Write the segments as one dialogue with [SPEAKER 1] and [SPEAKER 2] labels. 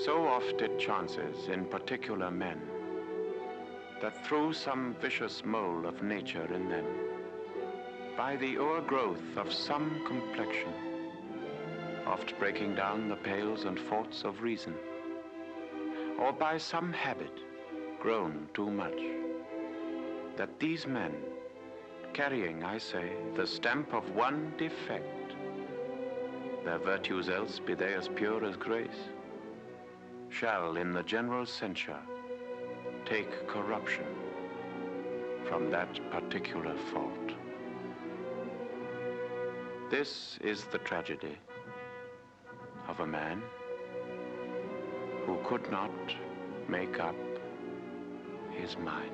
[SPEAKER 1] So oft it chances in particular men that through some vicious mole of nature in them, by the o'ergrowth of some complexion, oft breaking down the pales and forts of reason, or by some habit grown too much, that these men, carrying, I say, the stamp of one defect, their virtues else be they as pure as grace, shall in the general censure take corruption from that particular fault. This is the tragedy of a man who could not make up his mind.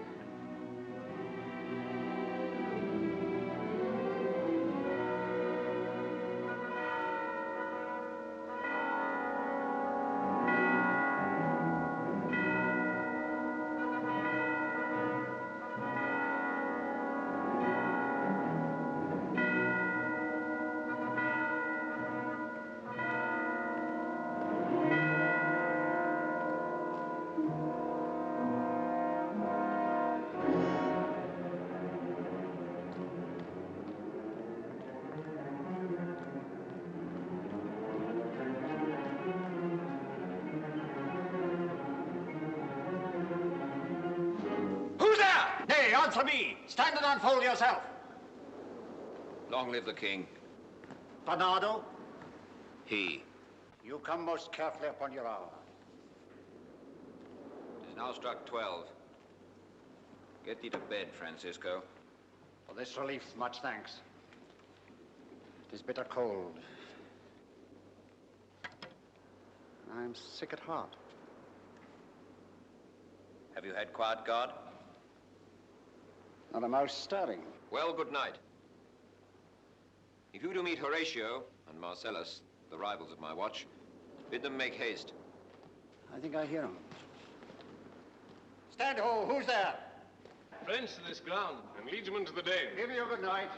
[SPEAKER 2] Answer me! Stand and unfold yourself!
[SPEAKER 3] Long live the king.
[SPEAKER 2] Bernardo?
[SPEAKER 3] He.
[SPEAKER 2] You come most carefully upon your hour.
[SPEAKER 3] It is now struck 12. Get thee to bed, Francisco.
[SPEAKER 2] For this relief, much thanks. It is bitter cold. I'm sick at heart.
[SPEAKER 3] Have you had quiet guard?
[SPEAKER 2] Not a mouse stirring.
[SPEAKER 3] Well, good night. If you do meet Horatio and Marcellus, the rivals of my watch, bid them make haste.
[SPEAKER 2] I think I hear him. Stand ho! Who's there?
[SPEAKER 4] Friends to this ground, and liegemen to the Dane.
[SPEAKER 2] Give you a good night.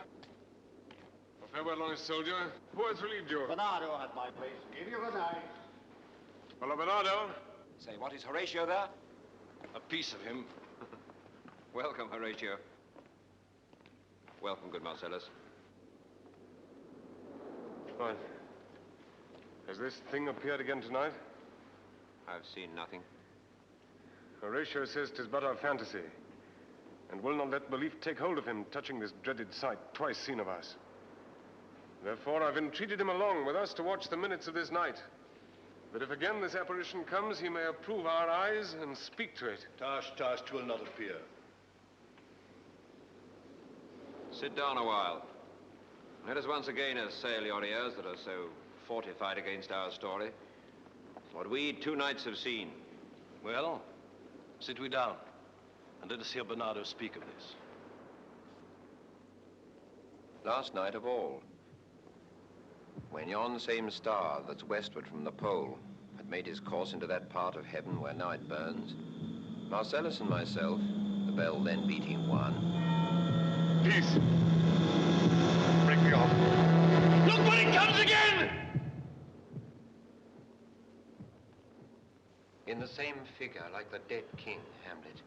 [SPEAKER 4] A farewell, honest soldier. Who has relieved you?
[SPEAKER 2] Bernardo at my place. Give you a good night.
[SPEAKER 4] Hello, Bernardo.
[SPEAKER 3] Say, what, is Horatio there?
[SPEAKER 4] A piece of him.
[SPEAKER 3] Welcome, Horatio. Welcome, good Marcellus.
[SPEAKER 4] Right. Has this thing appeared again tonight?
[SPEAKER 3] I've seen nothing.
[SPEAKER 4] Horatio says 'tis but our fantasy, and will not let belief take hold of him touching this dreaded sight, twice seen of us. Therefore, I've entreated him along with us to watch the minutes of this night. That if again this apparition comes, he may approve our eyes and speak to it.
[SPEAKER 5] Tosh, 'twill not appear.
[SPEAKER 3] Sit down a while. Let us once again assail your ears that are so fortified against our story. What we 2 nights have seen.
[SPEAKER 5] Well, sit we down, and let us hear Bernardo speak of this.
[SPEAKER 3] Last night of all, when yon same star that's westward from the pole had made his course into that part of heaven where now it burns, Marcellus and myself, the bell then beating 1.
[SPEAKER 4] Peace. Break me off.
[SPEAKER 5] Look when it comes again!
[SPEAKER 3] In the same figure like the dead king, Hamlet.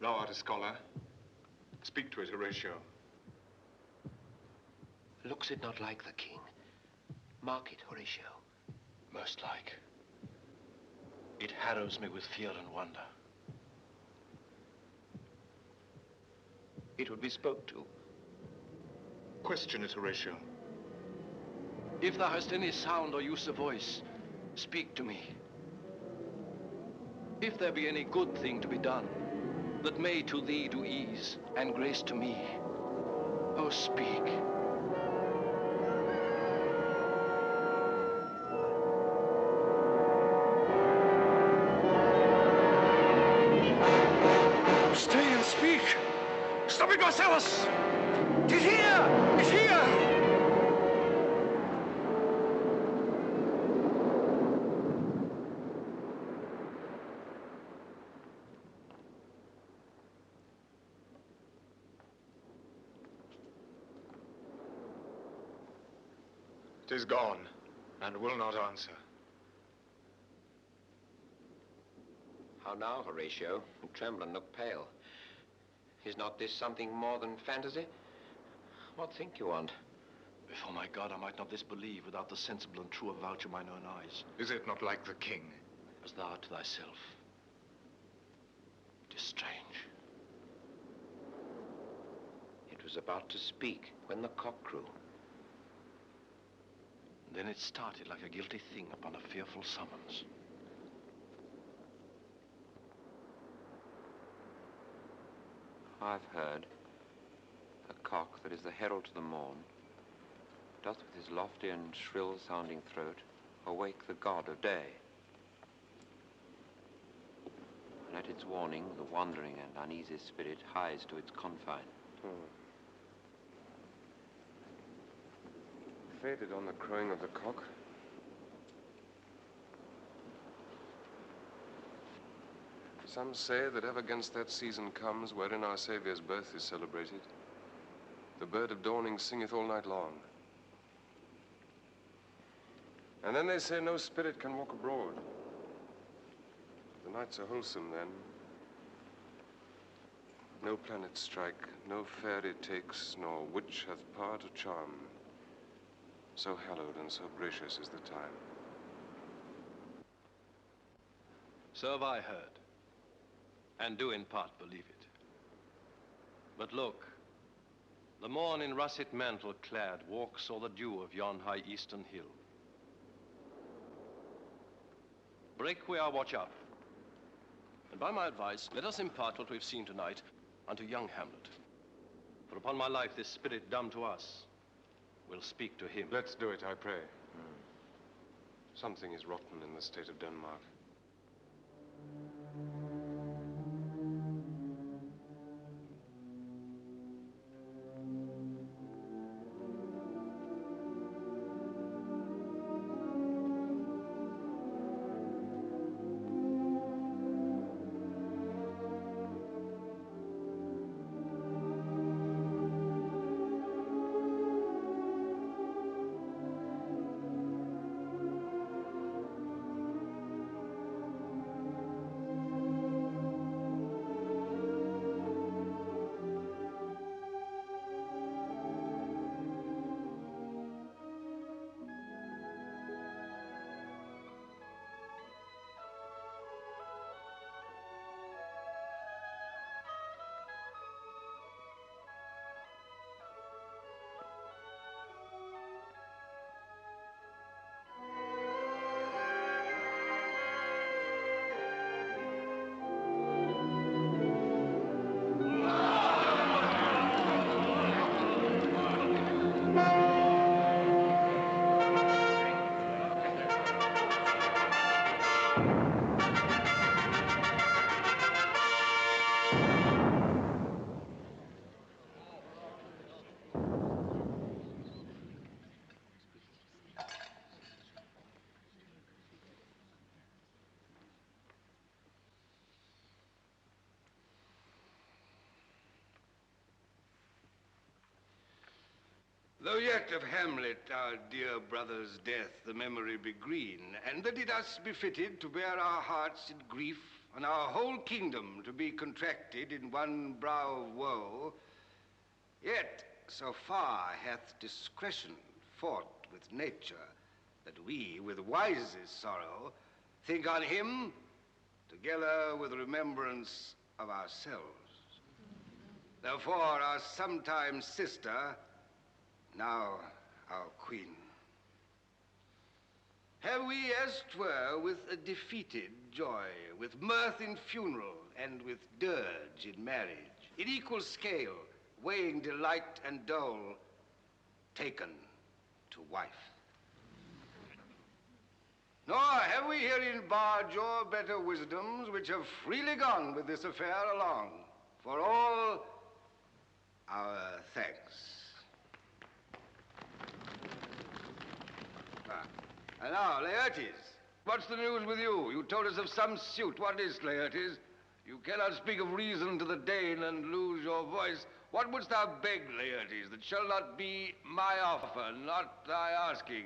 [SPEAKER 4] Thou art a scholar. Speak to it, Horatio.
[SPEAKER 3] Looks it not like the king? Mark it, Horatio.
[SPEAKER 5] Most like. It harrows me with fear and wonder.
[SPEAKER 3] It would be spoke to.
[SPEAKER 4] Question it, Horatio.
[SPEAKER 5] If thou hast any sound or use of voice, speak to me. If there be any good thing to be done, that may to thee do ease and grace to me, oh, speak.
[SPEAKER 4] Stay and speak! Stop it, Marcellus!
[SPEAKER 5] Tis here! Tis here!
[SPEAKER 4] Tis gone, and will not answer.
[SPEAKER 3] How now, Horatio? You tremble and look pale. Is not this something more than fantasy? What think you want?
[SPEAKER 5] Before my God, I might not this believe without the sensible and true avouch of mine own eyes.
[SPEAKER 4] Is it not like the king?
[SPEAKER 5] As thou art to thyself. It is strange.
[SPEAKER 3] It was about to speak when the cock crew.
[SPEAKER 5] Then it started like a guilty thing upon a fearful summons.
[SPEAKER 3] I've heard a cock that is the herald to the morn doth with his lofty and shrill-sounding throat awake the god of day. And at its warning, the wandering and uneasy spirit hies to its confine.
[SPEAKER 4] Faded on the crowing of the cock. Some say that ever against that season comes wherein our Saviour's birth is celebrated, the bird of dawning singeth all night long. And then they say no spirit can walk abroad. The nights are wholesome then. No planet strike, no fairy takes, nor witch hath power to charm. So hallowed and so gracious is the time.
[SPEAKER 5] So have I heard, and do in part believe it. But look, the morn in russet mantle clad walks o'er the dew of yon high eastern hill. Break we our watch up, and by my advice, let us impart what we've seen tonight unto young Hamlet. For upon my life, this spirit dumb to us will speak to him.
[SPEAKER 4] Let's do it, I pray. Something is rotten in the state of Denmark.
[SPEAKER 6] Though yet of Hamlet, our dear brother's death, the memory be green, and that it us befitted to bear our hearts in grief, and our whole kingdom to be contracted in one brow of woe, yet so far hath discretion fought with nature, that we, with wisest sorrow, think on him, together with remembrance of ourselves. Therefore, our sometime sister, now our queen, have we, as 'twere, with a defeated joy, with mirth in funeral, and with dirge in marriage, in equal scale, weighing delight and dole, taken to wife. Nor have we herein barred your better wisdoms, which have freely gone with this affair along, for all our thanks. And now, Laertes, what's the news with you? You told us of some suit. What is, Laertes? You cannot speak of reason to the Dane and lose your voice. What wouldst thou beg, Laertes, that shall not be my offer, not thy asking?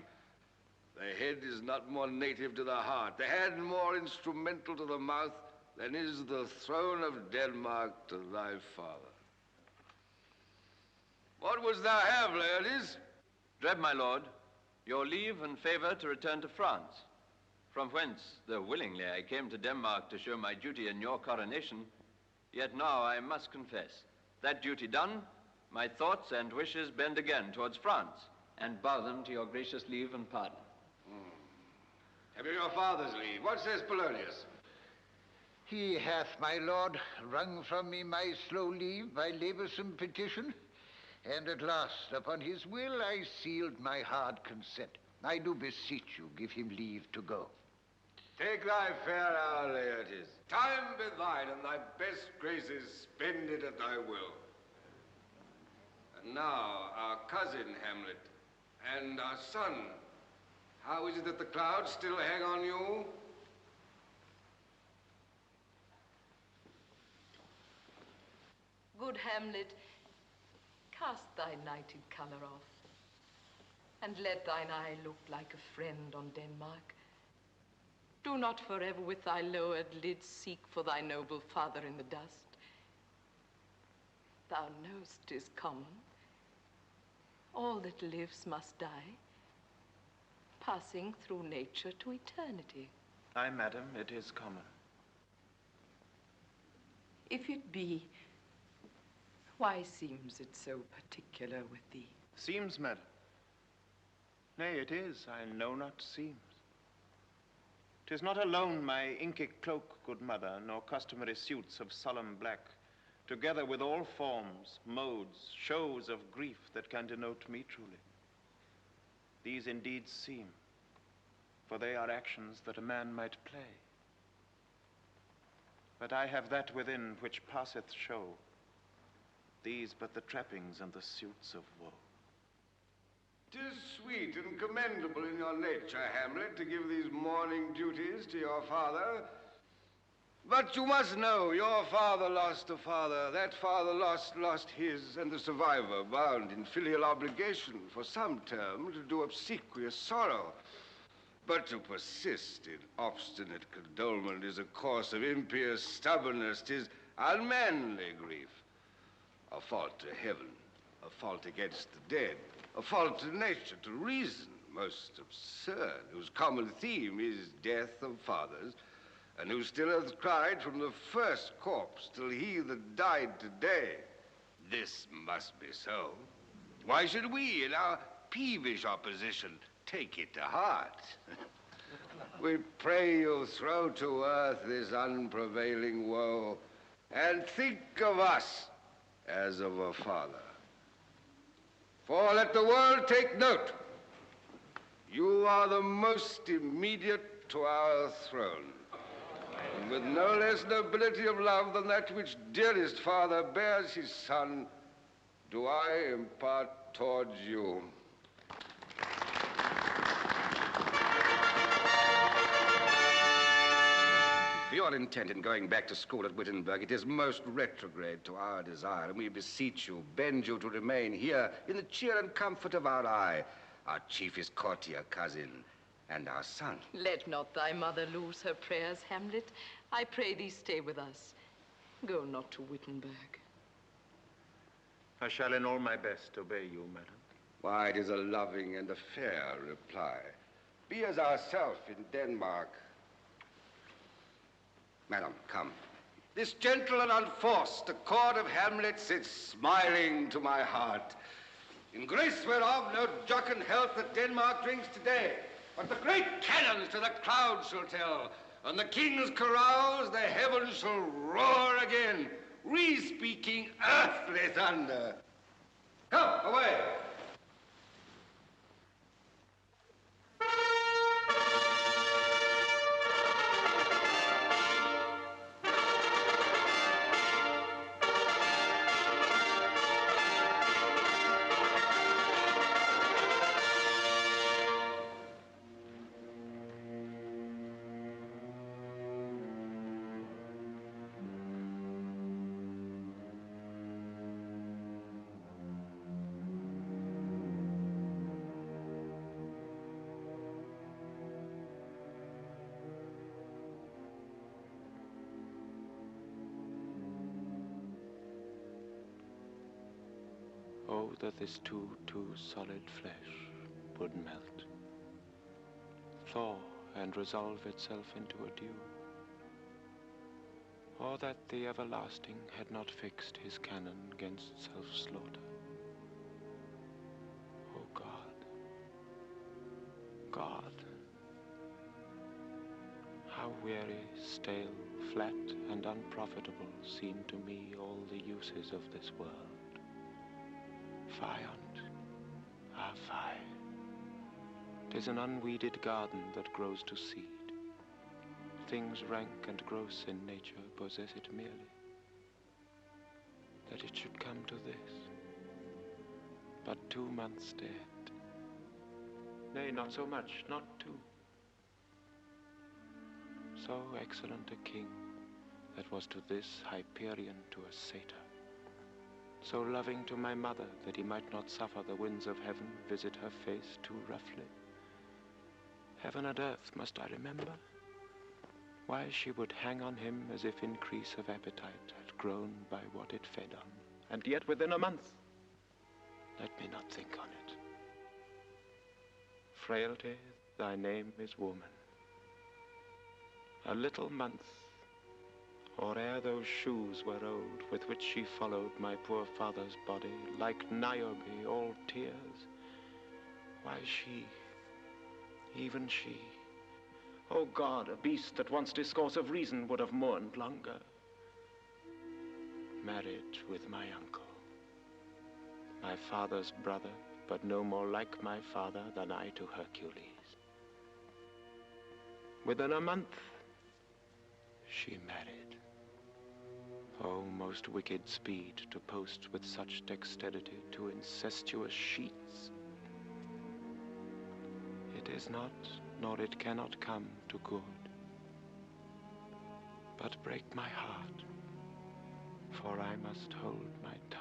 [SPEAKER 6] The head is not more native to the heart, the hand more instrumental to the mouth, than is the throne of Denmark to thy father. What wouldst thou have, Laertes?
[SPEAKER 3] Dread, my lord, your leave and favor to return to France, from whence, though willingly I came to Denmark to show my duty in your coronation, yet now I must confess, that duty done, my thoughts and wishes bend again towards France, and bow them to your gracious leave and pardon.
[SPEAKER 6] Have you your father's leave? What says Polonius?
[SPEAKER 7] He hath, my lord, wrung from me my slow leave by laboursome petition, and at last, upon his will, I sealed my hard consent. I do beseech you, give him leave to go.
[SPEAKER 6] Take thy fair hour, Laertes. Time be thine, and thy best graces spend it at thy will. And now, our cousin Hamlet, and our son, how is it that the clouds still hang on you?
[SPEAKER 8] Good Hamlet, cast thy nighted colour off, and let thine eye look like a friend on Denmark. Do not forever with thy lowered lids seek for thy noble father in the dust. Thou know'st 'tis common. All that lives must die, passing through nature to eternity.
[SPEAKER 1] Aye, madam, it is common.
[SPEAKER 8] If it be, why seems it so particular with thee?
[SPEAKER 1] Seems, madam? Nay, it is, I know not seems. 'Tis not alone my inky cloak, good mother, nor customary suits of solemn black, together with all forms, modes, shows of grief that can denote me truly. These indeed seem, for they are actions that a man might play. But I have that within which passeth show, these but the trappings and the suits of woe.
[SPEAKER 6] 'Tis sweet and commendable in your nature, Hamlet, to give these mourning duties to your father. But you must know, your father lost a father, that father lost his, and the survivor bound in filial obligation for some term to do obsequious sorrow. But to persist in obstinate condolement is a course of impious stubbornness, 'tis unmanly grief. A fault to heaven, a fault against the dead, a fault to nature, to reason, most absurd, whose common theme is death of fathers, and who still hath cried from the first corpse till he that died today. This must be so. Why should we, in our peevish opposition, take it to heart? We pray you throw to earth this unprevailing woe, and think of us as of a father. For let the world take note, you are the most immediate to our throne, and with no less nobility of love than that which dearest father bears his son, do I impart towards you. your intent in going back to school at Wittenberg, it is most retrograde to our desire, and we beseech you, bend you to remain here in the cheer and comfort of our eye, our chiefest courtier cousin, and our son.
[SPEAKER 8] Let not thy mother lose her prayers, Hamlet. I pray thee stay with us. Go not to Wittenberg.
[SPEAKER 1] I shall in all my best obey you, madam.
[SPEAKER 6] Why, it is a loving and a fair reply. Be as ourself in Denmark. Madam, come. This gentle and unforced accord of Hamlet sits smiling to my heart. In grace whereof no jocund health that Denmark drinks today, but the great cannons to the clouds shall tell, and the king's carouse the heavens shall roar again, re-speaking earthly thunder. Come, away!
[SPEAKER 1] Oh, that this too solid flesh would melt, thaw and resolve itself into a dew. Or that the everlasting had not fixed his cannon against self-slaughter. Oh God, God, how weary, stale, flat, and unprofitable seem to me all the uses of this world. Fie on't, ah fie. 'Tis an unweeded garden that grows to seed. Things rank and gross in nature possess it merely. That it should come to this, but 2 months dead. Nay, not so much, not 2. So excellent a king that was to this Hyperion to a satyr. So loving to my mother that he might not suffer the winds of heaven visit her face too roughly. Heaven and earth must I remember? Why she would hang on him as if increase of appetite had grown by what it fed on, and yet within a month. Let me not think on it. Frailty, thy name is woman. A little month, or ere those shoes were old with which she followed my poor father's body, like Niobe, all tears. Why she, even she, O God, a beast that once discourse of reason would have mourned longer, married with my uncle, my father's brother, but no more like my father than I to Hercules. Within a month, she married. Oh, most wicked speed to post with such dexterity to incestuous sheets. It is not, nor it cannot come to good, but break my heart, for I must hold my tongue.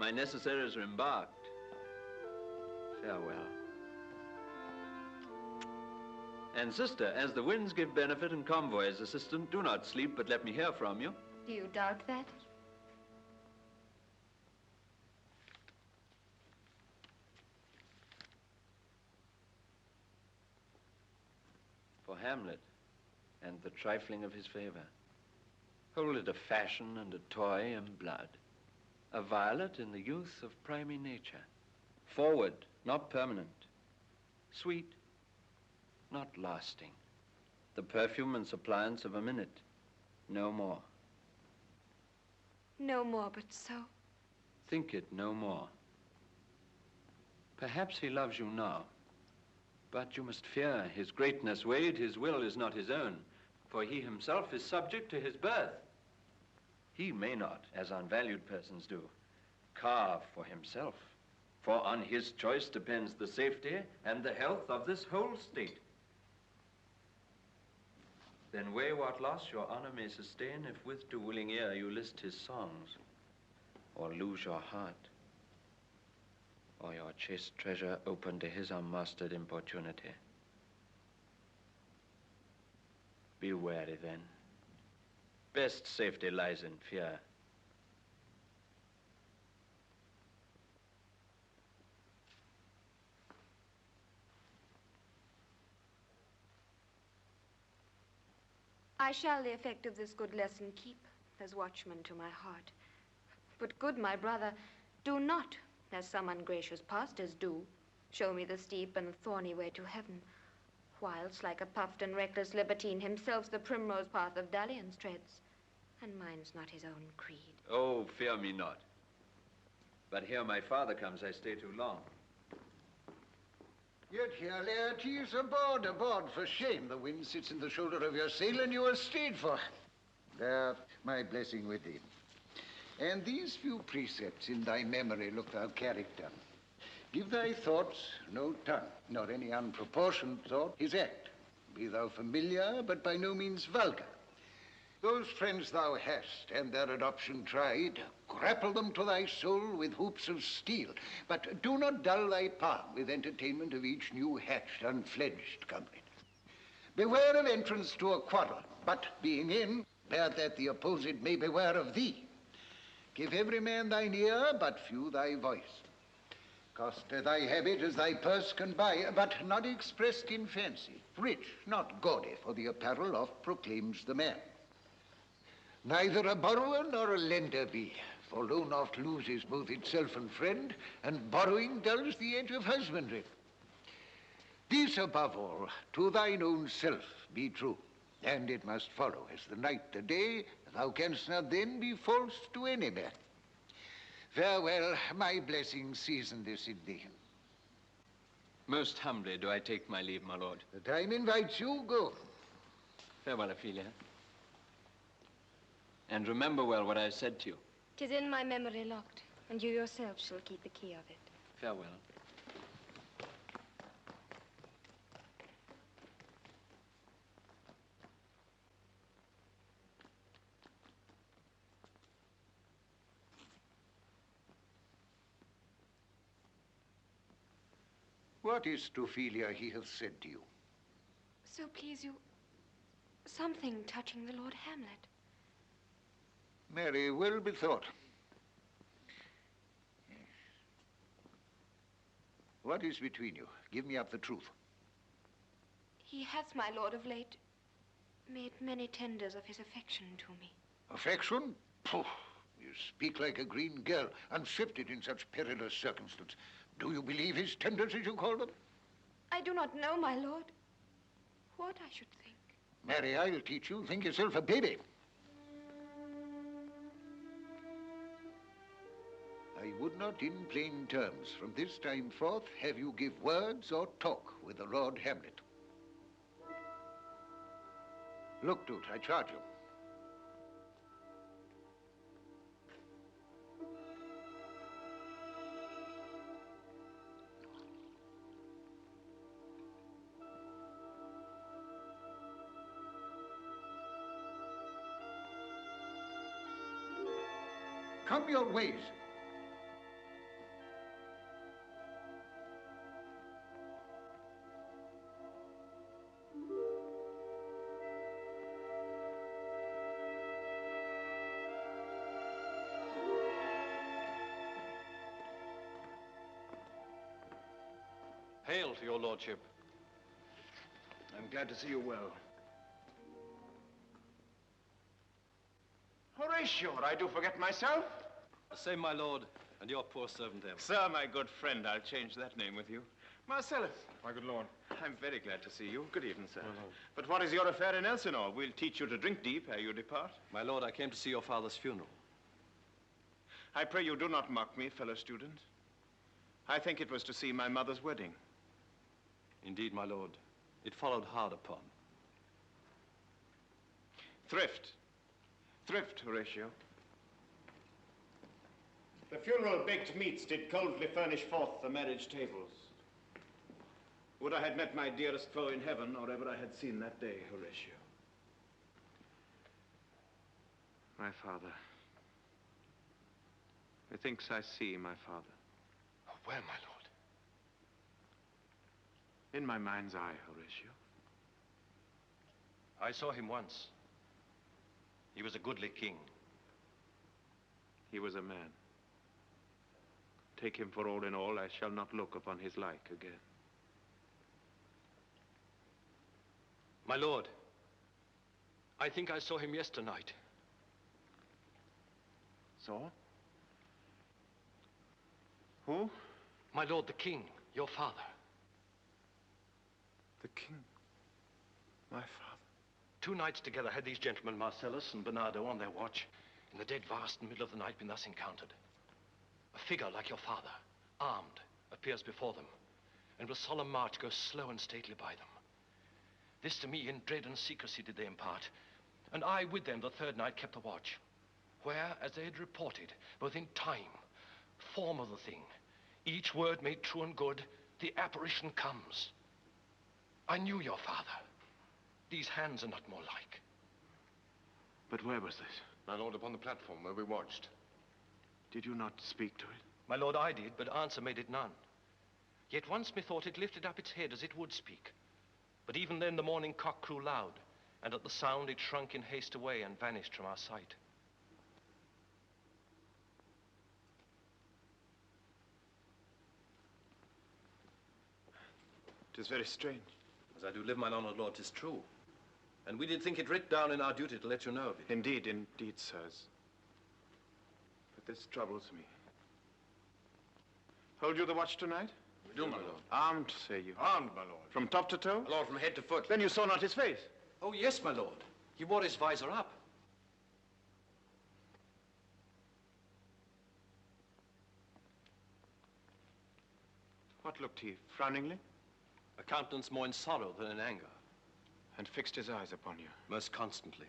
[SPEAKER 9] My necessaries are embarked. Farewell. And sister, as the winds give benefit and convoys assistant, do not sleep, but let me hear from you.
[SPEAKER 10] Do you doubt that?
[SPEAKER 9] For Hamlet and the trifling of his favor. Hold it a fashion and a toy in blood. A violet in the youth of primy nature. Forward, not permanent. Sweet, not lasting. The perfume and suppliance of a minute. No more.
[SPEAKER 10] No more, but so.
[SPEAKER 9] Think it no more. Perhaps he loves you now, but you must fear his greatness weighed, his will is not his own, for he himself is subject to his birth. He may not, as unvalued persons do, carve for himself, for on his choice depends the safety and the health of this whole state. Then weigh what loss your honor may sustain if with too willing ear you list his songs, or lose your heart, or your chaste treasure open to his unmastered importunity. Be wary then. Best safety lies in fear.
[SPEAKER 10] I shall the effect of this good lesson keep, as watchman to my heart. But good my brother, do not, as some ungracious pastors do, show me the steep and thorny way to heaven, whilst like a puffed and reckless libertine himself the primrose path of dalliance treads, and mine's not his own creed.
[SPEAKER 9] Oh, fear me not. But here my father comes, I stay too long.
[SPEAKER 7] Yet here, Laertes, aboard, for shame. The wind sits in the shoulder of your sail, and you are stayed for. There, my blessing with thee. And these few precepts in thy memory look thou character. Give thy thoughts no tongue, nor any unproportioned thought his act. Be thou familiar, but by no means vulgar. Those friends thou hast, and their adoption tried, grapple them to thy soul with hoops of steel, but do not dull thy palm with entertainment of each new hatched, unfledged comrade. Beware of entrance to a quarrel, but being in, bear that the opposed may beware of thee. Give every man thine ear, but few thy voice. Cost thy habit as thy purse can buy, but not expressed in fancy. Rich, not gaudy, for the apparel oft proclaims the man. Neither a borrower nor a lender be, for loan oft loses both itself and friend, and borrowing dulls the edge of husbandry. This above all, to thine own self be true, and it must follow as the night the day, thou canst not then be false to any man. Farewell, my blessing season this in thee.
[SPEAKER 9] Most humbly do I take my leave, my lord.
[SPEAKER 7] The time invites you, go.
[SPEAKER 9] Farewell, Ophelia. And remember well what I said to you.
[SPEAKER 10] 'Tis in my memory locked, and you yourself shall keep the key of it.
[SPEAKER 9] Farewell.
[SPEAKER 7] What is to Ophelia he hath said to you?
[SPEAKER 10] So please you, something touching the Lord Hamlet.
[SPEAKER 7] Mary, well bethought. Yes. What is between you? Give me up the truth.
[SPEAKER 10] He hath, my lord, of late made many tenders of his affection to me.
[SPEAKER 7] Affection? Pooh! You speak like a green girl, unshifted in such perilous circumstance. Do you believe his tenders, as you call them?
[SPEAKER 10] I do not know, my lord, what I should think.
[SPEAKER 7] Mary, I'll teach you. Think yourself a baby. I would not, in plain terms, from this time forth, have you give words or talk with the Lord Hamlet. Look to it, I charge you. Come your ways.
[SPEAKER 5] Hail to your lordship.
[SPEAKER 6] I'm glad to see you well. Horatio, I do forget myself.
[SPEAKER 5] Say, my lord, And your poor servant M.
[SPEAKER 1] Sir, my good friend, I'll change that name with you. Marcellus.
[SPEAKER 11] My good lord.
[SPEAKER 1] I'm very glad to see you. Good evening, sir.
[SPEAKER 5] My lord.
[SPEAKER 1] But what is your affair in Elsinore? We'll teach you to drink deep ere you depart.
[SPEAKER 5] My lord, I came to see your father's funeral.
[SPEAKER 1] I pray you do not mock me, fellow student. I think it was to see my mother's wedding.
[SPEAKER 5] Indeed, my lord, it followed hard upon.
[SPEAKER 1] Thrift. Thrift, Horatio. The funeral baked meats did coldly furnish forth the marriage tables. Would I had met my dearest foe in heaven, or ever I had seen that day, Horatio. My father. Methinks I see my father.
[SPEAKER 11] Oh, where, my lord?
[SPEAKER 1] In my mind's eye, Horatio.
[SPEAKER 5] I saw him once. He was a goodly king.
[SPEAKER 1] He was a man. Take him for all in all, I shall not look upon his like again.
[SPEAKER 5] My lord, I think I saw him yesternight.
[SPEAKER 1] Saw? Who?
[SPEAKER 5] My lord, the king, your father.
[SPEAKER 1] The king? My father?
[SPEAKER 5] 2 nights together had these gentlemen, Marcellus and Bernardo, on their watch, in the dead vast middle of the night, been thus encountered. A figure like your father, armed, appears before them, and with solemn march goes slow and stately by them. This to me in dread and secrecy did they impart, and I with them the 3rd night kept the watch, where, as they had reported, both in time, form of the thing, each word made true and good, the apparition comes. I knew your father. These hands are not more like.
[SPEAKER 1] But where was this?
[SPEAKER 11] My lord, upon the platform where we watched.
[SPEAKER 1] Did you not speak to it?
[SPEAKER 5] My lord, I did, but answer made it none. Yet once methought it lifted up its head as it would speak. But even then the morning cock crew loud, and at the sound it shrunk in haste away and vanished from our sight.
[SPEAKER 1] It is very strange.
[SPEAKER 5] As I do live, my honored lord, 'tis true. And we did think it writ down in our duty to let you know of it.
[SPEAKER 1] Indeed, indeed, sirs. But this troubles me. Hold you the watch tonight?
[SPEAKER 11] We do, my lord.
[SPEAKER 1] Armed, say you?
[SPEAKER 11] Armed, my lord.
[SPEAKER 1] From top to toe?
[SPEAKER 11] My lord, from head to foot.
[SPEAKER 1] Then you saw not his face?
[SPEAKER 5] Oh, yes, my lord. He wore his visor up.
[SPEAKER 1] What looked he, frowningly?
[SPEAKER 5] A countenance more in sorrow than in anger.
[SPEAKER 1] And fixed his eyes upon you?
[SPEAKER 5] Most constantly.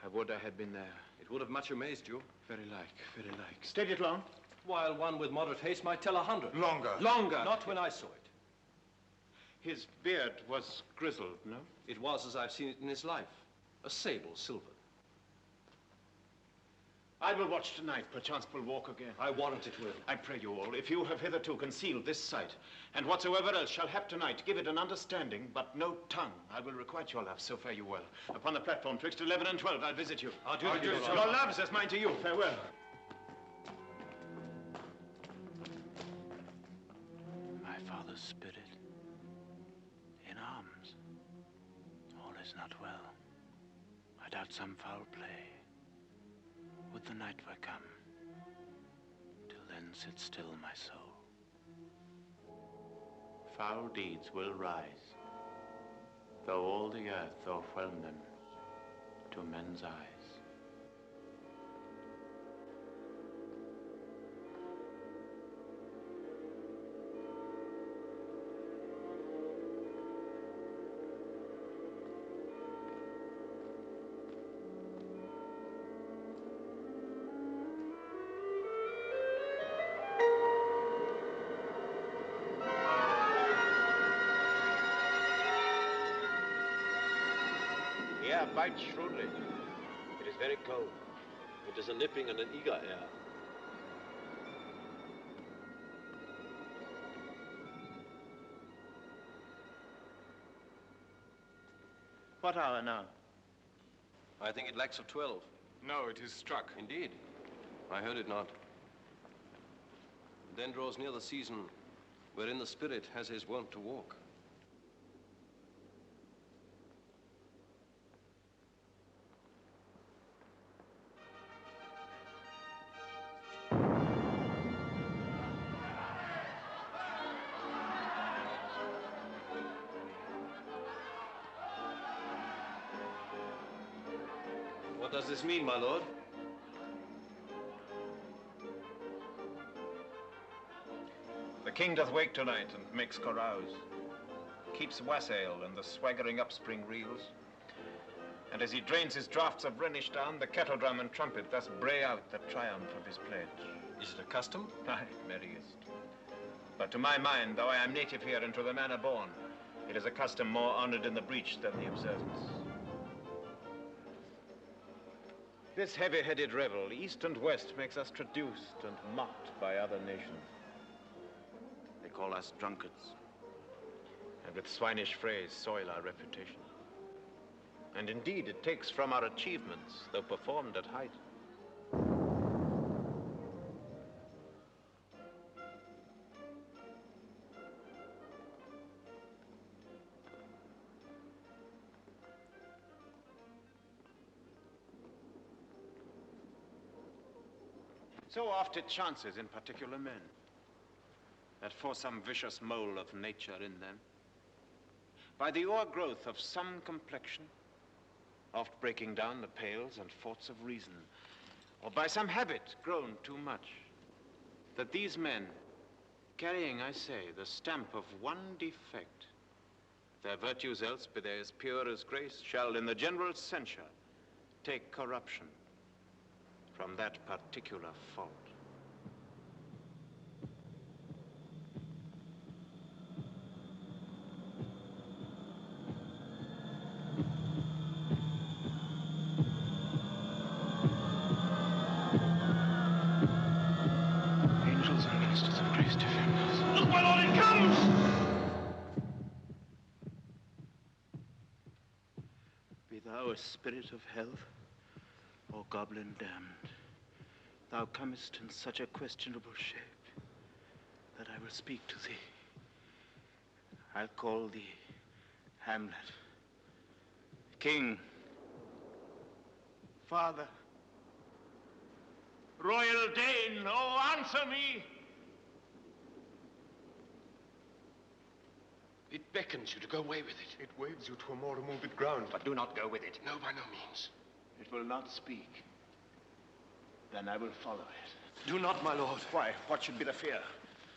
[SPEAKER 1] I would I had been there.
[SPEAKER 5] It would have much amazed you.
[SPEAKER 1] Very like, very like. Stayed it long?
[SPEAKER 5] While one with moderate haste might tell 100.
[SPEAKER 11] Longer.
[SPEAKER 1] Longer!
[SPEAKER 5] Not when I saw it.
[SPEAKER 1] His beard was grizzled, no?
[SPEAKER 5] It was as I've seen it in his life. A sable silvered.
[SPEAKER 1] I will watch tonight, perchance will walk again.
[SPEAKER 5] I warrant it will.
[SPEAKER 1] I pray you all, if you have hitherto concealed this sight, and whatsoever else shall hap tonight, give it an understanding, but no tongue. I will requite your love, so fare you well. Upon the platform, twixt 11 and 12, I'll visit you.
[SPEAKER 5] Our duty,
[SPEAKER 1] Your loves as mine to you. Farewell. My father's spirit, in arms. All is not well. I doubt some foul play. Would the night were come. Till then sit still my soul. Foul deeds will rise, though all the earth o'erwhelm them to men's eyes.
[SPEAKER 12] Bite shrewdly. It is very cold. It is a nipping and an eager air.
[SPEAKER 1] What hour now?
[SPEAKER 5] I think it lacks of 12.
[SPEAKER 11] No, it is struck.
[SPEAKER 5] Indeed. I heard it not. Then draws near the season wherein the spirit has his wont to walk. does this mean, my lord?
[SPEAKER 13] The king doth wake tonight and makes carouse, keeps wassail and the swaggering upspring reels, and as he drains his draughts of Rhenish down, the kettle drum and trumpet thus bray out the triumph of his pledge.
[SPEAKER 5] Is it a custom?
[SPEAKER 13] Aye, merriest. But to my mind, though I am native here and to the manor born, it is a custom more honored in the breach than the observance. This heavy-headed revel, east and west, makes us traduced and mocked by other nations. They call us drunkards, and with swinish phrase soil our reputation. And indeed, it takes from our achievements, though performed at height. So oft it chances in particular men, that for some vicious mole of nature in them, by the o'ergrowth of some complexion, oft breaking down the pales and forts of reason, or by some habit grown too much, that these men, carrying, I say, the stamp of one defect, their virtues else be they as pure as grace, shall in the general censure take corruption from that particular fault.
[SPEAKER 1] Angels and ministers of grace defend us.
[SPEAKER 5] Look, my lord, it comes!
[SPEAKER 13] Be thou a spirit of health, or goblin damned, thou comest in such a questionable shape that I will speak to thee. I'll call thee Hamlet, King, Father, Royal Dane, oh, answer me!
[SPEAKER 11] It beckons you to go away with it. It waves you to a more removed ground.
[SPEAKER 2] But do not go with it.
[SPEAKER 11] No, by no means.
[SPEAKER 13] It will not speak. Then I will follow it.
[SPEAKER 5] Do not, my lord.
[SPEAKER 13] Why? What should be the fear?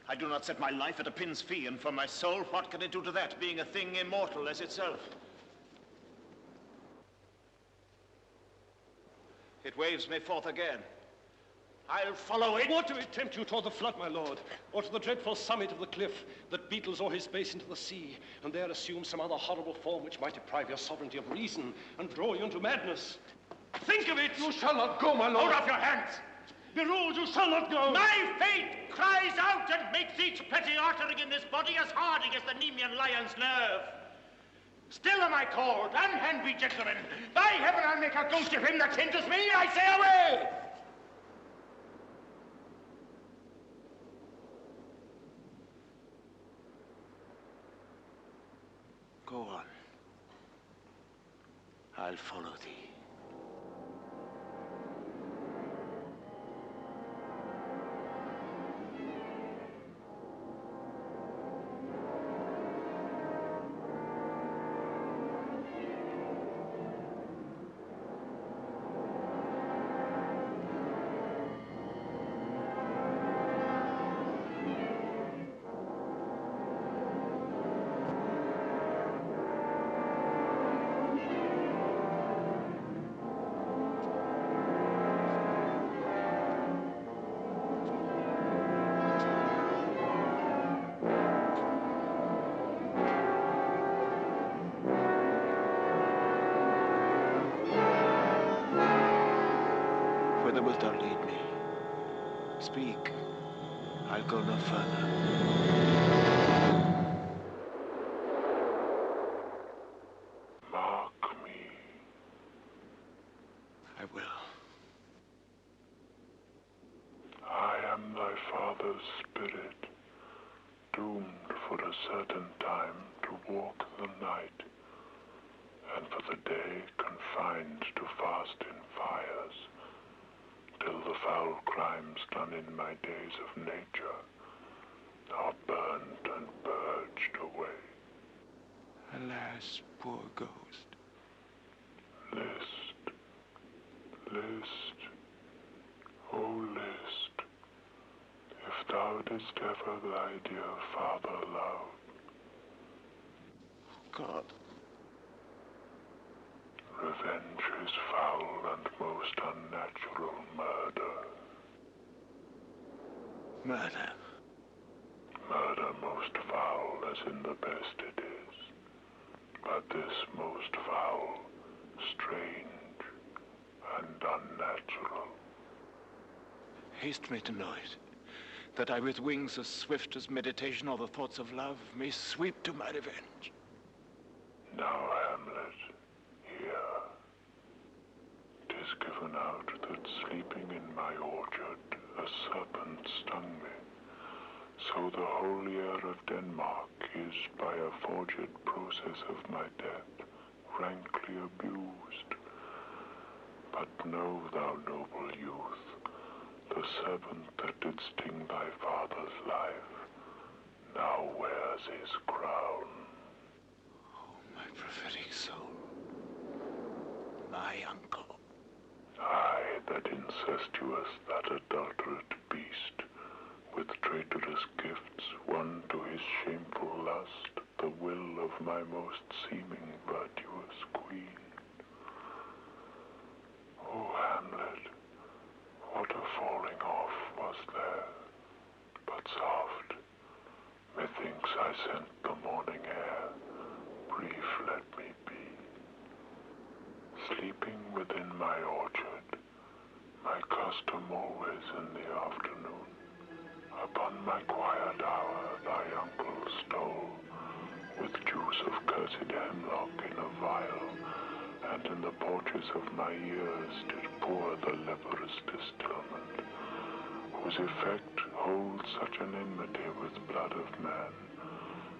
[SPEAKER 13] I do not set my life at a pin's fee, and for my soul, what can it do to that, being a thing immortal as itself? It waves me forth again. I'll follow it.
[SPEAKER 5] What do it tempt you toward the flood, my lord? Or to the dreadful summit of the cliff that beetles o'er his base into the sea, and there assume some other horrible form which might deprive your sovereignty of reason and draw you into madness? Think of it!
[SPEAKER 11] You shall not go, my lord.
[SPEAKER 13] Hold up your hands!
[SPEAKER 5] Be ruled, you shall not go!
[SPEAKER 13] My fate cries out and makes each petty artery in this body as hardy as the Nemean lion's nerve. Still am I called, unhand me, gentlemen. By heaven, I'll make a ghost of him that hinders me. I say away! Go on. I'll follow thee. Whither wilt thou lead me? Speak. I'll go no further.
[SPEAKER 14] Mark me.
[SPEAKER 13] I will.
[SPEAKER 14] I am thy father's spirit, doomed for a certain time to walk the night, and for the day confined to fast in fires, till the foul crimes done in my days of nature are burned and purged away.
[SPEAKER 13] Alas, poor ghost.
[SPEAKER 14] List, List, oh list, if thou didst ever thy dear father love.
[SPEAKER 13] God.
[SPEAKER 14] Revenge is foul and most unnatural murder.
[SPEAKER 13] Murder.
[SPEAKER 14] Murder most foul as in the best it is, but this most foul, strange, and unnatural.
[SPEAKER 13] Haste me to know it, that I with wings as swift as meditation or the thoughts of love may sweep to my revenge.
[SPEAKER 14] Now, Hamlet, hear. 'Tis given out that sleeping in my orchard a serpent stung me. So the whole year of Denmark is by a forged process of my death rankly abused. But know thou, noble youth, the serpent that did sting thy father's life now wears his crown.
[SPEAKER 13] Oh, my prophetic soul. My uncle.
[SPEAKER 14] I, that incestuous, that adulterate beast, with traitorous gifts won to his shameful lust the will of my most seeming virtuous queen. O Hamlet, what a falling off was there, but soft. Methinks I scent the morning air, brief let me be. Sleeping within my orchard, my custom always in the afternoon, upon my quiet hour thy uncle stole, with juice of cursed hemlock in a vial, and in the porches of my ears did pour the leprous distilment, whose effect holds such an enmity with blood of man,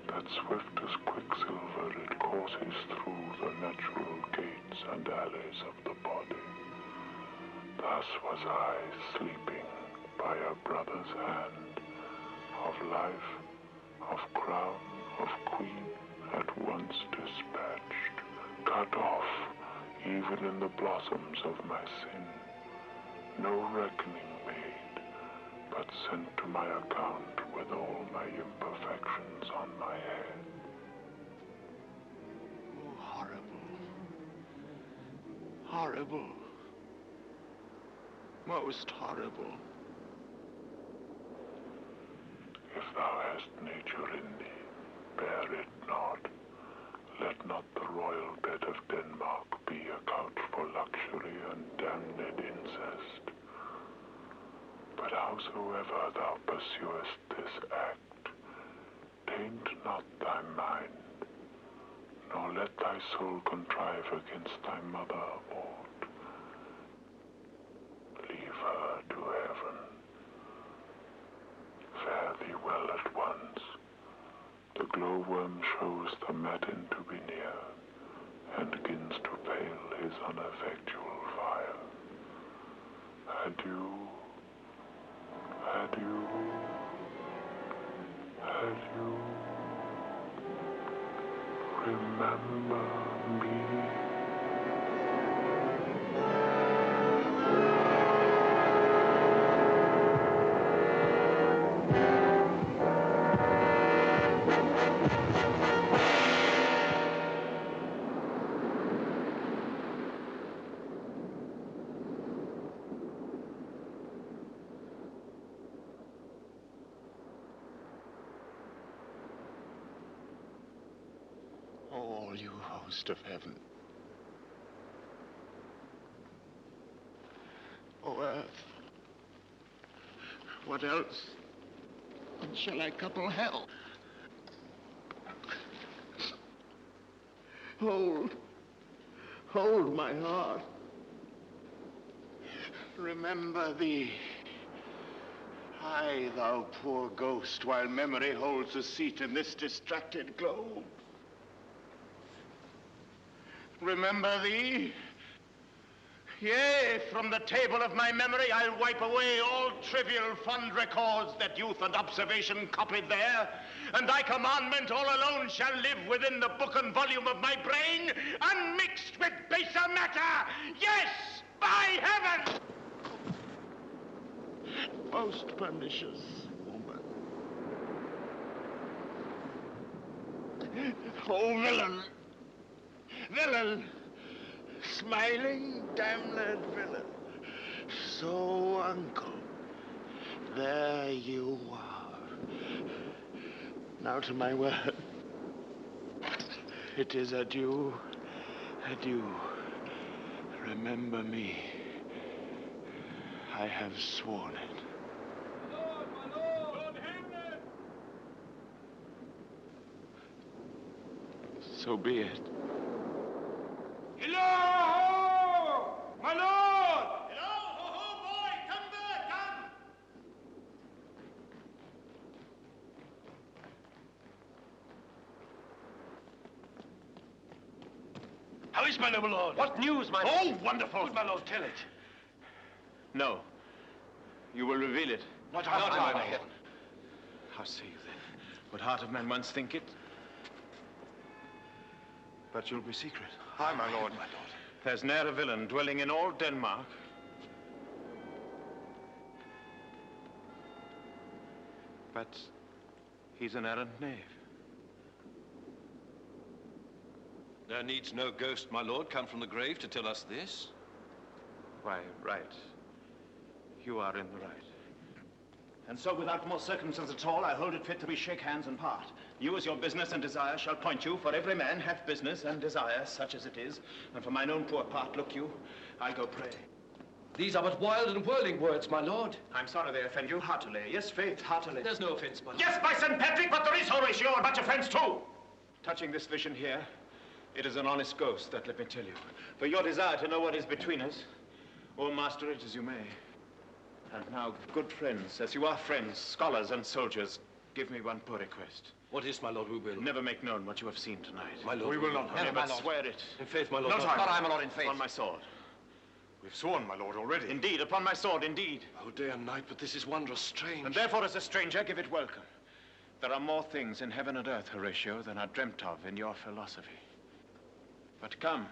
[SPEAKER 14] that swift as quicksilver it courses through the natural gates and alleys of the body. Thus was I sleeping by a brother's hand, of life, of crown, of queen, at once dispatched, cut off, even in the blossoms of my sin, no reckoning made, but sent to my account with all my imperfections on my head.
[SPEAKER 13] Oh, horrible. Horrible. Most horrible.
[SPEAKER 14] If thou hast nature in thee, bear it not. Let not the royal bed of Denmark be a couch for luxury and damned incest. But howsoever thou pursuest this act, taint not thy mind, nor let thy soul contrive against thy mother aught. Leave her to heaven. Fare thee well at once. The glowworm shows the matin to be near, and begins to pale his uneffectual fire. Adieu, adieu, adieu. Remember me.
[SPEAKER 13] All you host of heaven. O earth, what else shall I couple hell? Hold my heart. Remember thee. Aye, thou poor ghost, while memory holds a seat in this distracted globe. Remember thee? Yea, from the table of my memory I'll wipe away all trivial fond records that youth and observation copied there, and thy commandment all alone shall live within the book and volume of my brain, unmixed with baser matter. Yes!
[SPEAKER 11] By heaven! Most pernicious woman. Oh, villain! Villain! Smiling, damned villain. So, uncle, there you are. Now to my word. It is adieu, adieu. Remember me. I have sworn it.
[SPEAKER 15] My lord, my lord! Lord Hamlet!
[SPEAKER 11] So be it.
[SPEAKER 15] Hello! My lord! Hello! Ho-ho, boy! Come back, come!
[SPEAKER 11] How is my noble lord?
[SPEAKER 5] What news, my
[SPEAKER 11] Oh,
[SPEAKER 5] lord?
[SPEAKER 11] wonderful! Would my lord tell it?
[SPEAKER 13] No. You will reveal it.
[SPEAKER 11] Not I, my lord.
[SPEAKER 13] How say you then? Would heart of man once think it? But you'll be secret.
[SPEAKER 11] Aye, my lord, my lord.
[SPEAKER 13] There's ne'er a villain dwelling in all Denmark. But he's an errant knave.
[SPEAKER 5] There needs no ghost, my lord, come from the grave to tell us this.
[SPEAKER 13] Why, right. You are in the right.
[SPEAKER 16] And so, without more circumstance at all, I hold it fit that we shake hands and part. You, as your business and desire, shall point you, for every man hath business and desire, such as it is. And for mine own poor part, look you, I'll go pray.
[SPEAKER 5] These are but wild and whirling words, my lord.
[SPEAKER 16] I'm sorry they offend you, heartily. Yes, faith, heartily.
[SPEAKER 5] There's no offense, my lord.
[SPEAKER 16] Yes, by St. Patrick, but there is, Horatio, and much offense, too.
[SPEAKER 13] Touching this vision here, it is an honest ghost, that let me tell you. For your desire to know what is between us, or master it as you may. And now, good friends, as you are friends, scholars and soldiers, give me one poor request.
[SPEAKER 5] What is, my lord, we will?
[SPEAKER 13] Never make known what you have seen tonight.
[SPEAKER 5] My lord,
[SPEAKER 11] We will not.
[SPEAKER 13] Never swear it.
[SPEAKER 5] In faith, my lord.
[SPEAKER 11] Not I.
[SPEAKER 2] Not I, my lord, in faith.
[SPEAKER 13] Upon my sword.
[SPEAKER 11] We've sworn, my lord, already.
[SPEAKER 13] Indeed, upon my sword, indeed.
[SPEAKER 5] Oh, day and night, but this is wondrous strange.
[SPEAKER 13] And therefore, as a stranger, give it welcome. There are more things in heaven and earth, Horatio, than are dreamt of in your philosophy. But come,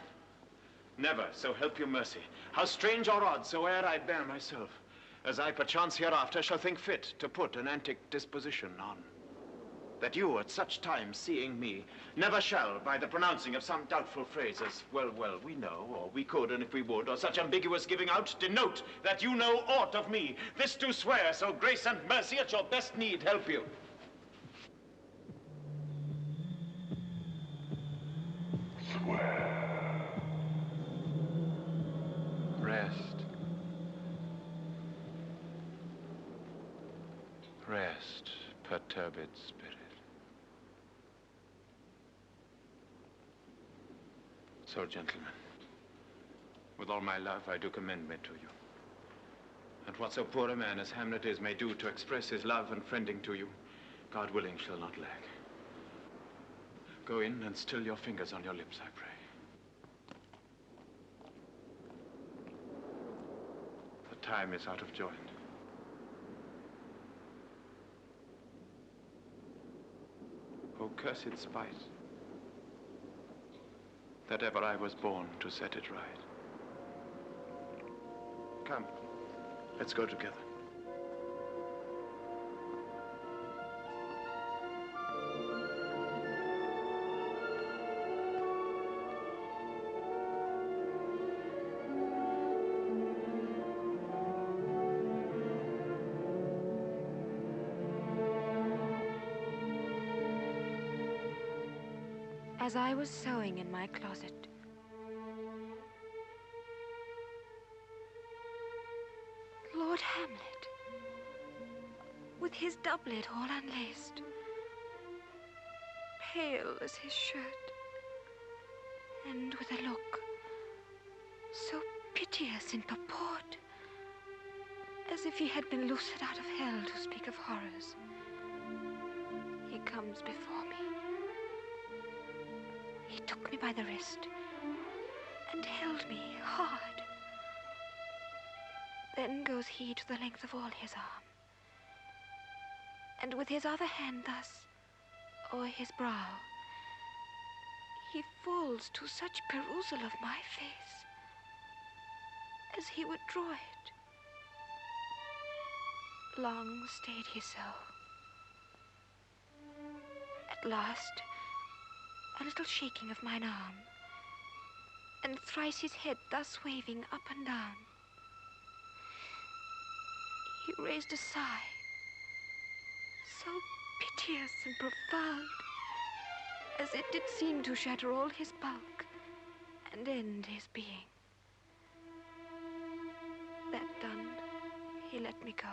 [SPEAKER 13] never, so help you mercy, how strange or odd soe'er I bear myself, as I perchance hereafter shall think fit to put an antic disposition on, that you at such times, seeing me, never shall, by the pronouncing of some doubtful phrase, as well, we know, or we could, and if we would, or such ambiguous giving out, denote that you know aught of me. This do swear, so grace and mercy at your best need help you.
[SPEAKER 14] Swear.
[SPEAKER 13] Rest. Rest, perturbed spirit. So, gentlemen, with all my love, I do commend me to you. And what so poor a man as Hamlet is may do to express his love and friending to you, God willing shall not lack. Go in and still your fingers on your lips, I pray. The time is out of joint. O cursed spite, that ever I was born to set it right. Come, let's go together.
[SPEAKER 10] As I was sewing in my closet, Lord Hamlet, with his doublet all unlaced, pale as his shirt, and with a look so piteous in purport, as if he had been loosed out of hell to speak of horrors, he comes before me. He took me by the wrist and held me hard. Then goes he to the length of all his arm, and with his other hand thus o'er his brow, he falls to such perusal of my face as he would draw it. Long stayed he so. At last, a little shaking of mine arm, and thrice his head thus waving up and down. He raised a sigh, so piteous and profound, as it did seem to shatter all his bulk and end his being. That done, he let me go,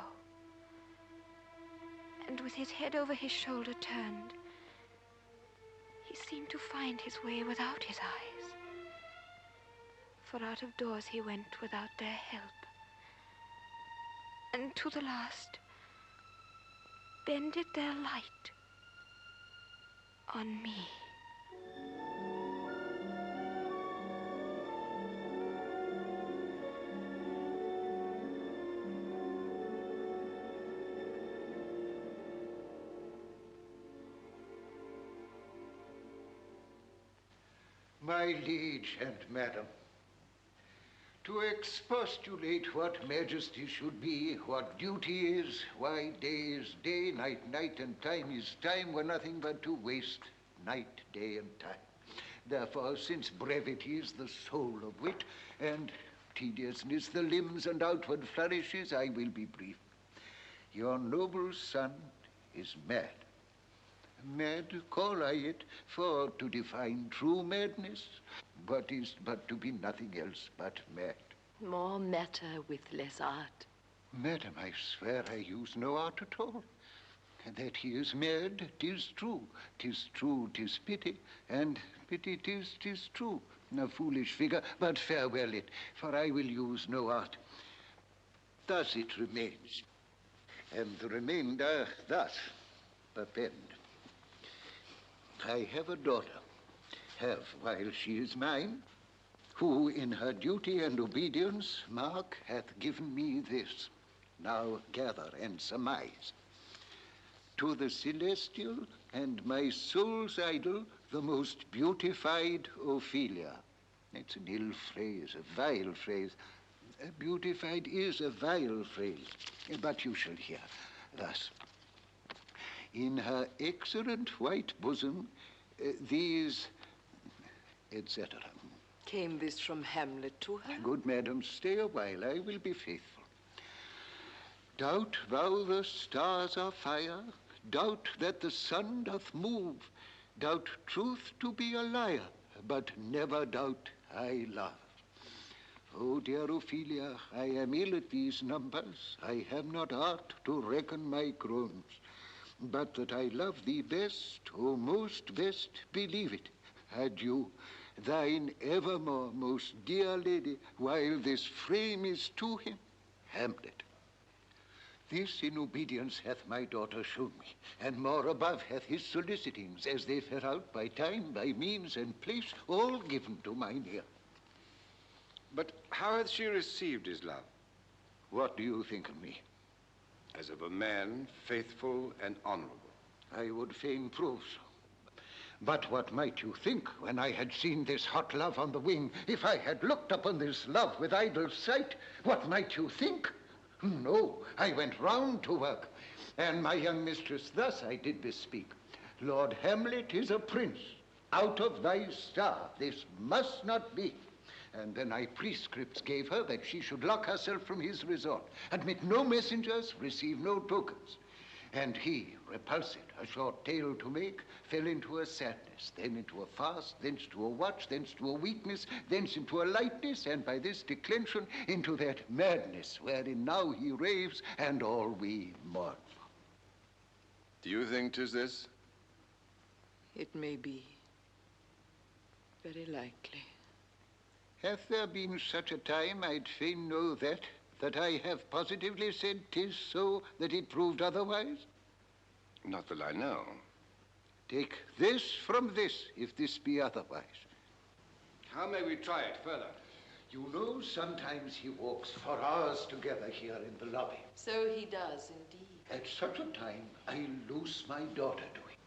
[SPEAKER 10] and with his head over his shoulder turned, he seemed to find his way without his eyes, for out of doors he went without their help, and to the last bended their light on me.
[SPEAKER 7] My liege and madam, to expostulate what majesty should be, what duty is, why day is day, night, and time is time, were nothing but to waste night, day, and time. Therefore, since brevity is the soul of wit, and tediousness the limbs and outward flourishes, I will be brief. Your noble son is mad. Mad, call I it, for to define true madness, what is but to be nothing else but mad.
[SPEAKER 8] More matter with less art.
[SPEAKER 7] Madam, I swear I use no art at all. And that he is mad, 'tis true. 'Tis true, 'tis pity, and pity 'tis true. A foolish figure, but farewell it, for I will use no art. Thus it remains, and the remainder thus append. I have a daughter, have while she is mine, who in her duty and obedience, mark, hath given me this. Now gather and surmise. To the celestial and my soul's idol, the most beautified Ophelia. It's an ill phrase, a vile phrase. Beautified is a vile phrase, but you shall hear. Thus, in her excellent white bosom, these, etc.
[SPEAKER 8] Came this from Hamlet to her?
[SPEAKER 7] Good madam, stay a while, I will be faithful. Doubt thou the stars are fire, doubt that the sun doth move, doubt truth to be a liar, but never doubt I love. Oh, dear Ophelia, I am ill at these numbers, I have not art to reckon my groans. But that I love thee best, O most best, believe it. Adieu, thine evermore, most dear lady, while this frame is to him, Hamlet. This in obedience hath my daughter shown me, and more above hath his solicitings, as they fare out by time, by means, and place, all given to mine ear.
[SPEAKER 6] But how hath she received his love?
[SPEAKER 7] What do you think of me?
[SPEAKER 6] As of a man faithful and honorable.
[SPEAKER 7] I would fain prove so. But what might you think when I had seen this hot love on the wing? If I had looked upon this love with idle sight, what might you think? No, I went round to work, and my young mistress thus I did bespeak. Lord Hamlet is a prince, out of thy star, this must not be. And then I prescripts gave her that she should lock herself from his resort, admit no messengers, receive no tokens. And he, repulsed, a short tale to make, fell into a sadness, then into a fast, thence to a watch, thence to a weakness, thence into a lightness, and by this declension into that madness wherein now he raves, and all we mourn.
[SPEAKER 6] Do you think 'tis this?
[SPEAKER 8] It may be. Very likely.
[SPEAKER 7] Hath there been such a time, I'd fain know that I have positively said 'tis so, that it proved otherwise?
[SPEAKER 6] Not that I know.
[SPEAKER 7] Take this from this, if this be otherwise.
[SPEAKER 6] How may we try it further?
[SPEAKER 7] You know, sometimes he walks for hours together here in the lobby.
[SPEAKER 8] So he does, indeed.
[SPEAKER 7] At such a time, I loose my daughter to him.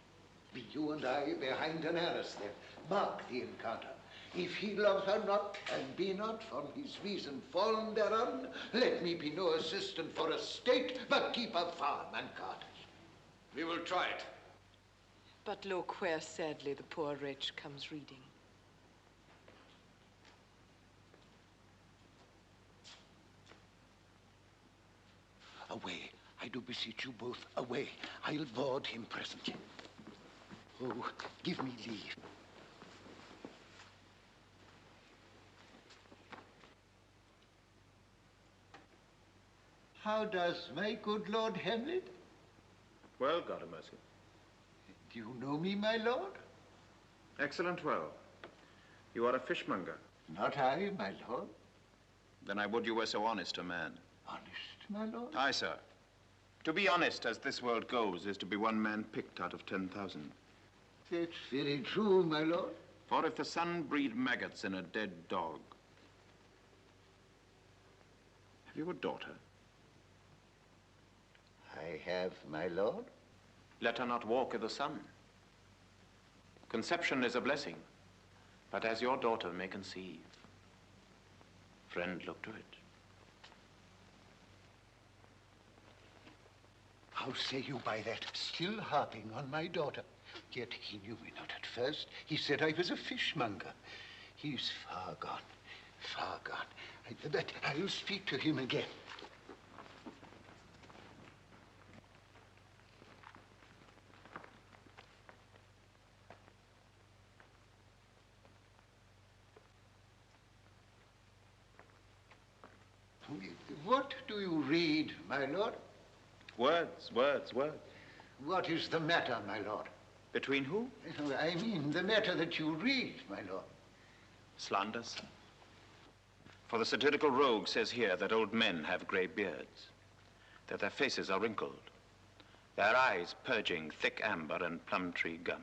[SPEAKER 7] Be you and I behind an arras then. Mark the encounter. If he love her not, and be not from his reason fallen thereon, let me be no assistant for a state, but keep a farm and cottage.
[SPEAKER 6] We will try it.
[SPEAKER 8] But look where sadly the poor wretch comes reading.
[SPEAKER 7] Away, I do beseech you both, away. I'll board him presently. Oh, give me leave. How does my good Lord Hamlet?
[SPEAKER 13] Well, God have mercy.
[SPEAKER 7] Do you know me, my lord?
[SPEAKER 13] Excellent well. You are a fishmonger.
[SPEAKER 7] Not I, my lord.
[SPEAKER 13] Then I would you were so honest a man.
[SPEAKER 7] Honest, my lord?
[SPEAKER 13] Aye, sir. To be honest, as this world goes, is to be one man picked out of 10,000.
[SPEAKER 7] That's very true, my lord.
[SPEAKER 13] For if the sun breed maggots in a dead dog... Have you a daughter?
[SPEAKER 7] I have, my lord.
[SPEAKER 13] Let her not walk i' the sun. Conception is a blessing, but as your daughter may conceive. Friend, look to it.
[SPEAKER 7] How say you by that? Still harping on my daughter. Yet he knew me not at first. He said I was a fishmonger. He's far gone, far gone. But I'll speak to him again. What do you read, my lord?
[SPEAKER 13] Words, words, words.
[SPEAKER 7] What is the matter, my lord?
[SPEAKER 13] Between who?
[SPEAKER 7] I mean the matter that you read, my lord.
[SPEAKER 13] Slanders. For the satirical rogue says here that old men have grey beards, that their faces are wrinkled, their eyes purging thick amber and plum tree gum,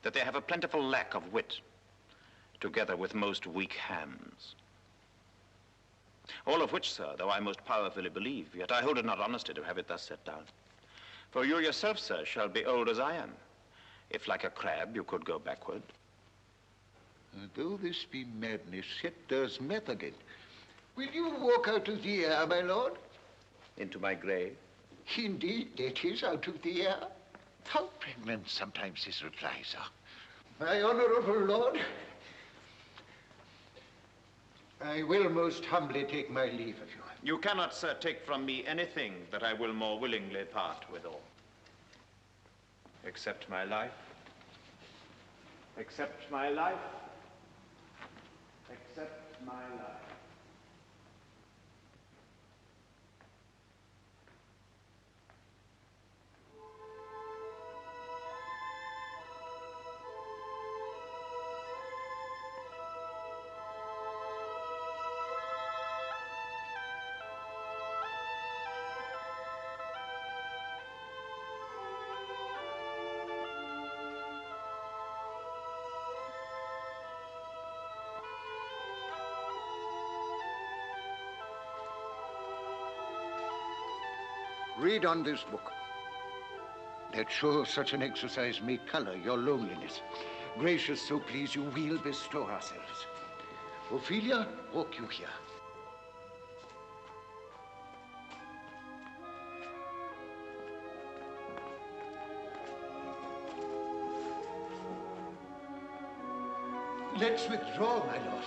[SPEAKER 13] that they have a plentiful lack of wit, together with most weak hams. All of which, sir, though I most powerfully believe, yet I hold it not honesty to have it thus set down. For you yourself, sir, shall be old as I am, if like a crab you could go backward.
[SPEAKER 7] Though this be madness, yet there's method in. Will you walk out of the air, my lord?
[SPEAKER 13] Into my grave?
[SPEAKER 7] Indeed, that is out of the air. How pregnant sometimes his replies are. My honorable lord, I will most humbly take my leave of you.
[SPEAKER 13] You cannot, sir, take from me anything that I will more willingly part withal. Except my life. Except my life. Except my life.
[SPEAKER 7] Read on this book. That sure such an exercise may color your loneliness. Gracious, so please you, we'll bestow ourselves. Ophelia, walk you here. Let's withdraw, my lord.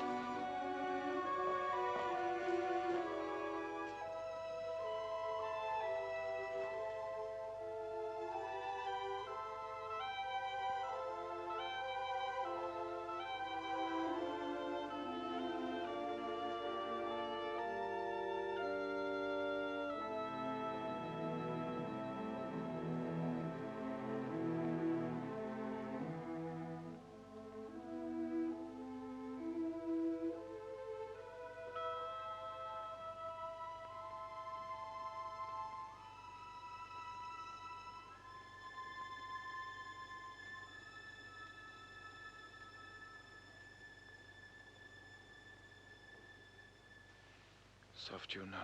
[SPEAKER 13] Soft you now,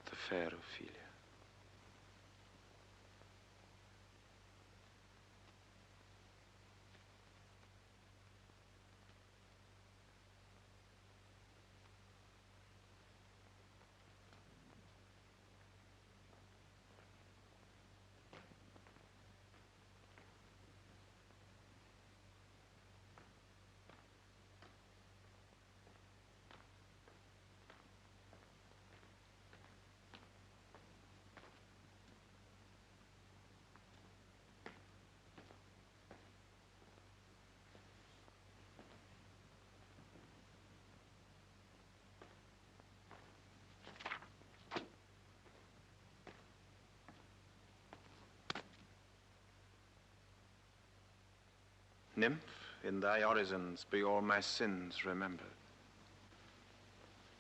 [SPEAKER 13] the fair Ophelia.
[SPEAKER 1] Nymph, in thy orisons be all my sins remembered.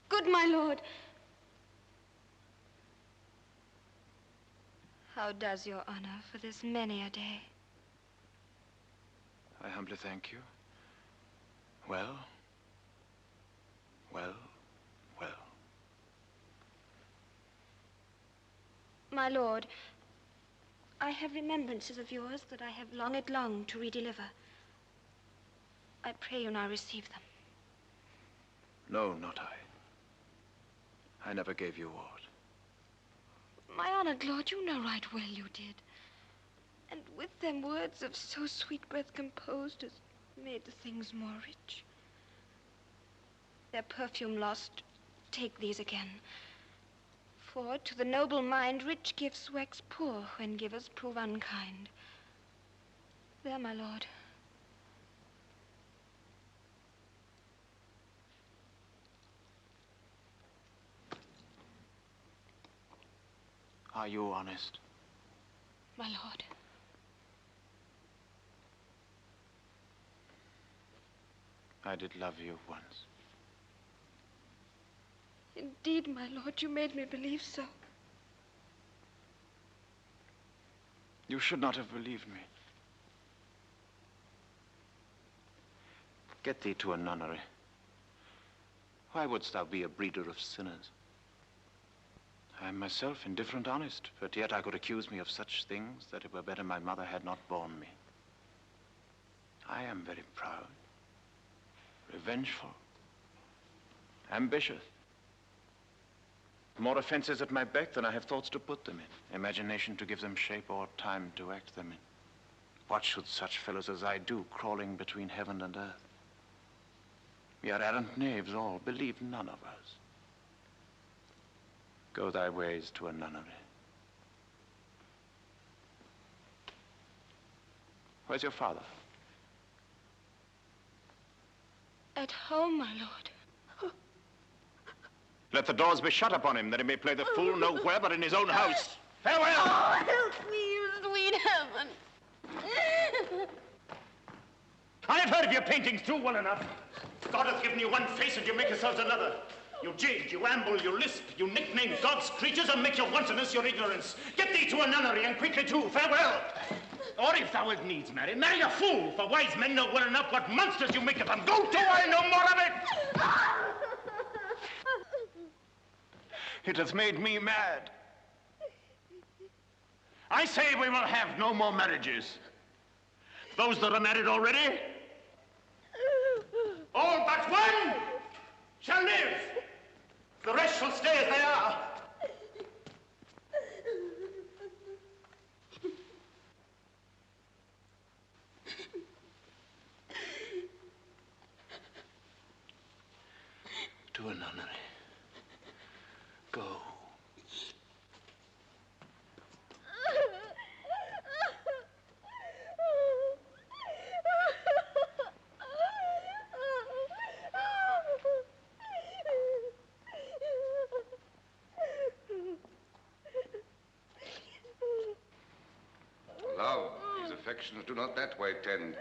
[SPEAKER 10] Good my lord. How does your honor for this many a day?
[SPEAKER 1] I humbly thank you. Well, well, well.
[SPEAKER 10] My lord, I have remembrances of yours that I have longed long to redeliver. I pray you now receive them.
[SPEAKER 1] No, not I. I never gave you aught.
[SPEAKER 10] My honored lord, you know right well you did. And with them words of so sweet breath composed as made the things more rich. Their perfume lost, take these again. For to the noble mind rich gifts wax poor when givers prove unkind. There, my lord.
[SPEAKER 1] Are you honest?
[SPEAKER 10] My lord.
[SPEAKER 1] I did love you once.
[SPEAKER 10] Indeed, my lord, you made me believe so.
[SPEAKER 1] You should not have believed me. Get thee to a nunnery. Why wouldst thou be a breeder of sinners? I am myself indifferent honest, but yet I could accuse me of such things that it were better my mother had not borne me. I am very proud, revengeful, ambitious. More offenses at my beck than I have thoughts to put them in, imagination to give them shape or time to act them in. What should such fellows as I do, crawling between heaven and earth? We are arrant knaves all, believe none of us. Go thy ways to a nunnery. Where's your father?
[SPEAKER 10] At home, my lord.
[SPEAKER 1] Let the doors be shut upon him, that he may play the fool nowhere but in his own house. Farewell!
[SPEAKER 10] Oh, help me, you sweet heaven.
[SPEAKER 16] I have heard of your paintings too well enough. God hath given you one face and you make yourselves another. You jig, you amble, you lisp, you nickname God's creatures and make your wantonness your ignorance. Get thee to a nunnery and quickly too. Farewell! Or if thou wilt needs marry a fool, for wise men know well enough what monsters you make of them. Go to, I know more of it! It hath made me mad. I say we will have no more marriages. Those that are married already, all but one shall live. The rest shall stay as they are. To a nunnery. Go.
[SPEAKER 6] Love, his affections do not that way tend.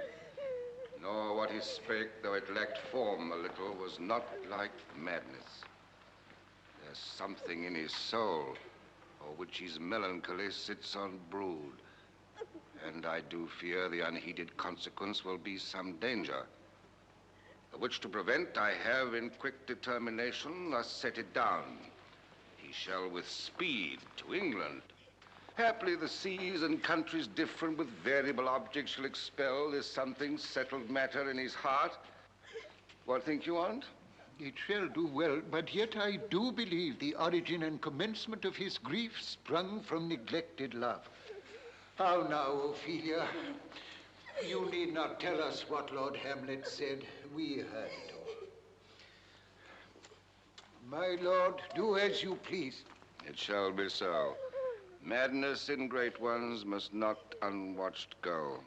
[SPEAKER 6] Nor what he spake, though it lacked form a little, was not like madness. There's something in his soul, for which his melancholy sits on brood. And I do fear the unheeded consequence will be some danger. The which to prevent, I have in quick determination thus set it down. He shall with speed to England. Haply the seas and countries different with variable objects shall expel this something settled matter in his heart. What think you on't?
[SPEAKER 7] It shall do well, but yet I do believe the origin and commencement of his grief sprung from neglected love. How now, Ophelia? You need not tell us what Lord Hamlet said. We heard it all. My lord, do as you please.
[SPEAKER 6] It shall be so. Madness in great ones must not unwatched go.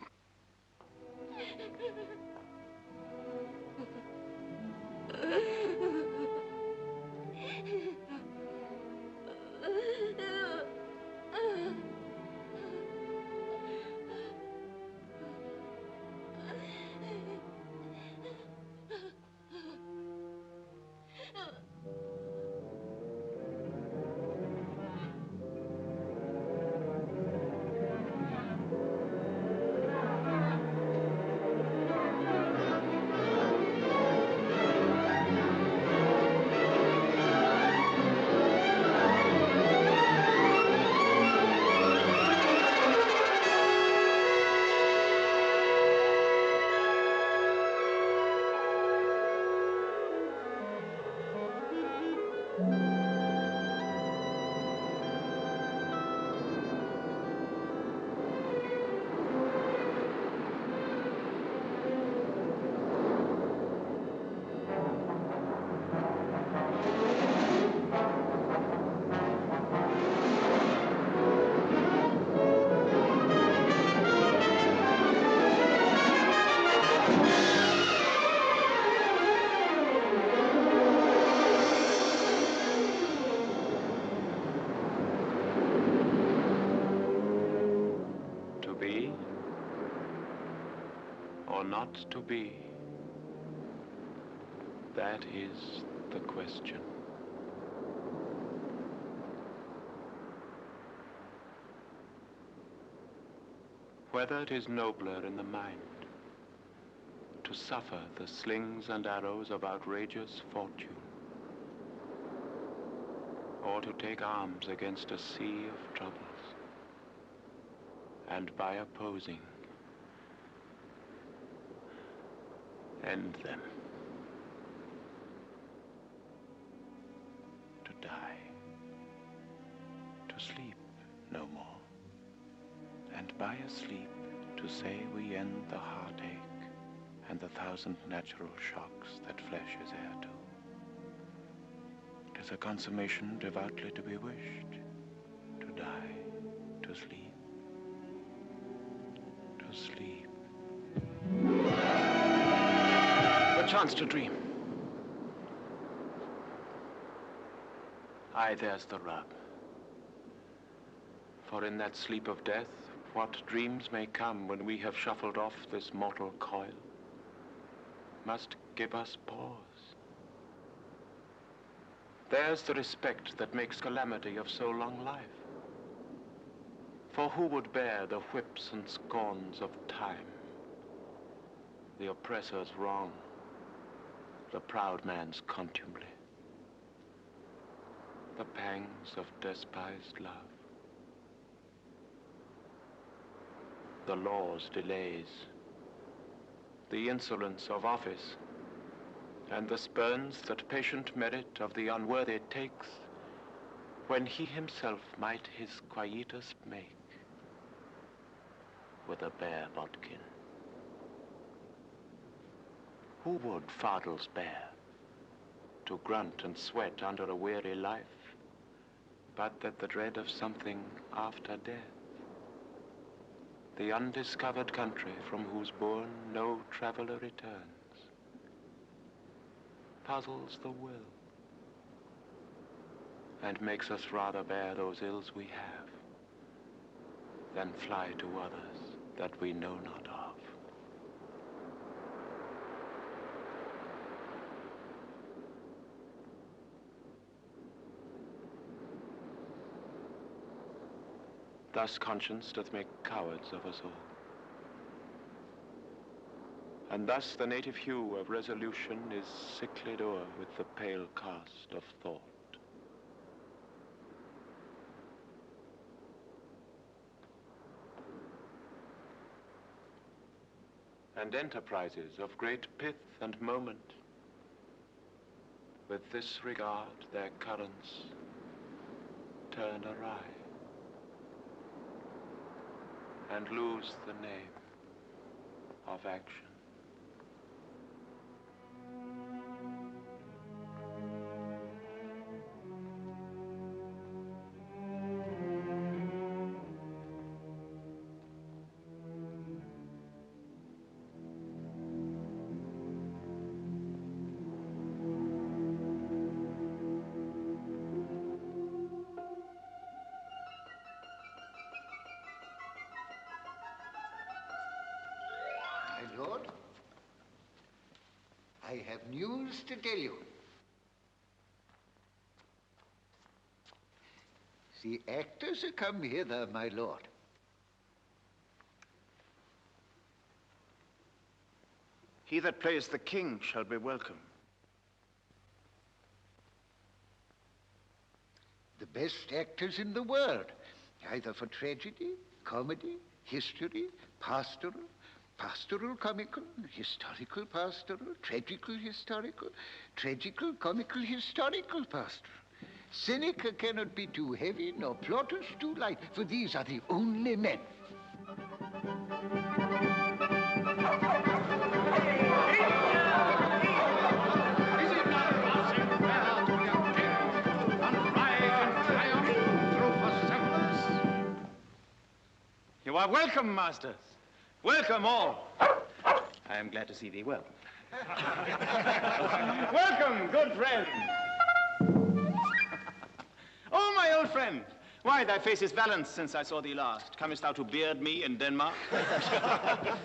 [SPEAKER 1] or not to be? That is the question. Whether it is nobler in the mind to suffer the slings and arrows of outrageous fortune, or to take arms against a sea of troubles, and by opposing, end them. To die, to sleep no more, and by a sleep to say we end the heartache and the thousand natural shocks that flesh is heir to. 'Tis a consummation devoutly to be wished, to die, to sleep, to sleep. A chance to dream. Aye, there's the rub. For in that sleep of death, what dreams may come when we have shuffled off this mortal coil must give us pause. There's the respect that makes calamity of so long life. For who would bear the whips and scorns of time, the oppressor's wrong, the proud man's contumely, the pangs of despised love, the law's delays, the insolence of office, and the spurns that patient merit of the unworthy takes, when he himself might his quietus make with a bare bodkin? Who would fardels bear, to grunt and sweat under a weary life, but that the dread of something after death, the undiscovered country from whose bourne no traveler returns, puzzles the will, and makes us rather bear those ills we have than fly to others that we know not of. Thus conscience doth make cowards of us all. And thus the native hue of resolution is sicklied o'er with the pale cast of thought. And enterprises of great pith and moment, with this regard their currents turn awry, and lose the name of action.
[SPEAKER 7] My lord, I have news to tell you. The actors are come hither, my lord.
[SPEAKER 16] He that plays the king shall be welcome.
[SPEAKER 7] The best actors in the world, either for tragedy, comedy, history, pastoral, pastoral comical, historical pastoral, tragical historical, tragical comical historical pastoral. Seneca cannot be too heavy, nor Plautus too light, for these are the only men.
[SPEAKER 16] You are welcome, masters. Welcome all. I am glad to see thee well. Welcome, good friend. Oh, my old friend. Why, thy face is valanced since I saw thee last. Comest thou to beard me in Denmark?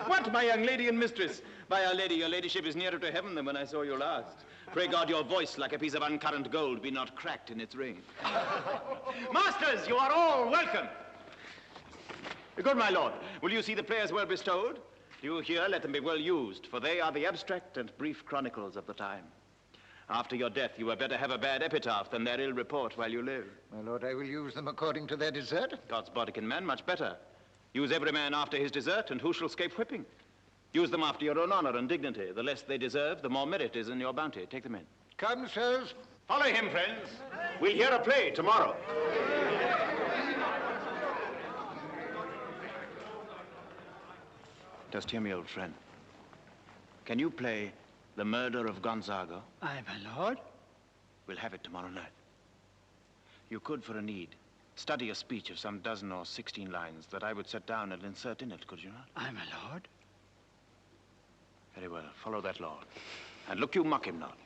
[SPEAKER 16] What, my young lady and mistress? By Our Lady, your ladyship is nearer to heaven than when I saw you last. Pray God your voice, like a piece of uncurrent gold, be not cracked in its ring. Masters, you are all welcome. Good, my lord, will you see the players well bestowed? You here, let them be well used, for they are the abstract and brief chronicles of the time. After your death, you had better have a bad epitaph than their ill report while you live.
[SPEAKER 7] My lord, I will use them according to their desert.
[SPEAKER 16] God's Bodkin man, much better. Use every man after his desert, and who shall escape whipping? Use them after your own honor and dignity. The less they deserve, the more merit is in your bounty. Take them in.
[SPEAKER 7] Come, sirs.
[SPEAKER 16] Follow him, friends. We'll hear a play tomorrow. Just hear me, old friend. Can you play The Murder of Gonzago?
[SPEAKER 17] Aye, my lord.
[SPEAKER 16] We'll have it tomorrow night. You could, for a need, study a speech of some 12 or 16 lines that I would set down and insert in it, could you not?
[SPEAKER 17] Aye, my lord.
[SPEAKER 16] Very well. Follow that law. And look you mock him not.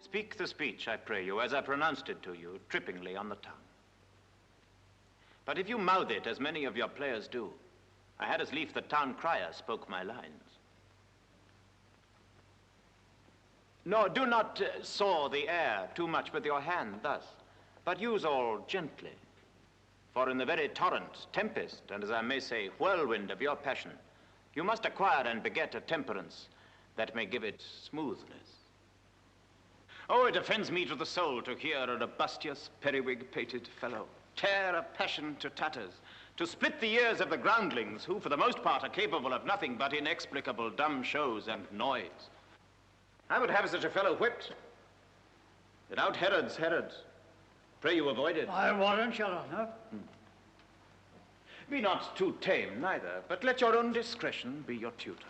[SPEAKER 16] Speak the speech, I pray you, as I pronounced it to you, trippingly on the tongue. But if you mouth it, as many of your players do, I had as lief the town crier spoke my lines. No, do not saw the air too much with your hand thus, but use all gently. For in the very torrent, tempest, and as I may say, whirlwind of your passion, you must acquire and beget a temperance that may give it smoothness. Oh, it offends me to the soul to hear a robustious, periwig-pated fellow tear a passion to tatters, to split the ears of the groundlings, who for the most part are capable of nothing but inexplicable dumb shows and noise. I would have such a fellow whipped, that out Herods Herods. Pray you avoid it.
[SPEAKER 17] I warrant your honor.
[SPEAKER 16] Be not too tame neither, but let your own discretion be your tutor.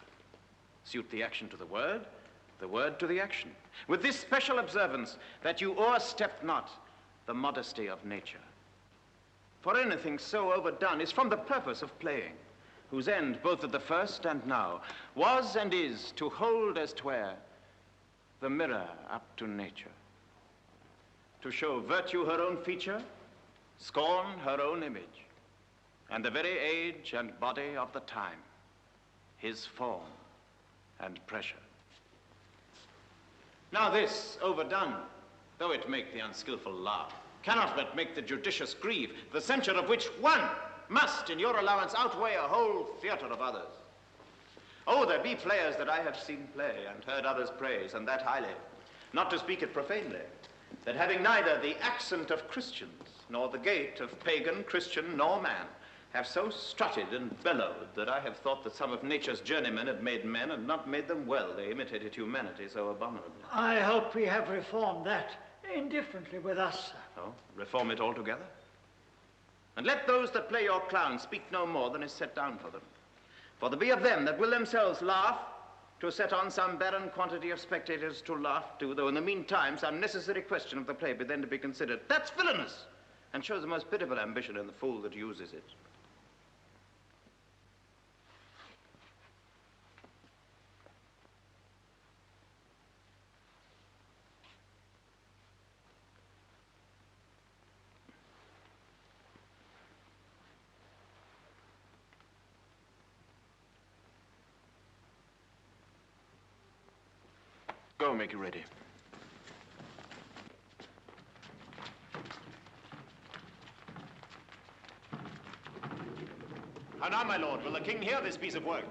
[SPEAKER 16] Suit the action to the word to the action, with this special observance that you o'erstep not the modesty of nature. For anything so overdone is from the purpose of playing, whose end, both at the first and now, was and is to hold as 'twere the mirror up to nature, to show virtue her own feature, scorn her own image, and the very age and body of the time, his form and pressure. Now this, overdone, though it make the unskillful laugh, cannot but make the judicious grieve, the censure of which one must, in your allowance, outweigh a whole theatre of others. Oh, there be players that I have seen play and heard others praise, and that highly, not to speak it profanely, that having neither the accent of Christians, nor the gait of pagan, Christian, nor man, have so strutted and bellowed that I have thought that some of nature's journeymen had made men and not made them well. They imitated humanity so abominably.
[SPEAKER 17] I hope we have reformed that indifferently with us, sir.
[SPEAKER 16] Oh, reform it altogether? And let those that play your clown speak no more than is set down for them. For there be of them that will themselves laugh to set on some barren quantity of spectators to laugh to, though in the meantime some necessary question of the play be then to be considered. That's villainous, and shows the most pitiful ambition in the fool that uses it. Go, make you ready. How now, my lord, will the king hear this piece of work?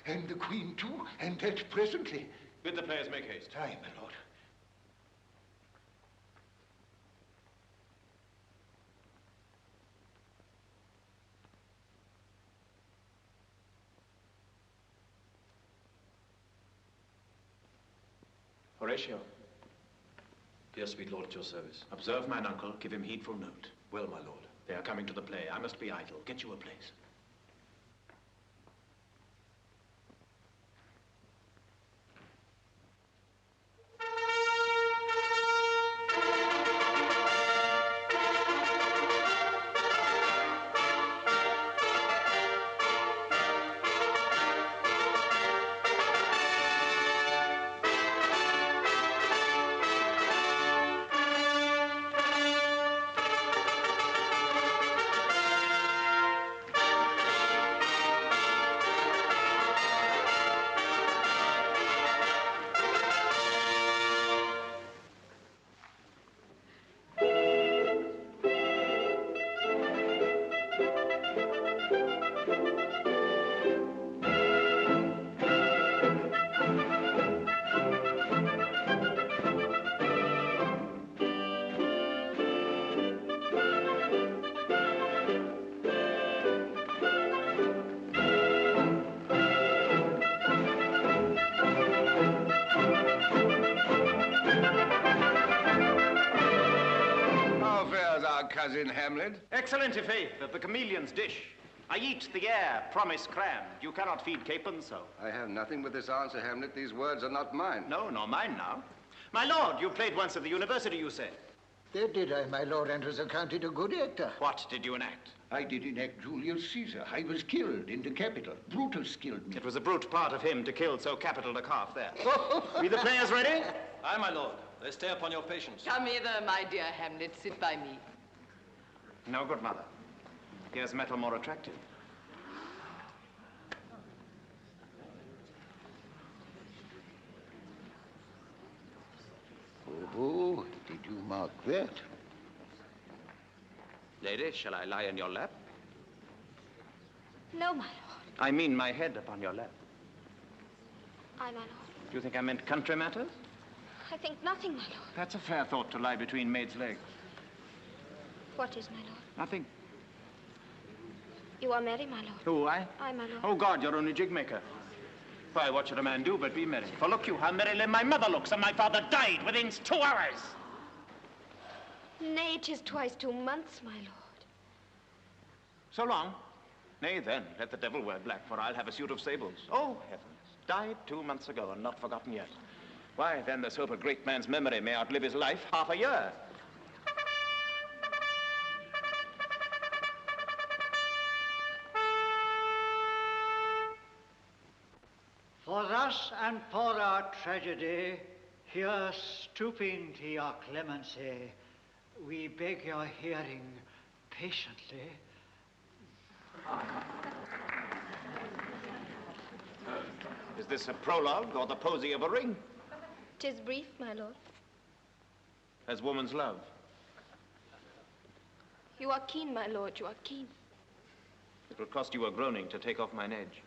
[SPEAKER 7] And the queen too, and that presently.
[SPEAKER 16] Bid the players make haste.
[SPEAKER 7] Aye, my lord.
[SPEAKER 13] Horatio.
[SPEAKER 12] Yes, sweet lord, at your service.
[SPEAKER 13] Observe mine uncle. Give him heedful note.
[SPEAKER 12] Well, my lord.
[SPEAKER 13] They are coming to the play. I must be idle. Get you a place.
[SPEAKER 6] How fares our cousin Hamlet?
[SPEAKER 13] Excellent, i' faith, of the chameleon's dish. I eat the air, promise crammed. You cannot feed capons so.
[SPEAKER 2] I have nothing with this answer, Hamlet. These words are not mine.
[SPEAKER 13] No, nor mine now. My lord, you played once at the university, you said.
[SPEAKER 7] There did I, my lord, and was accounted a good actor.
[SPEAKER 13] What did you enact?
[SPEAKER 7] I did enact Julius Caesar. I was killed in the Capitol. Brutus killed me.
[SPEAKER 13] It was a brute part of him to kill so capital a calf there. Be the players ready?
[SPEAKER 12] Aye, my lord. They stay upon your patience.
[SPEAKER 8] Come hither, my dear Hamlet. Sit by me.
[SPEAKER 13] No, good mother. Here's metal more attractive.
[SPEAKER 7] Oh, did you mark that?
[SPEAKER 13] Lady, shall I lie in your lap?
[SPEAKER 10] No, my lord.
[SPEAKER 13] I mean my head upon your lap.
[SPEAKER 10] Aye, my lord.
[SPEAKER 13] Do you think I meant country matters?
[SPEAKER 10] I think nothing, my lord.
[SPEAKER 13] That's a fair thought to lie between maids' legs.
[SPEAKER 10] What is, my lord?
[SPEAKER 13] Nothing.
[SPEAKER 10] You are merry, my lord.
[SPEAKER 13] Who, I?
[SPEAKER 10] Aye, my lord.
[SPEAKER 13] Oh, God, you're only jig maker. Why, what should a man do but be merry? For look you how merrily my mother looks, and my father died within 2 hours.
[SPEAKER 10] Nay, 'tis twice 2 months, my lord.
[SPEAKER 13] So long. Nay, then, let the devil wear black, for I'll have a suit of sables. Oh, heavens. Died 2 months ago and not forgotten yet. Why, then there's hope a great man's memory may outlive his life half a year.
[SPEAKER 17] For thus and for our tragedy, here stooping to your clemency, we beg your hearing patiently.
[SPEAKER 13] Is this a prologue or the posy of a ring?
[SPEAKER 10] 'Tis brief, my lord.
[SPEAKER 13] As woman's love.
[SPEAKER 10] You are keen, my lord, you are keen.
[SPEAKER 13] It will cost you a groaning to take off mine edge.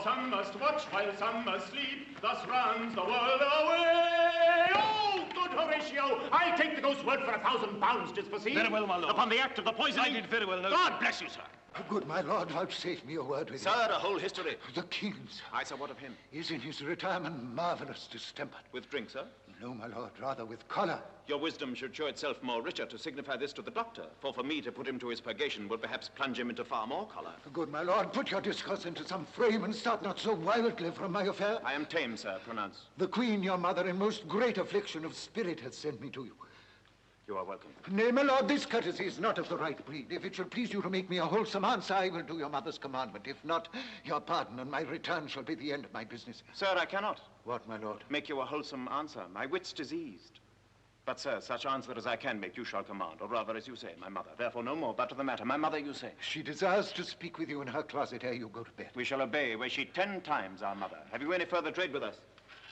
[SPEAKER 15] Some must watch while some must sleep, thus runs the world away. Oh, good Horatio, I'll take the ghost's word for £1,000, 'tis foreseen.
[SPEAKER 16] Very well, my lord.
[SPEAKER 15] Upon the act of the poisoning.
[SPEAKER 16] I did very well, no.
[SPEAKER 15] God bless you, sir.
[SPEAKER 7] Good my lord, vouchsafe me a word with you.
[SPEAKER 16] Sir, a whole history.
[SPEAKER 7] The king's.
[SPEAKER 16] Aye, sir, what of him?
[SPEAKER 7] Is in his retirement marvelous distemper.
[SPEAKER 16] With drink, sir?
[SPEAKER 7] No, my lord, rather with choler.
[SPEAKER 16] Your wisdom should show itself more richer to signify this to the doctor, for me to put him to his purgation would perhaps plunge him into far more choler.
[SPEAKER 7] Good my lord, put your discourse into some frame and start not so wildly from my affair.
[SPEAKER 16] I am tame, sir, pronounce.
[SPEAKER 7] The queen, your mother, in most great affliction of spirit, hath sent me to you.
[SPEAKER 16] You are welcome.
[SPEAKER 7] Nay, my lord, this courtesy is not of the right breed. If it shall please you to make me a wholesome answer, I will do your mother's commandment. If not, your pardon and my return shall be the end of my business.
[SPEAKER 16] Sir, I cannot.
[SPEAKER 7] What, my lord?
[SPEAKER 16] Make you a wholesome answer. My wit's diseased. But, sir, such answer as I can make you shall command, or rather, as you say, my mother. Therefore, no more, but to the matter. My mother, you say.
[SPEAKER 7] She desires to speak with you in her closet ere you go to bed.
[SPEAKER 16] We shall obey, were she 10 times our mother. Have you any further trade with us?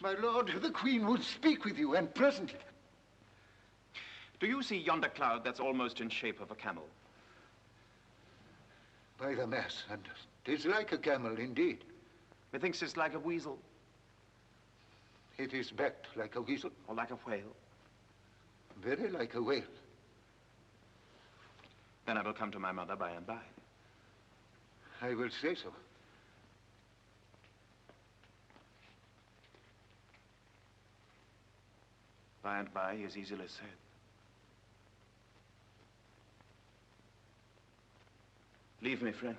[SPEAKER 7] My lord, the queen would speak with you, and presently.
[SPEAKER 16] Do you see yonder cloud that's almost in shape of a camel?
[SPEAKER 7] By the mass, and 'tis like a camel indeed.
[SPEAKER 16] Methinks it's like a weasel.
[SPEAKER 7] It is backed like a weasel.
[SPEAKER 16] Or like a whale.
[SPEAKER 7] Very like a whale.
[SPEAKER 16] Then I will come to my mother by and by.
[SPEAKER 7] I will say so.
[SPEAKER 16] By and by is easily said. Leave me, friend.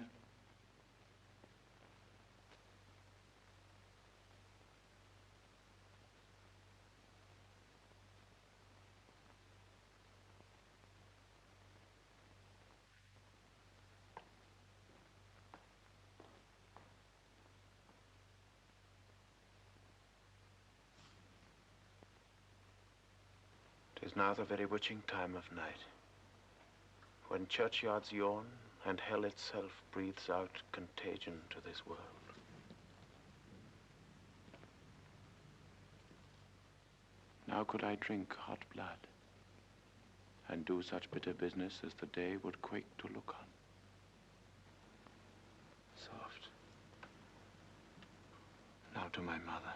[SPEAKER 16] Tis now the very witching time of night, when churchyards yawn and hell itself breathes out contagion to this world. Now could I drink hot blood and do such bitter business as the day would quake to look on. Soft. Now to my mother.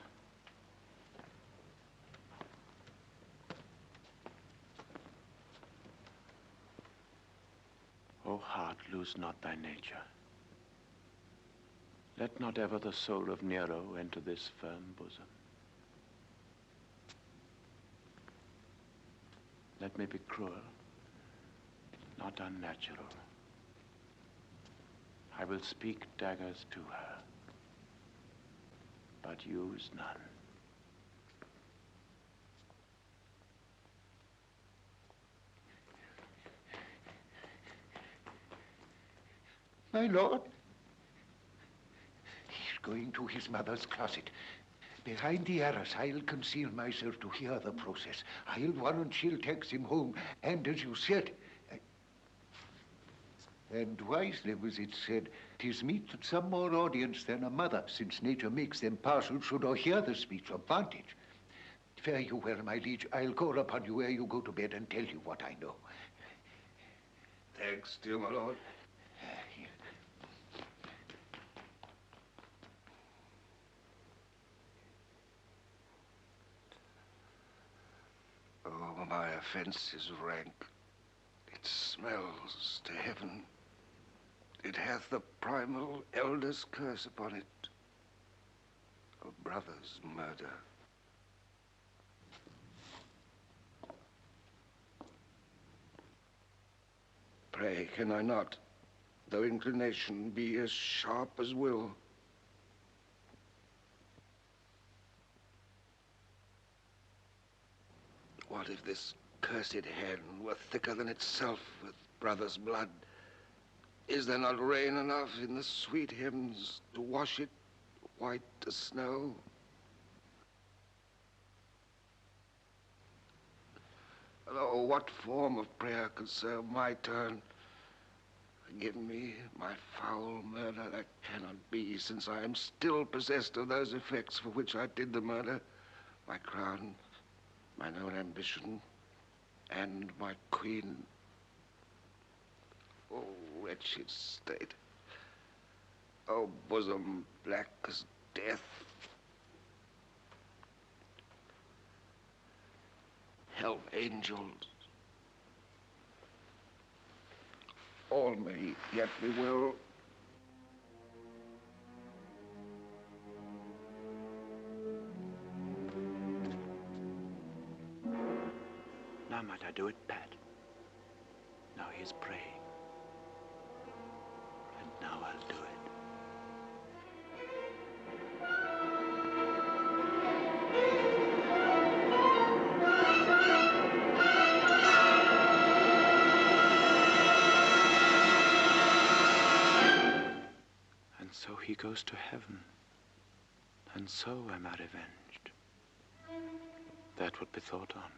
[SPEAKER 1] O heart, lose not thy nature. Let not ever the soul of Nero enter this firm bosom. Let me be cruel, not unnatural. I will speak daggers to her, but use none.
[SPEAKER 7] My lord, he's going to his mother's closet. Behind the arras, I'll conceal myself to hear the process. I'll warrant she'll take him home, and as you said, and wisely was it said, 'tis meet that some more audience than a mother, since nature makes them partial, should o'erhear the speech of vantage. Fare you well, my liege. I'll call upon you ere you go to bed and tell you what I know.
[SPEAKER 6] Thanks, dear my lord. Oh, my offense is rank. It smells to heaven. It hath the primal elder's curse upon it. A brother's murder. Pray, can I not, though inclination be as sharp as will, what if this cursed hand were thicker than itself with brother's blood? Is there not rain enough in the sweet heavens to wash it white as snow? Oh, what form of prayer could serve my turn? Forgive me my foul murder. That cannot be, since I am still possessed of those effects for which I did the murder. My crown, mine own ambition, and my queen. Oh, wretched state. Oh, bosom black as death. Help, angels. All may yet be well.
[SPEAKER 1] Now might I do it, Pat. Now he is praying. And now I'll do it. And so he goes to heaven. And so am I revenged. That would be thought on.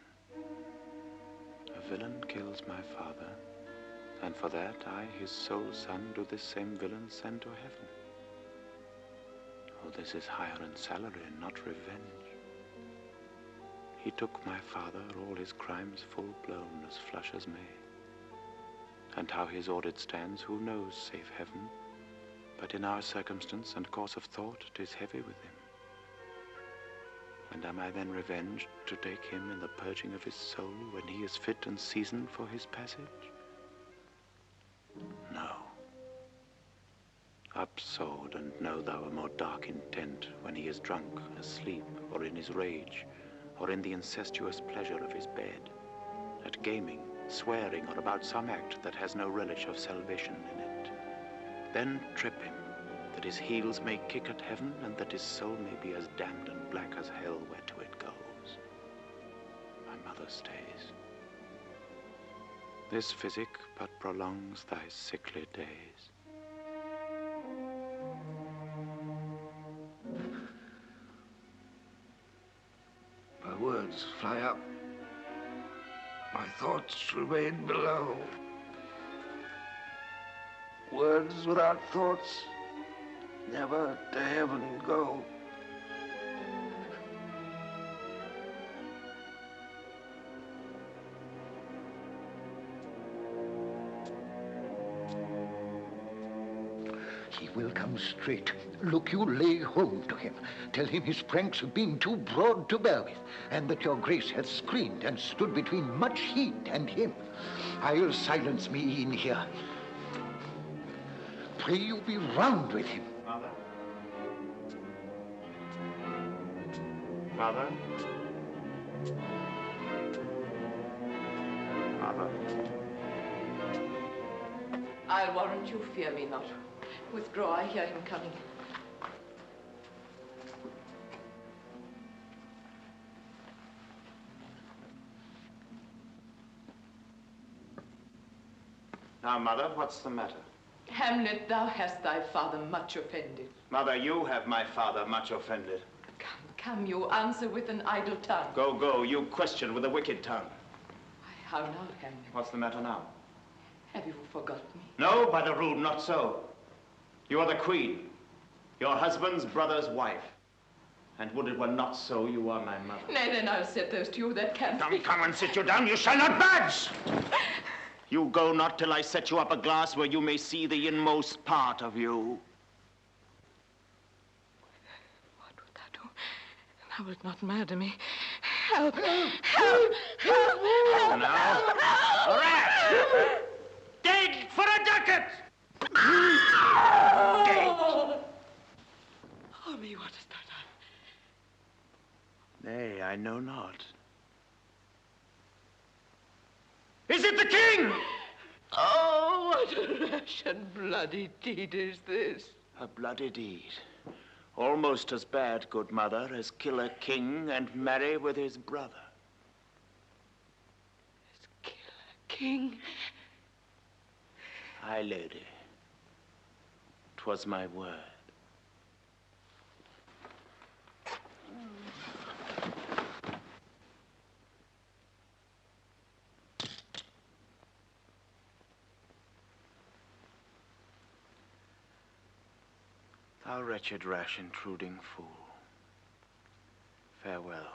[SPEAKER 1] A villain kills my father, and for that I, his sole son, do this same villain send to heaven. Oh, this is hire and salary, and not revenge. He took my father, all his crimes full blown, as flush as May. And how his audit stands, who knows, save heaven? But in our circumstance and course of thought, 'tis heavy with him. And am I then revenged to take him in the purging of his soul when he is fit and seasoned for his passage? No. Up, sword, and know thou a more dark intent when he is drunk, asleep, or in his rage, or in the incestuous pleasure of his bed, at gaming, swearing, or about some act that has no relish of salvation in it. Then trip him, that his heels may kick at heaven, and that his soul may be as damned and black as hell whereto it goes. My mother stays. This physic but prolongs thy sickly days.
[SPEAKER 6] My words fly up. My thoughts remain below. Words without thoughts never to heaven go.
[SPEAKER 7] He will come straight. Look you, lay hold to him. Tell him his pranks have been too broad to bear with, and that your grace hath screened and stood between much heat and him. I'll silence me in here. pray you be round with him.
[SPEAKER 13] Mother? Mother? Mother?
[SPEAKER 8] I'll warrant you fear me not. Withdraw, I hear him coming.
[SPEAKER 13] Now, Mother, what's the matter?
[SPEAKER 8] Hamlet, thou hast thy father much offended.
[SPEAKER 13] Mother, you have my father much offended.
[SPEAKER 8] Come, you answer with an idle tongue.
[SPEAKER 13] Go, go, you question with a wicked tongue.
[SPEAKER 8] How now, Hamlet?
[SPEAKER 13] What's the matter now?
[SPEAKER 8] Have you forgotten me?
[SPEAKER 13] No, by the rule, not so. You are the queen, your husband's brother's wife. And would it were not so, you are my mother.
[SPEAKER 8] Nay, then I'll set those to you that can't speak.
[SPEAKER 13] Come and sit you down, you shall not budge! You go not till I set you up a glass where you may see the inmost part of you.
[SPEAKER 8] What wilt thou do? Thou wilt not murder me. Help! Help! Help! Help!
[SPEAKER 13] Now,
[SPEAKER 8] Help!
[SPEAKER 13] a rat! Dead for a ducat! Dead!
[SPEAKER 8] Oh, me, what hast thou done?
[SPEAKER 13] Nay, I know not. Is it the king?
[SPEAKER 8] Oh, what a rash and bloody deed is this?
[SPEAKER 13] A bloody deed. Almost as bad, good mother, as kill a king and marry with his brother.
[SPEAKER 8] As kill a king?
[SPEAKER 13] Aye, lady. 'Twas my word. Thou wretched, rash, intruding fool. Farewell.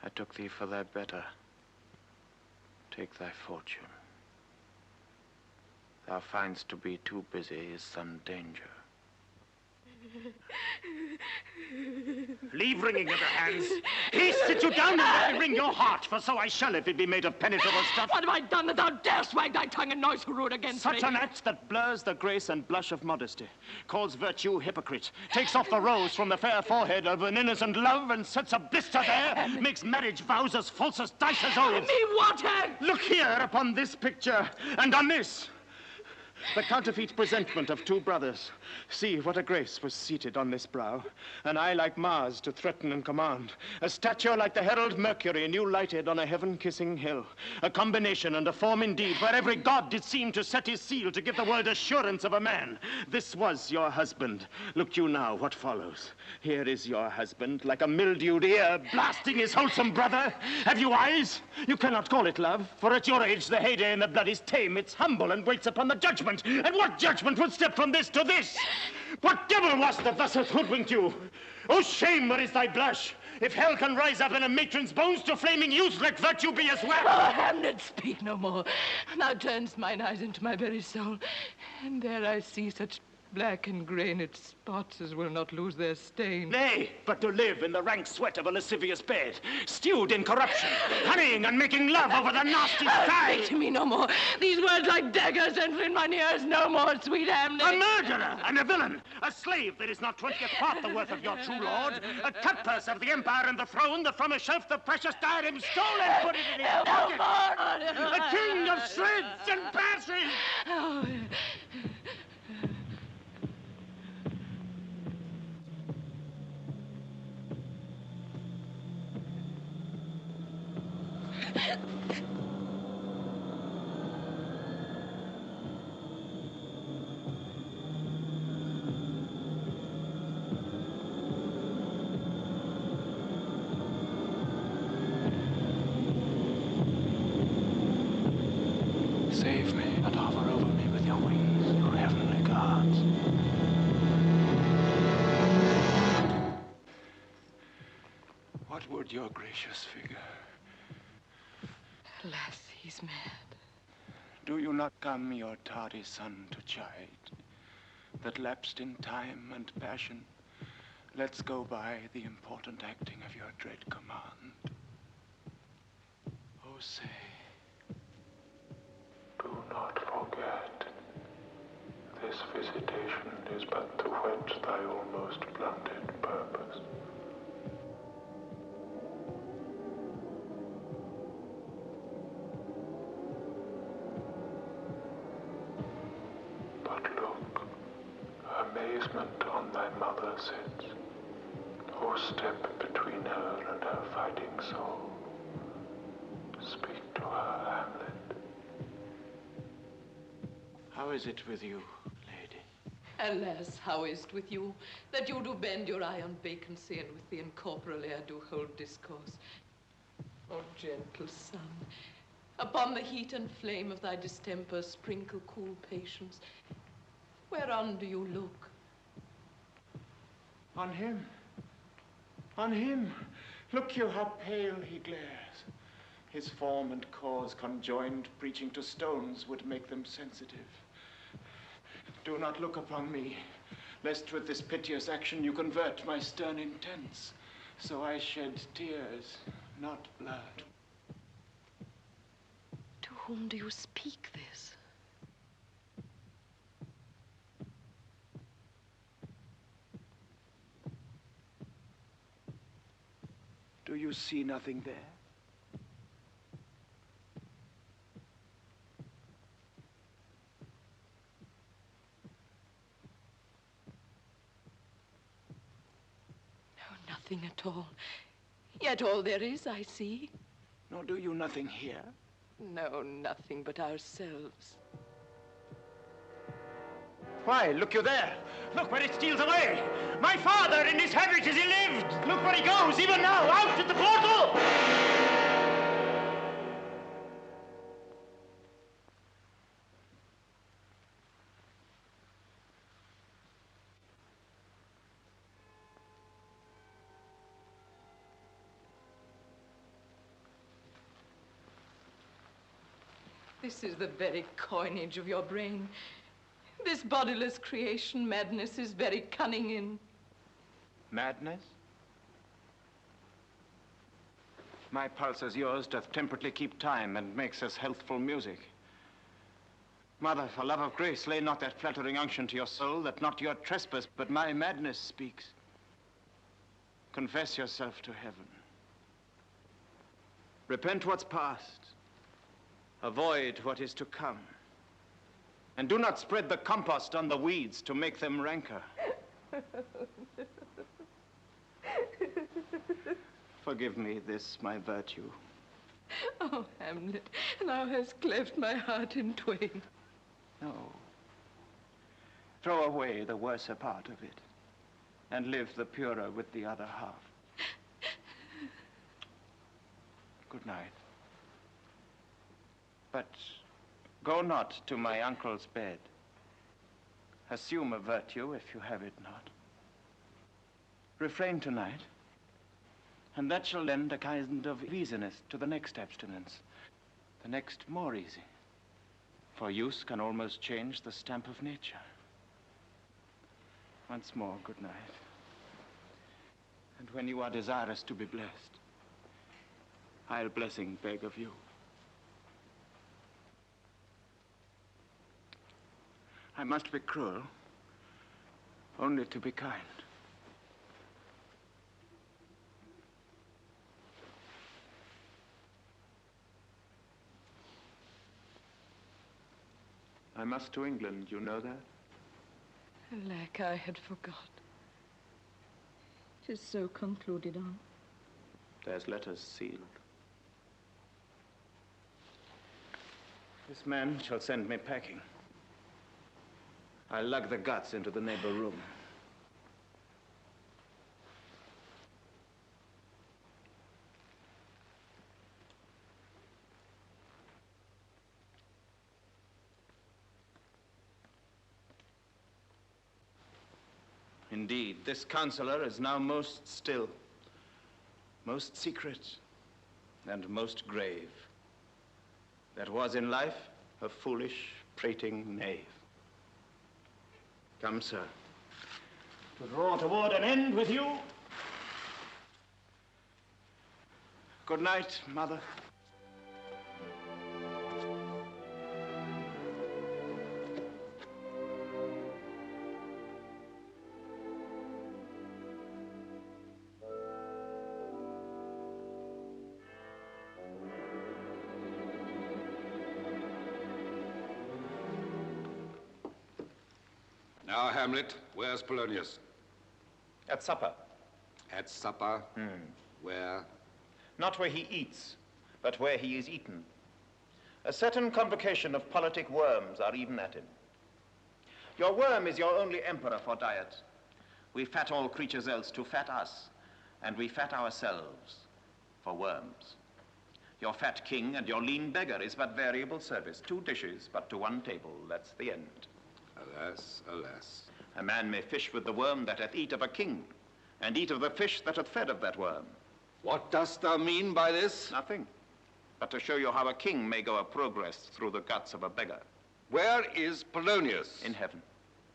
[SPEAKER 13] I took thee for thy better. Take thy fortune. Thou find'st to be too busy is some danger.
[SPEAKER 16] Leave wringing of the hands. Peace, sit you down and let me wring your heart, for so I shall if it be made of penetrable stuff.
[SPEAKER 8] What have I done that thou darest wag thy tongue and noise so rude against me?
[SPEAKER 16] Such an act that blurs the grace and blush of modesty, calls virtue hypocrite, takes off the rose from the fair forehead of an innocent love and sets a blister there, makes marriage vows as false as dice as oaths.
[SPEAKER 8] Me what?
[SPEAKER 16] Look here upon this picture, and on this. The counterfeit presentment of two brothers. See what a grace was seated on this brow. An eye like Mars to threaten and command. A stature like the herald Mercury new lighted on a heaven-kissing hill. A combination and a form indeed, where every god did seem to set his seal to give the world assurance of a man. This was your husband. Look you now what follows. Here is your husband, like a mildewed ear, blasting his wholesome brother. Have you eyes? You cannot call it love, for at your age the heyday in the blood is tame. It's humble and waits upon the judgment. And what judgment would step from this to this? What devil was that thus hath hoodwinked you? Oh, shame, where is thy blush? If hell can rise up in a matron's bones to flaming youth, let virtue be as well.
[SPEAKER 8] Oh, Hamlet, speak no more. Thou turnest mine eyes into my very soul, and there I see such black and grained spots as will not lose their stain.
[SPEAKER 16] Nay, but to live in the rank sweat of a lascivious bed, stewed in corruption, honeying and making love over the nasty sky.
[SPEAKER 8] Speak to me no more. These words like daggers enter in mine ears no more, sweet Hamlet.
[SPEAKER 16] A murderer and a villain, a slave that is not 20th part the worth of your true lord, a cutpurse of the empire and the throne, that from a shelf the precious diadem stole and put it in his pocket. A king of shreds and passes.
[SPEAKER 8] Oh.
[SPEAKER 13] Save me and hover over me with your wings, your heavenly guards. What would your gracious figure?
[SPEAKER 8] Alas, he's mad.
[SPEAKER 13] Do you not come your tardy son to chide, that lapsed in time and passion lets go by the important acting of your dread command? Oh, say.
[SPEAKER 14] Do not forget This visitation is but to whet thy almost blunted purpose. But look, amazement on thy mother sits. O step between her and her fighting soul. Speak to her, Hamlet.
[SPEAKER 13] How is it with you, lady?
[SPEAKER 8] Alas, how is't with you, that you do bend your eye on vacancy, and with the incorporeal air do hold discourse? O gentle sun, upon the heat and flame of thy distemper sprinkle cool patience. Whereon do you look?
[SPEAKER 13] On him. On him. Look you how pale he glares. His form and cause conjoined, preaching to stones, would make them sensitive. Do not look upon me, lest with this piteous action you convert my stern intents. So I shed tears, not blood.
[SPEAKER 8] To whom do you speak this?
[SPEAKER 13] Do you see nothing there?
[SPEAKER 8] No, nothing at all. Yet all there is I see.
[SPEAKER 13] Nor do you nothing here?
[SPEAKER 8] No, nothing but ourselves.
[SPEAKER 16] Why, look you there. Look where it steals away. My father in his habit as he lived. Look where he goes, even now, out at the portal.
[SPEAKER 8] This is the very coinage of your brain. This bodiless creation madness is very cunning in.
[SPEAKER 13] Madness? My pulse as yours doth temperately keep time and makes us healthful music. Mother, for love of grace, lay not that flattering unction to your soul, that not your trespass, but my madness speaks. Confess yourself to heaven. Repent what's past. Avoid what is to come. And do not spread the compost on the weeds to make them rancor. Forgive me this, my virtue.
[SPEAKER 8] Oh, Hamlet, thou hast cleft my heart in twain.
[SPEAKER 13] No. Throw away the worser part of it, and live the purer with the other half. Good night. But go not to my uncle's bed. Assume a virtue if you have it not. Refrain tonight, and that shall lend a kind of easiness to the next abstinence, the next more easy. For use can almost change the stamp of nature. Once more, good night. And when you are desirous to be blessed, I'll blessing beg of you. I must be cruel, only to be kind. I must to England, you know that?
[SPEAKER 8] Alack, I had forgot. 'Tis so concluded on.
[SPEAKER 13] There's letters sealed. This man shall send me packing. I'll lug the guts into the neighbor room. Indeed, this counselor is now most still, most secret, and most grave. That was in life a foolish, prating knave. Come, sir.
[SPEAKER 16] To draw toward an end with you.
[SPEAKER 13] Good night, Mother.
[SPEAKER 6] Now, Hamlet, where's Polonius?
[SPEAKER 13] At supper.
[SPEAKER 6] At supper? Where?
[SPEAKER 13] Not where he eats, but where he is eaten. A certain convocation of politic worms are even at him. Your worm is your only emperor for diet. We fat all creatures else to fat us, and we fat ourselves for worms. Your fat king and your lean beggar is but variable service. 2 dishes, but to 1 table. That's the end.
[SPEAKER 6] Alas, alas.
[SPEAKER 13] A man may fish with the worm that hath eat of a king, and eat of the fish that hath fed of that worm.
[SPEAKER 6] What dost thou mean by this?
[SPEAKER 13] Nothing, but to show you how a king may go a progress through the guts of a beggar.
[SPEAKER 6] Where is Polonius?
[SPEAKER 13] In heaven.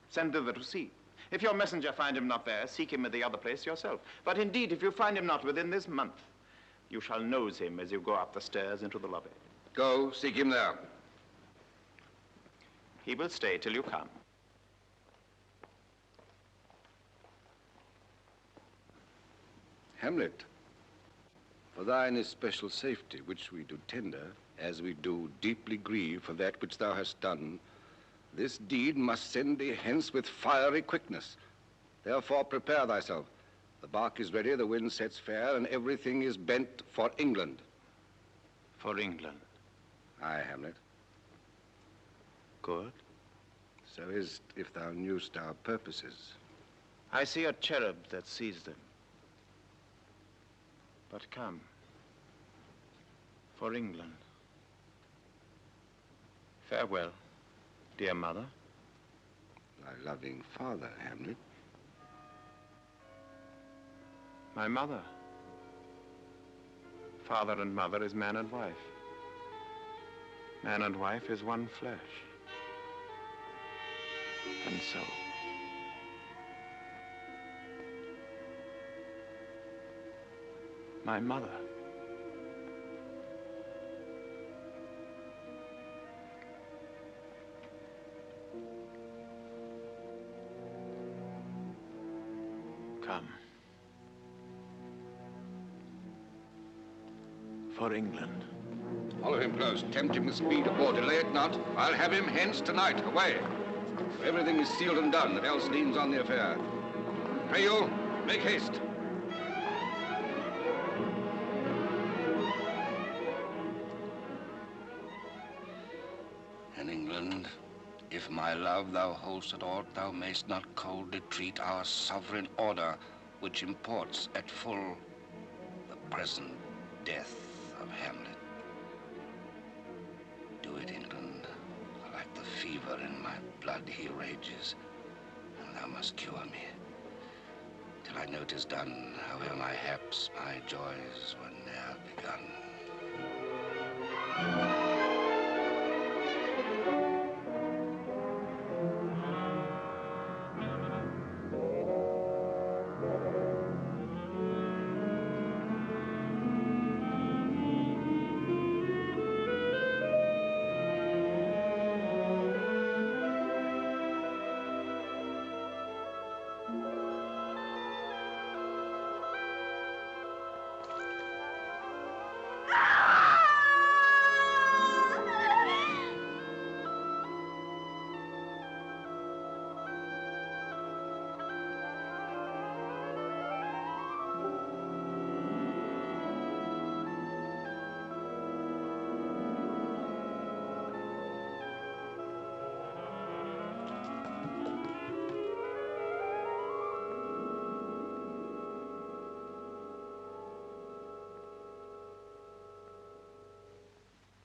[SPEAKER 13] Send thither to see. If your messenger find him not there, seek him at the other place yourself. But indeed, if you find him not within this month, you shall nose him as you go up the stairs into the lobby.
[SPEAKER 6] Go, seek him there.
[SPEAKER 13] He will stay till you come.
[SPEAKER 6] Hamlet, for thine especial safety, which we do tender, as we do deeply grieve for that which thou hast done, this deed must send thee hence with fiery quickness. Therefore prepare thyself. The bark is ready, the wind sets fair, and everything is bent for England.
[SPEAKER 13] For England?
[SPEAKER 6] Aye, Hamlet.
[SPEAKER 13] Good.
[SPEAKER 6] So is it, if thou knewst our purposes.
[SPEAKER 13] I see a cherub that sees them. But come. For England. Farewell, dear mother.
[SPEAKER 6] Thy loving father, Hamlet.
[SPEAKER 13] My mother. Father and mother is man and wife. Man and wife is one flesh. And so. My mother. Come. For England.
[SPEAKER 6] Follow him close. Tempt him with speed or delay it not. I'll have him hence tonight. Away. For everything is sealed and done that else leans on the affair. Pray you, make haste. In England, if my love thou hold'st at aught, thou mayst not coldly treat our sovereign order, which imports at full the present death of Hamlet. Do it, England, for like the fever in my blood he rages, and thou must cure me. Till I know 'tis done, however my haps, my joys were ne'er begun.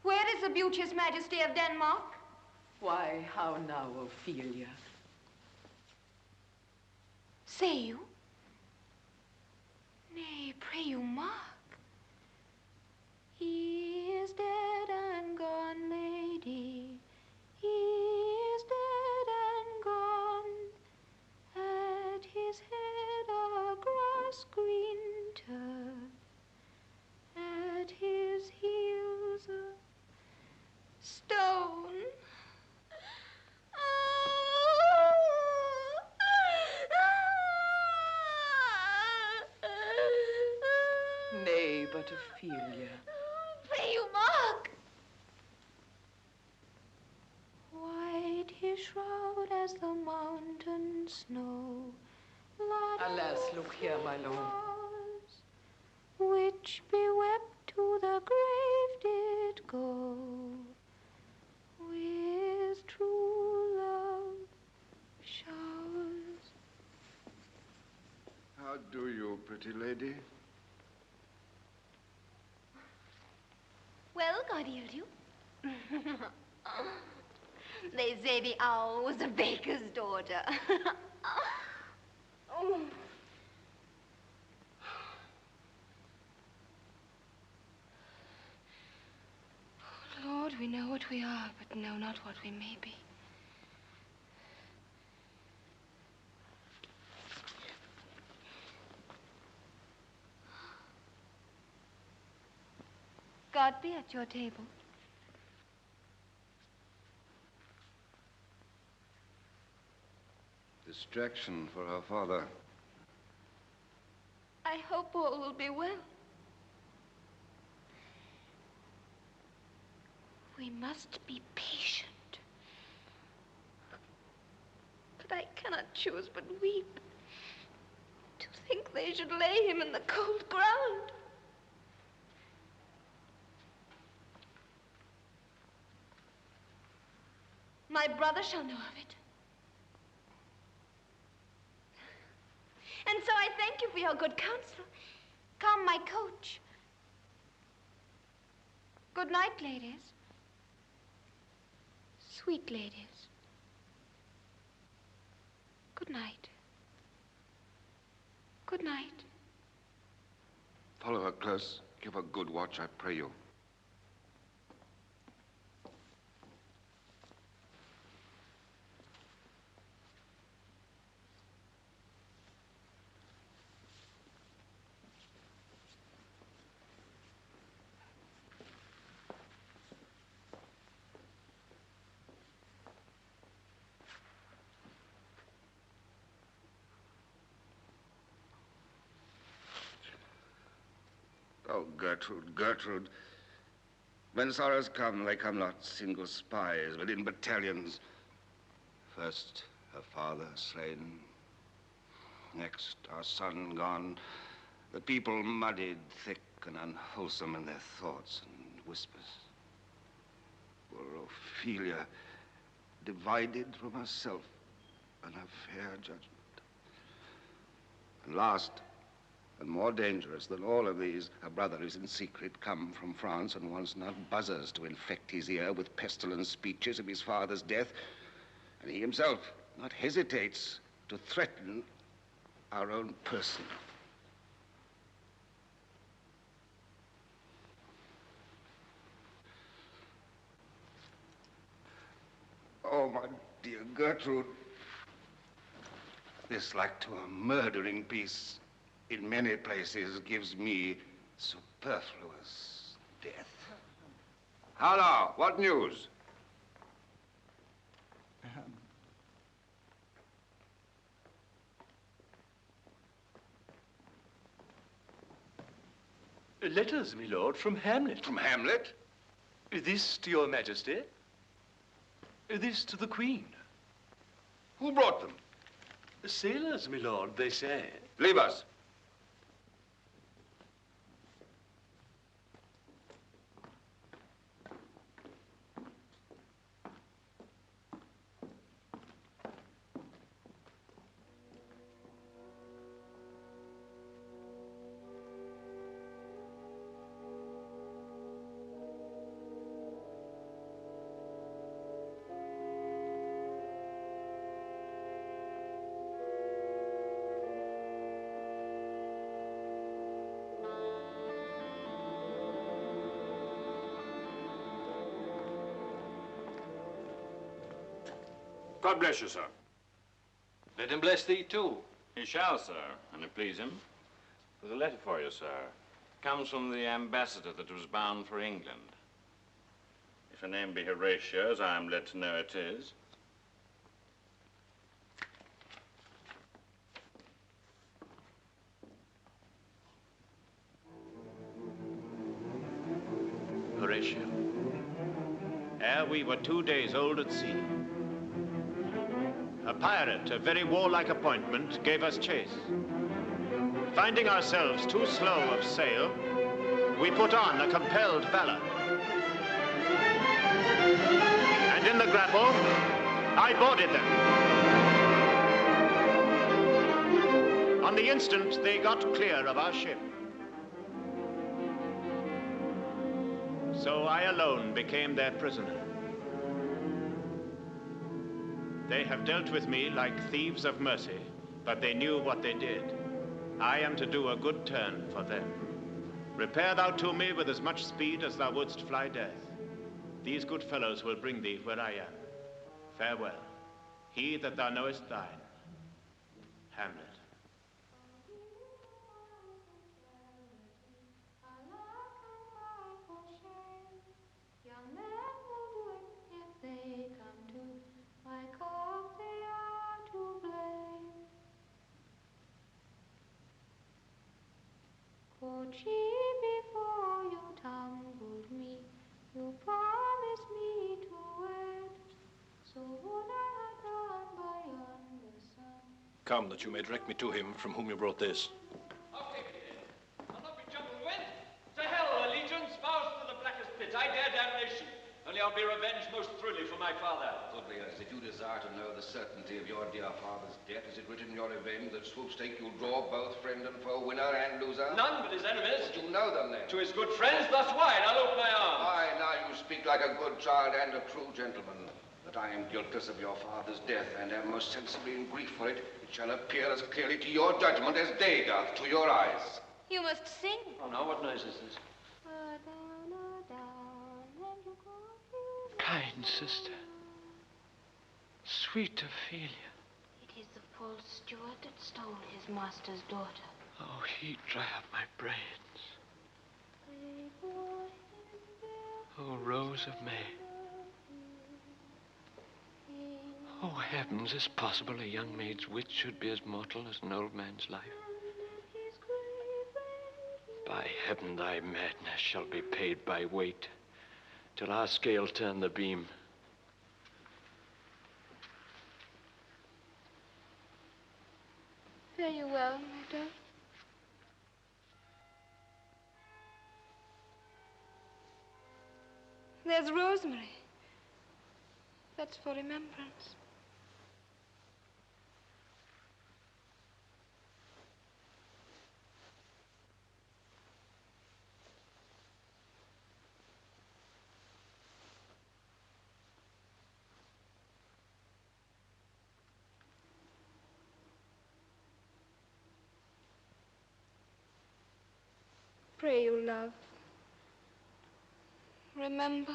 [SPEAKER 10] Where is the beauteous majesty of Denmark?
[SPEAKER 8] Why, how now, Ophelia?
[SPEAKER 10] Say you? Nay, pray you mark. He is dead and gone, lady. He is dead and gone. At his head a grass green turf. At his heels a stone.
[SPEAKER 8] Nay, but Ophelia.
[SPEAKER 10] Pray you mark. White his shroud as the mountain snow.
[SPEAKER 8] Alas, look here, my lord.
[SPEAKER 10] Which bewept to the grave did go, with true love showers.
[SPEAKER 6] How do you, pretty lady?
[SPEAKER 10] Well, God healed you. They say the owl was a baker's daughter. Oh. Lord, we know what we are, but know not what we may be. God be at your table.
[SPEAKER 6] Distraction for our father.
[SPEAKER 10] I hope all will be well. We must be patient. But I cannot choose but weep. To think they should lay him in the cold ground. My brother shall know of it. And so I thank you for your good counsel. Come, my coach. Good night, ladies. Sweet ladies. Good night. Good night.
[SPEAKER 6] Follow her close. Give her good watch, I pray you. Oh, Gertrude, Gertrude. When sorrows come, they come not single spies, but in battalions. First, her father slain. Next, our son gone. The people muddied, thick and unwholesome in their thoughts and whispers. Poor Ophelia, divided from herself and her fair judgment. And last, and more dangerous than all of these, her brother is in secret come from France and wants not buzzers to infect his ear with pestilent speeches of his father's death. And he himself not hesitates to threaten our own person. Oh, my dear Gertrude, this, like to a murdering piece, in many places gives me superfluous death. How now? What news?
[SPEAKER 18] Letters, my lord, from Hamlet.
[SPEAKER 6] From Hamlet?
[SPEAKER 18] This to your majesty. This to the queen.
[SPEAKER 6] Who brought them?
[SPEAKER 18] Sailors, my lord, they say.
[SPEAKER 6] Leave us.
[SPEAKER 19] God bless you, sir.
[SPEAKER 5] Let him bless thee, too.
[SPEAKER 19] He shall, sir, and it please him. There's a letter for you, sir. Comes from the ambassador that was bound for England. If her name be Horatio, as I am led to know it is.
[SPEAKER 18] Horatio, ere we were 2 days old at sea,
[SPEAKER 1] pirate of very warlike appointment gave us chase. Finding ourselves too slow of sail, we put on a compelled valor. And in the grapple, I boarded them. On the instant, they got clear of our ship. So I alone became their prisoner. They have dealt with me like thieves of mercy, but they knew what they did. I am to do a good turn for them. Repair thou to me with as much speed as thou wouldst fly death. These good fellows will bring thee where I am. Farewell. He that thou knowest thine. Hamlet.
[SPEAKER 20] Young men will do it if they come to my cause, they are to blame. Could she before you tumbled me, you promised me to wed, so would I have done by yonder sun.
[SPEAKER 5] Come, that you may direct me to him from whom you brought this.
[SPEAKER 9] I'll take it in. I'll not be juggled with. To hell, allegiance, vows to the blackest pit. I dare damnation. Only I'll be revenged most throughly for my father.
[SPEAKER 21] Goodly, as if you desire to know the certainty of your dear father's death, is it written in your revenge that swoopstake you'll draw both friend and foe, winner and loser?
[SPEAKER 9] None but his enemies.
[SPEAKER 21] Would you know them then?
[SPEAKER 9] To his good friends, thus wide, I'll open my arms.
[SPEAKER 21] Aye, now you speak like a good child and a true gentleman. That I am guiltless of your father's death, and am most sensibly in grief for it, it shall appear as clearly to your judgment as day doth to your eyes.
[SPEAKER 10] You must sing.
[SPEAKER 9] Oh, now, what noise is this?
[SPEAKER 22] Kind sister, sweet Ophelia.
[SPEAKER 10] It is the false steward that stole his master's daughter.
[SPEAKER 22] Oh, he dry up my brains. Oh, Rose of May. Oh, heavens, is possible a young maid's wit should be as mortal as an old man's life? By heaven, thy madness shall be paid by weight, till our scale turn the beam.
[SPEAKER 10] Fare you well, my dove. There's rosemary. That's for remembrance. Pray you, love. Remember.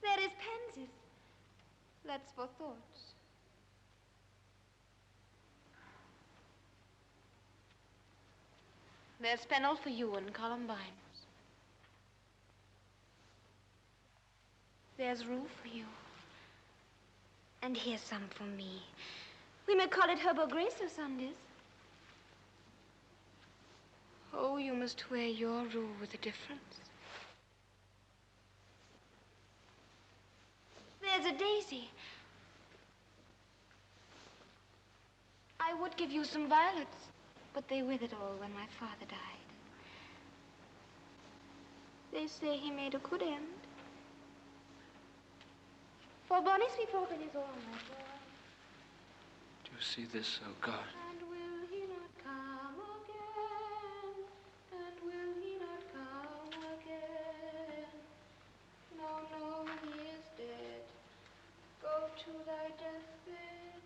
[SPEAKER 10] There is pansies. That's for thoughts. There's fennel for you and columbines. There's rue for you. And here's some for me. We may call it Herbo Grace or Sundays. Oh, you must wear your rue with a difference. There's a daisy. I would give you some violets, but they withered all when my father died. They say he made a good end. For bonny sweet Robin is all my joy.
[SPEAKER 22] Do you see this, oh God?
[SPEAKER 20] And will he not come again? And will he not come again? No, no, he is dead. Go to thy deathbed.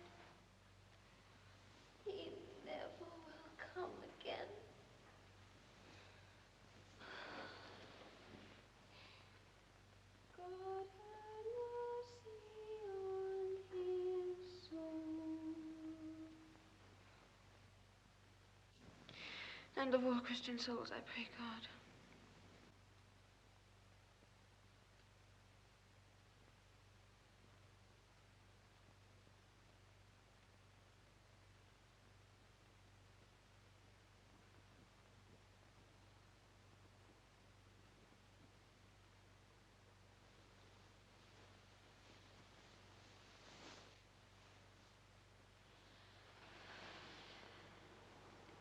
[SPEAKER 20] He never will come again. God have mercy on his soul. And of all Christian souls, I pray God.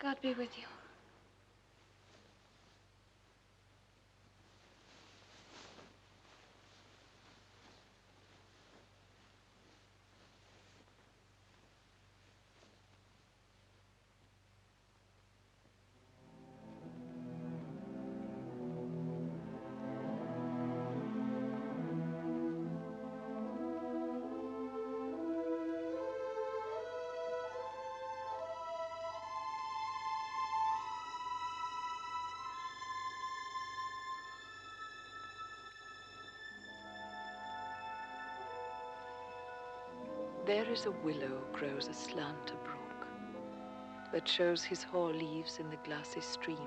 [SPEAKER 10] God be with you.
[SPEAKER 8] There is a willow grows aslant a brook that shows his hoar leaves in the glassy stream.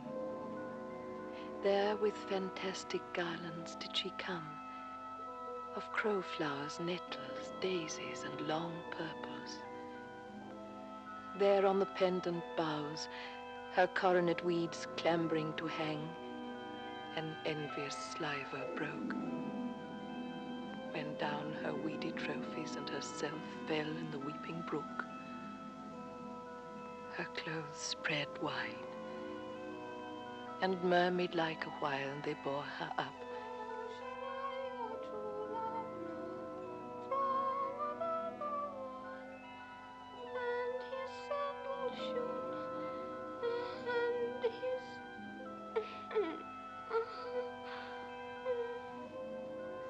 [SPEAKER 8] There with fantastic garlands did she come, of crowflowers, nettles, daisies, and long purples. There on the pendant boughs, her coronet weeds clambering to hang, an envious sliver broke, when down her weedy trophies and herself fell in the weeping brook. Her clothes spread wide, and murmured like a while they bore her up.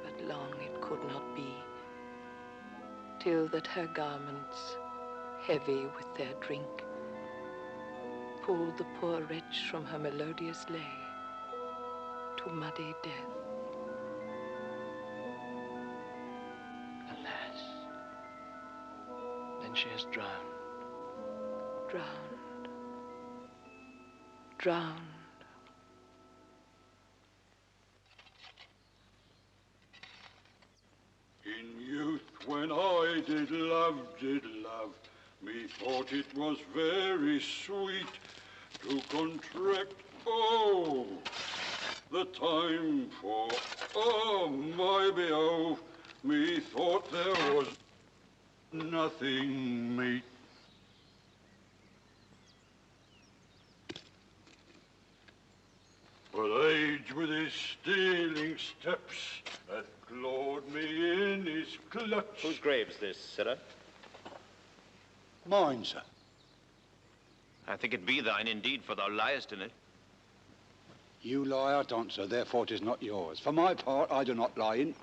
[SPEAKER 8] But long it could not be, till that her garments, heavy with their drink, pulled the poor wretch from her melodious lay to muddy death.
[SPEAKER 22] Alas, then she is drowned.
[SPEAKER 8] Drowned. Drowned.
[SPEAKER 3] In youth, when I did love, methought it was very sweet to contract, oh, the time for, oh, my beove, methought there was nothing meet. But age with his stealing steps hath clawed me in his clutch.
[SPEAKER 12] Whose grave's this, sirrah?
[SPEAKER 3] Mine, sir.
[SPEAKER 13] I think it be thine indeed, for thou liest in it.
[SPEAKER 3] You lie out, answer, therefore it is not yours. For my part, I do not lie in't,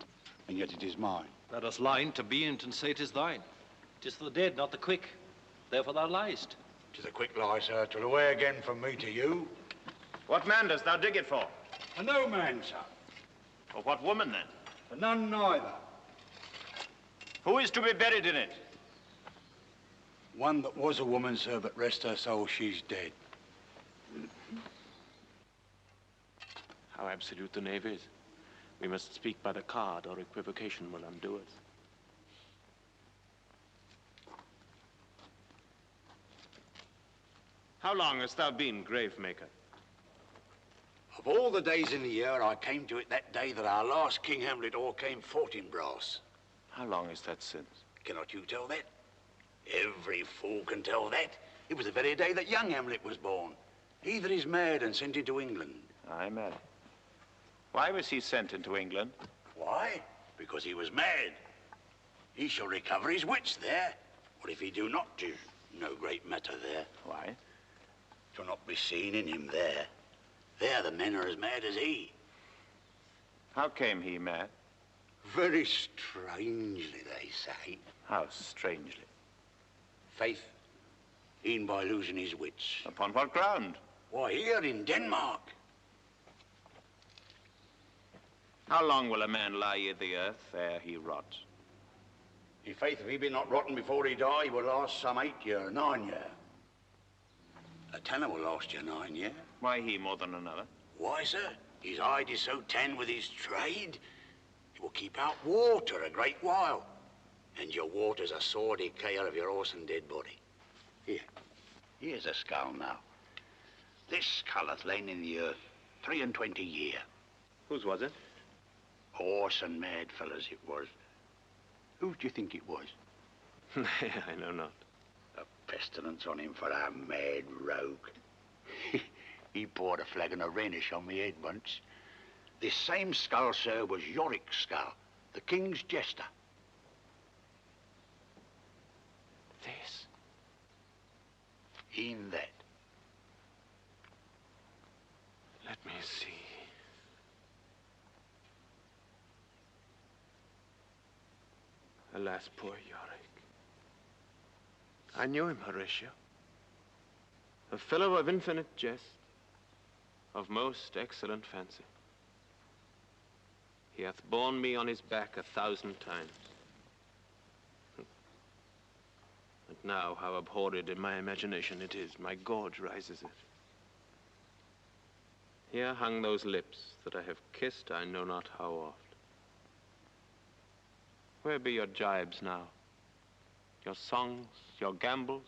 [SPEAKER 3] and yet it is mine.
[SPEAKER 5] Let us lie to be in't and say 'tis thine. 'Tis for the dead, not the quick. Therefore thou liest.
[SPEAKER 3] 'Tis a quick lie, sir, till away again from me to you.
[SPEAKER 13] What man dost thou dig it for?
[SPEAKER 3] For no man, sir.
[SPEAKER 13] For what woman, then?
[SPEAKER 3] For none neither.
[SPEAKER 13] Who is to be buried in it?
[SPEAKER 3] One that was a woman, sir, but rest her soul, she's dead.
[SPEAKER 1] How absolute the knave is. We must speak by the card, or equivocation will undo us. How long hast thou been grave maker?
[SPEAKER 4] Of all the days in the year, I came to it that day that our last King Hamlet o'ercame fought in brass.
[SPEAKER 1] How long is that since?
[SPEAKER 4] Cannot you tell that? Every fool can tell that. It was the very day that young Hamlet was born. He that is mad and sent into England.
[SPEAKER 13] Aye, mad. Why was he sent into England?
[SPEAKER 4] Why? Because he was mad. He shall recover his wits there. What if he do not do? No great matter there.
[SPEAKER 13] Why?
[SPEAKER 4] 'Twill not be seen in him there. There the men are as mad as he.
[SPEAKER 13] How came he mad?
[SPEAKER 4] Very strangely, they say.
[SPEAKER 13] How strangely?
[SPEAKER 4] Faith, e'en by losing his wits.
[SPEAKER 13] Upon what ground?
[SPEAKER 4] Why, here in Denmark.
[SPEAKER 13] How long will a man lie in the earth ere he rot?
[SPEAKER 4] In faith, if he be not rotten before he die, he will last some 8 year, 9 year. A tanner will last you 9 year.
[SPEAKER 13] Why he more than another?
[SPEAKER 4] Why, sir? His hide is so tanned with his trade, it will keep out water a great while. And your water's a sore decayer of your horse and dead body. Here, here's a skull now. This skull hath lain in the earth 23 year.
[SPEAKER 13] Whose was it?
[SPEAKER 4] Horse and mad fellas it was. Who do you think it was?
[SPEAKER 1] I know not.
[SPEAKER 4] A pestilence on him for a mad rogue.
[SPEAKER 7] He poured a flagon of Rhenish on me head once. This same skull, sir, was Yorick's skull, the king's jester.
[SPEAKER 13] This?
[SPEAKER 7] In that.
[SPEAKER 13] Let me see. Alas, poor Yorick. I knew him, Horatio. A fellow of infinite jest, of most excellent fancy. He hath borne me on his back 1,000 times. And now, how abhorred in my imagination it is, my gorge rises it. Here hung those lips that I have kissed I know not how oft. Where be your jibes now? Your songs, your gambols,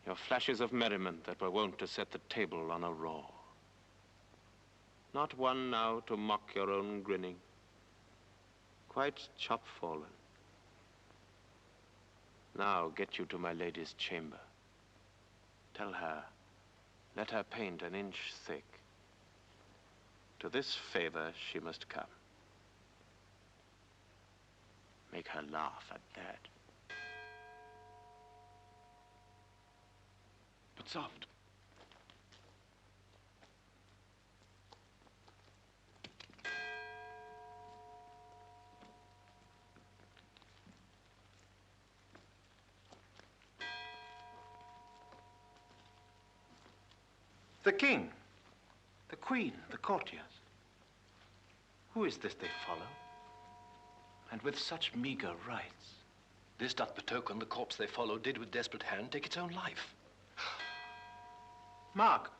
[SPEAKER 13] your flashes of merriment that were wont to set the table on a roar. Not one now to mock your own grinning, quite chop-fallen. Now get you to my lady's chamber. Tell her, let her paint an inch thick. To this favor she must come. Make her laugh at that.
[SPEAKER 3] But soft.
[SPEAKER 13] The king, the queen, the courtiers. Who is this they follow? And with such meager rites.
[SPEAKER 18] This doth betoken the corpse they follow did with desperate hand take its own life.
[SPEAKER 13] Mark.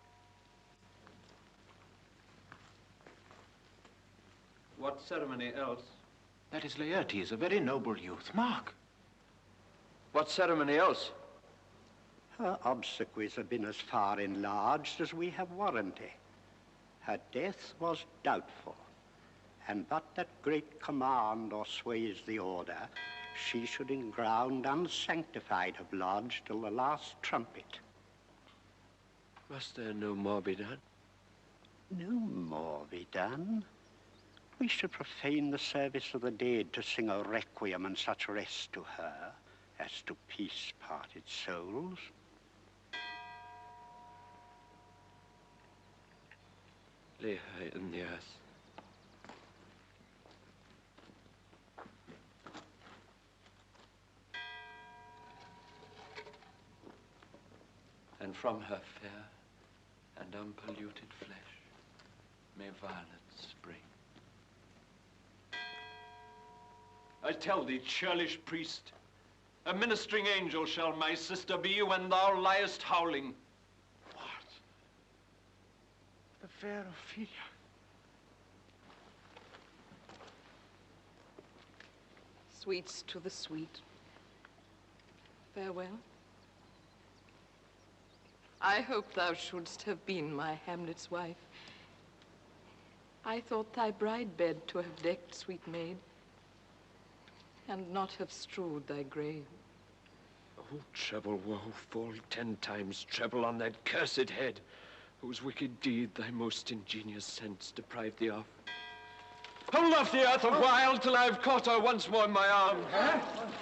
[SPEAKER 12] What ceremony else?
[SPEAKER 13] That is Laertes, a very noble youth. Mark.
[SPEAKER 12] What ceremony else?
[SPEAKER 2] Her obsequies have been as far enlarged as we have warranty. Her death was doubtful, and but that great command or sways the order, she should in ground unsanctified have lodged till the last trumpet.
[SPEAKER 22] Must there no more be done?
[SPEAKER 2] No more be done. We should profane the service of the dead to sing a requiem and such rest to her as to peace parted souls.
[SPEAKER 22] Lay her in the earth. And from her fair and unpolluted flesh may violets spring.
[SPEAKER 18] I tell thee, churlish priest, a ministering angel shall my sister be when thou liest howling.
[SPEAKER 13] The fair Ophelia.
[SPEAKER 8] Sweets to the sweet. Farewell. I hope thou shouldst have been my Hamlet's wife. I thought thy bride bed to have decked, sweet maid, and not have strewed thy grave.
[SPEAKER 22] Oh, treble woe, fall 10 times treble on that cursed head, whose wicked deed thy most ingenious sense deprived thee of. Hold off the earth a while till I've caught her once more in my arms.
[SPEAKER 15] Huh?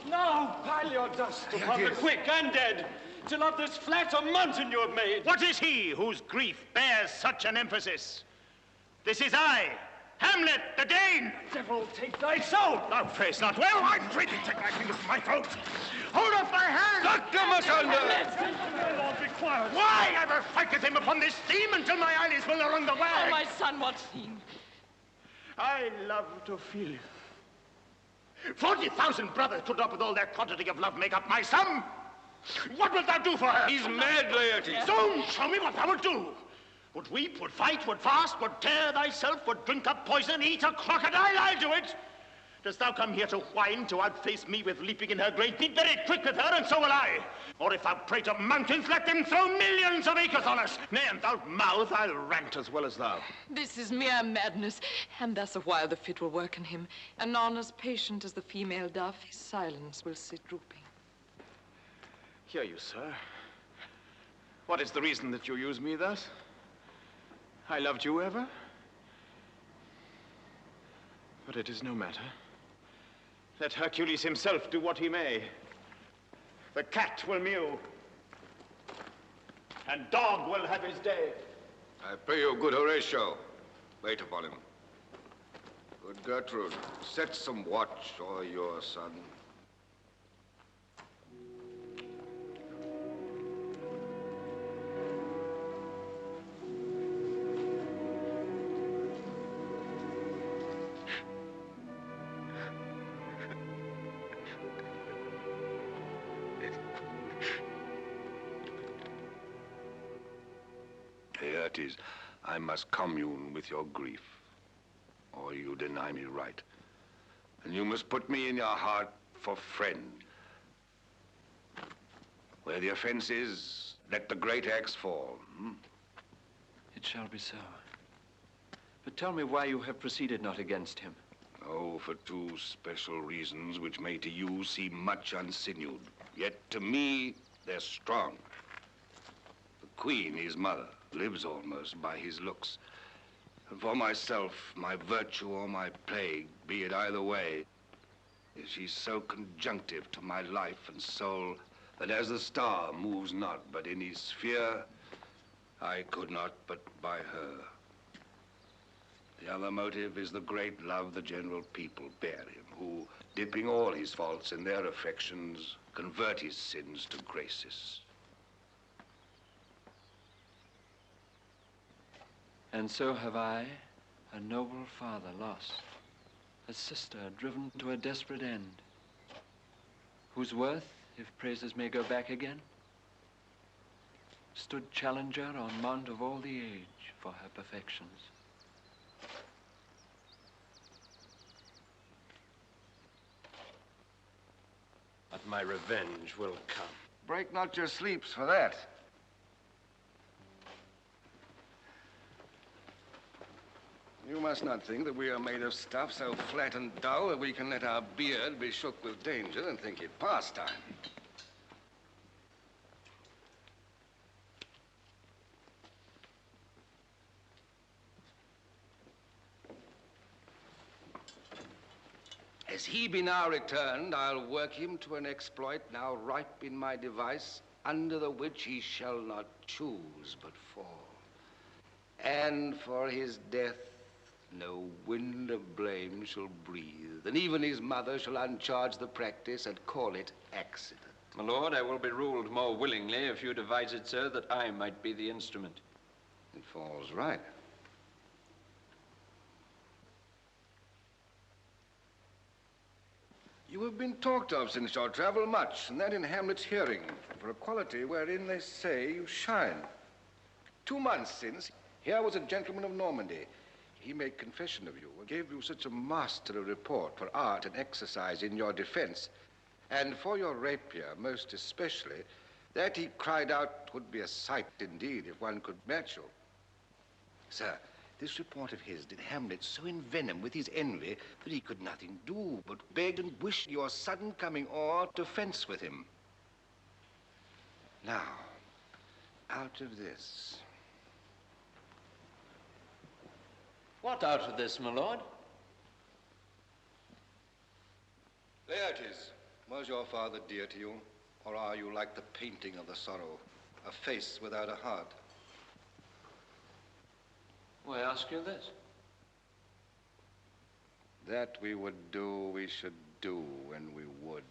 [SPEAKER 15] Now pile your dust upon the quick and dead, till of this flat a mountain you have made.
[SPEAKER 11] What is he whose grief bears such an emphasis? This is I, Hamlet the Dane.
[SPEAKER 15] Devil take thy soul.
[SPEAKER 11] Thou prayest not well. I pray thee take thy fingers from my throat. Hold off thy hand.
[SPEAKER 15] Dr. My lord, be quiet.
[SPEAKER 11] Why? I will fight with him upon this theme until my eyelids will no longer wag.
[SPEAKER 8] Oh, my son, what theme?
[SPEAKER 11] I love to feel you. 40,000 brothers put up with all their quantity of love make up my sum. What wilt thou do for her?
[SPEAKER 15] He's mad, Laertes.
[SPEAKER 11] Soon show me what thou wilt do. Would weep, would fight, would fast, would tear thyself, would drink up poison, eat a crocodile, I'll do it. Dost thou come here to whine, to outface me with leaping in her grave? Be very quick with her, and so will I. Or if thou pray to mountains, let them throw millions of acres on us. Nay, and thou mouth, I'll rant as well as thou.
[SPEAKER 8] This is mere madness, and thus a while the fit will work in him. Anon, as patient as the female dove, his silence will sit drooping.
[SPEAKER 13] Hear you, sir. What is the reason that you use me thus? I loved you ever. But it is no matter. Let Hercules himself do what he may. The cat will mew, and dog will have his day.
[SPEAKER 21] I pray you, good Horatio, wait upon him. Good Gertrude, set some watch o'er your son. Laertes, I must commune with your grief, or you deny me right. And you must put me in your heart for friend. Where the offense is, let the great axe fall.
[SPEAKER 9] It shall be so. But tell me why you have proceeded not against him.
[SPEAKER 21] Oh, for two special reasons which may to you seem much unsinewed. Yet to me, they're strong. The queen, his mother, lives almost by his looks. And for myself, my virtue or my plague, be it either way, she's so conjunctive to my life and soul that as the star moves not but in his sphere, I could not but by her. The other motive is the great love the general people bear him, who, dipping all his faults in their affections, convert his sins to graces.
[SPEAKER 9] And so have I, a noble father lost, a sister driven to a desperate end, whose worth, if praises may go back again, stood challenger on mount of all the age for her perfections.
[SPEAKER 22] But my revenge will come.
[SPEAKER 21] Break not your sleeps for that. You must not think that we are made of stuff so flat and dull that we can let our beard be shook with danger and think it pastime. As he be now returned, I'll work him to an exploit now ripe in my device, under the which he shall not choose but fall. And for his death, no wind of blame shall breathe, and even his mother shall uncharge the practice and call it accident.
[SPEAKER 9] My lord, I will be ruled more willingly if you devise it so that I might be the instrument.
[SPEAKER 21] It falls right. You have been talked of since your travel much, and that in Hamlet's hearing, for a quality wherein they say you shine. 2 months since, here was a gentleman of Normandy. He made confession of you and gave you such a masterly report for art and exercise in your defense, and for your rapier most especially, that he cried out 'twould be a sight indeed if one could match you. Sir, this report of his did Hamlet so envenom with his envy that he could nothing do but beg and wish your sudden coming o'er to fence with him. Now, out of this.
[SPEAKER 9] What out of this, my lord?
[SPEAKER 21] Laertes, was your father dear to you, or are you like the painting of the sorrow, a face without a heart?
[SPEAKER 9] Why ask you this?
[SPEAKER 21] That we would do, we should do when we would.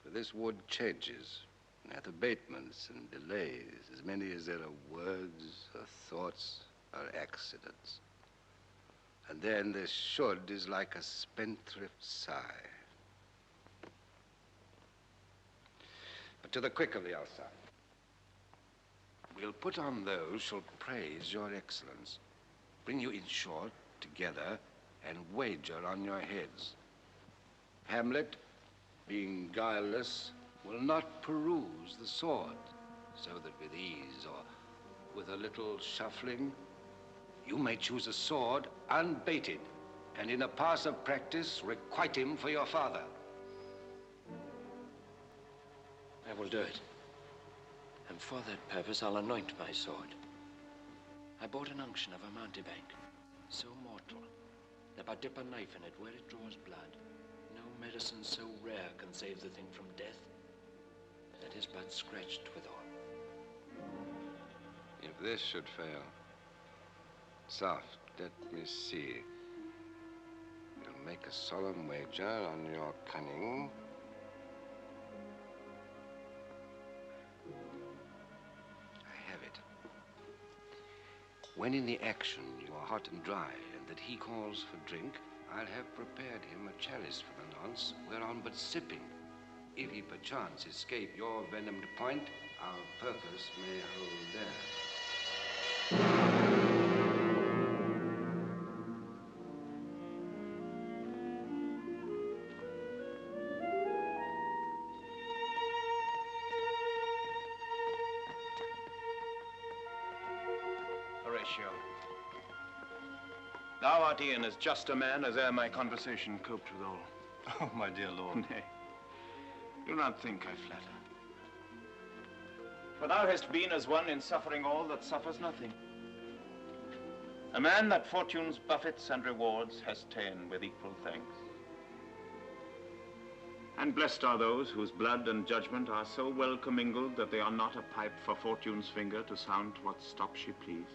[SPEAKER 21] For this wood changes, and hath abatements and delays, as many as there are words, or thoughts, or accidents. And then this should is like a spendthrift sigh. But to the quick of the Elsa. We'll put on those shall praise your excellence, bring you in short together, and wager on your heads. Hamlet, being guileless, will not peruse the sword, so that with ease or with a little shuffling, you may choose a sword unbaited, and in a pass of practice requite him for your father.
[SPEAKER 9] I will do it. And for that purpose, I'll anoint my sword. I bought an unction of a mountebank, so mortal that but dip a knife in it where it draws blood. No medicine so rare can save the thing from death. That is but scratched withal.
[SPEAKER 14] If this should fail, soft, let me see. You'll make a solemn wager on your cunning. I have it. When in the action you are hot and dry, and that he calls for drink, I'll have prepared him a chalice for the nonce, whereon but sipping, if he perchance escape your venomed point, our purpose may hold there.
[SPEAKER 1] Horatio, thou art e'en as just a man as e'er my conversation coped withal.
[SPEAKER 12] Oh, my dear lord.
[SPEAKER 1] Nay, do not think I flatter. For thou hast been as one in suffering all that suffers nothing. A man that fortune's buffets and rewards has ta'en with equal thanks. And blessed are those whose blood and judgment are so well commingled that they are not a pipe for fortune's finger to sound what stop she please.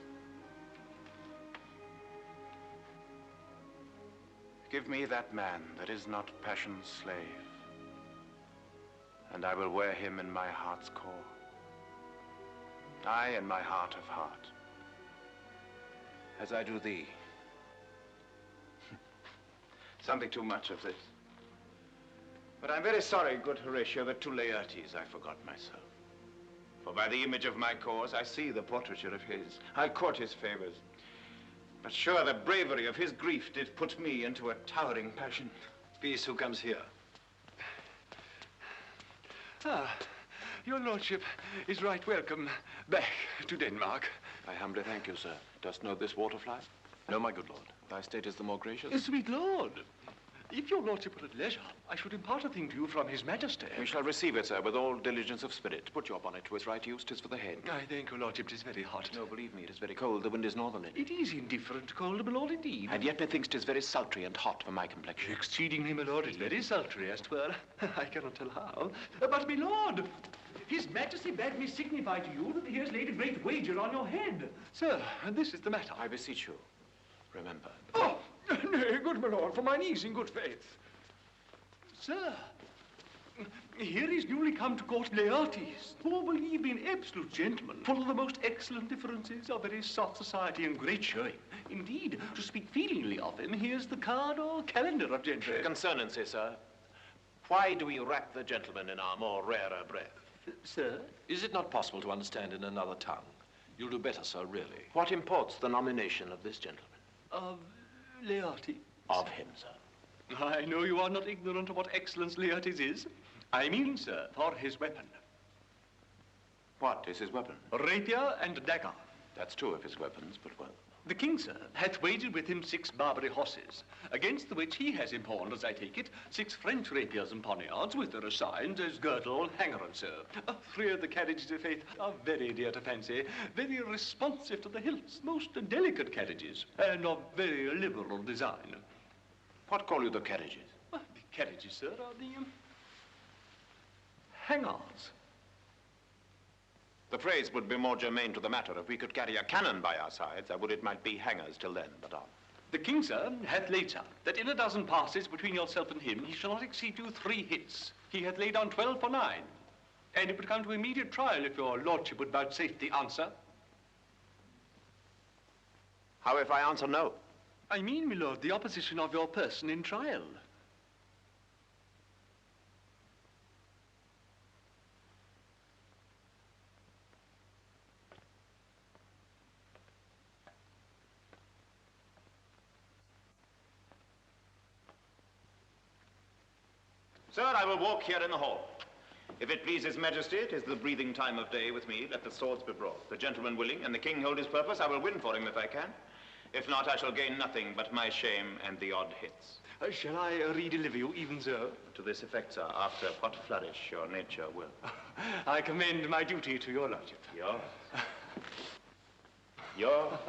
[SPEAKER 1] Give me that man that is not passion's slave, and I will wear him in my heart's core. Aye, in my heart of heart, as I do thee. Something too much of this. But I'm very sorry, good Horatio, that to Laertes I forgot myself. For by the image of my cause, I see the portraiture of his. I court his favors. But sure, the bravery of his grief did put me into a towering passion.
[SPEAKER 12] Peace, who comes here?
[SPEAKER 22] Ah, your lordship is right welcome back to Denmark.
[SPEAKER 1] I humbly thank you, sir. Dost know this waterfly?
[SPEAKER 12] No, my good lord.
[SPEAKER 1] Thy state is the more gracious.
[SPEAKER 22] Sweet lord, if your lordship were at leisure, I should impart a thing to you from his majesty.
[SPEAKER 1] We shall receive it, sir, with all diligence of spirit. Put your bonnet to its right use, 'tis for the head.
[SPEAKER 22] I thank your lordship, 'tis very hot.
[SPEAKER 1] No, believe me, it is very cold. The wind is northerly.
[SPEAKER 22] It is indifferent cold, my lord, indeed.
[SPEAKER 1] And yet methinks 'tis very sultry and hot for my complexion.
[SPEAKER 22] Exceedingly, my lord, it's very sultry, as 'twere. I cannot tell how. But, my lord, his majesty bade me signify to you that he has laid a great wager on your head. Sir, and this is the matter.
[SPEAKER 1] I beseech you, remember.
[SPEAKER 22] Oh, nay, good my lord, for mine ease in good faith. Sir, here is newly come to court Laertes, who will believe me an absolute gentleman, full of the most excellent differences of very soft society and great showing. Indeed, to speak feelingly of him, here's the card or calendar of gentry.
[SPEAKER 1] Concernancy, sir. Why do we wrap the gentleman in our more rarer breath?
[SPEAKER 22] Sir?
[SPEAKER 5] Is it not possible to understand in another tongue? You'll do better, sir, really.
[SPEAKER 1] What imports the nomination of this gentleman?
[SPEAKER 22] Of Laertes?
[SPEAKER 1] Of him, sir.
[SPEAKER 22] I know you are not ignorant of what excellence Laertes is. I mean, sir, for his weapon.
[SPEAKER 1] What is his weapon?
[SPEAKER 22] Rapier and dagger.
[SPEAKER 1] That's two of his weapons, but well.
[SPEAKER 22] The king, sir, hath wagered with him 6 Barbary horses, against the which he has impawned, as I take it, 6 French rapiers and poniards, with their assigns as girdle, hanger, and so. 3 of the carriages, i' faith, are very dear to fancy, very responsive to the hilts, most delicate carriages, and of very liberal design.
[SPEAKER 1] What call you the carriages?
[SPEAKER 22] The carriages, sir, are the hangars.
[SPEAKER 1] The phrase would be more germane to the matter if we could carry a cannon by our sides. I would it might be hangers till then, but
[SPEAKER 22] The king, sir, hath laid, sir, that in a dozen passes between yourself and him, he shall not exceed you 3 hits. He hath laid on 12 for 9. And it would come to immediate trial if your lordship would vouchsafe the answer.
[SPEAKER 1] How if I answer no?
[SPEAKER 22] I mean, my lord, the opposition of your person in trial.
[SPEAKER 1] Sir, I will walk here in the hall. If it please His Majesty, it is the breathing time of day with me. Let the swords be brought. The gentleman willing, and the king hold his purpose, I will win for him if I can. If not, I shall gain nothing but my shame and the odd hits.
[SPEAKER 22] Shall I redeliver you even so?
[SPEAKER 1] To this effect, sir, after what flourish your nature will.
[SPEAKER 22] I commend my duty to your lordship.
[SPEAKER 1] Yours. You're...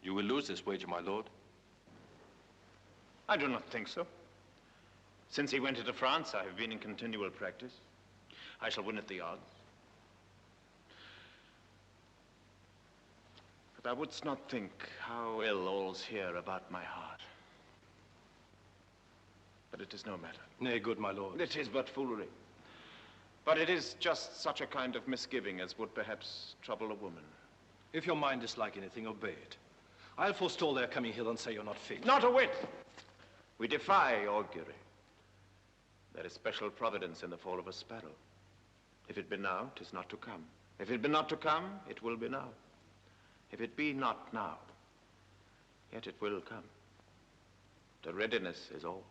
[SPEAKER 5] You will lose this wager, my lord.
[SPEAKER 1] I do not think so. Since he went into France, I have been in continual practice. I shall win at the odds. But thou wouldst not think how ill all's here about my heart. But it is no matter.
[SPEAKER 5] Nay, good my lord.
[SPEAKER 1] It is but foolery. But it is just such a kind of misgiving as would perhaps trouble a woman.
[SPEAKER 5] If your mind is like anything, obey it. I'll forestall their coming hither and say you're not fit.
[SPEAKER 1] Not a whit. We defy augury. There is special providence in the fall of a sparrow. If it be now, 'tis not to come. If it be not to come, it will be now. If it be not now, yet it will come. The readiness is all.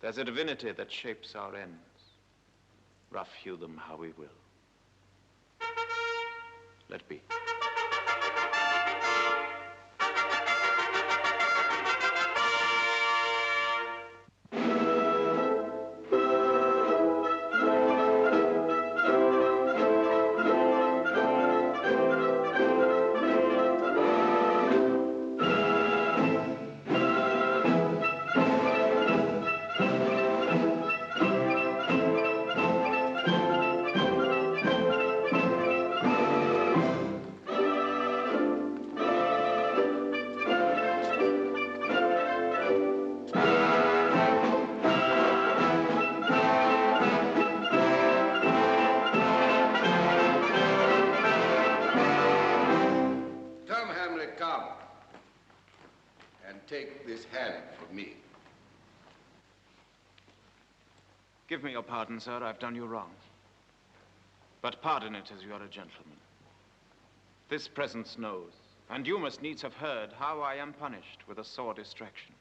[SPEAKER 1] There's a divinity that shapes our ends. Rough hew them how we will. Let be. Give me your pardon, sir. I've done you wrong. But pardon it as you're a gentleman. This presence knows, and you must needs have heard, how I am punished with a sore distraction.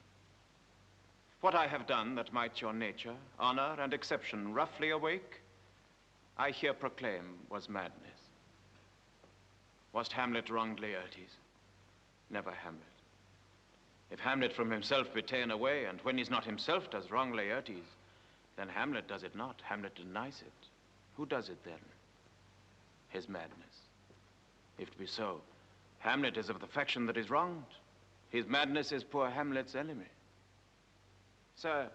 [SPEAKER 1] What I have done that might your nature, honor, and exception roughly awake, I here proclaim was madness. Was't Hamlet wronged Laertes? Never Hamlet. If Hamlet from himself be ta'en away, and when he's not himself does wrong Laertes, then Hamlet does it not. Hamlet denies it. Who does it then? His madness. If it be so, Hamlet is of the faction that is wronged. His madness is poor Hamlet's enemy. Sir,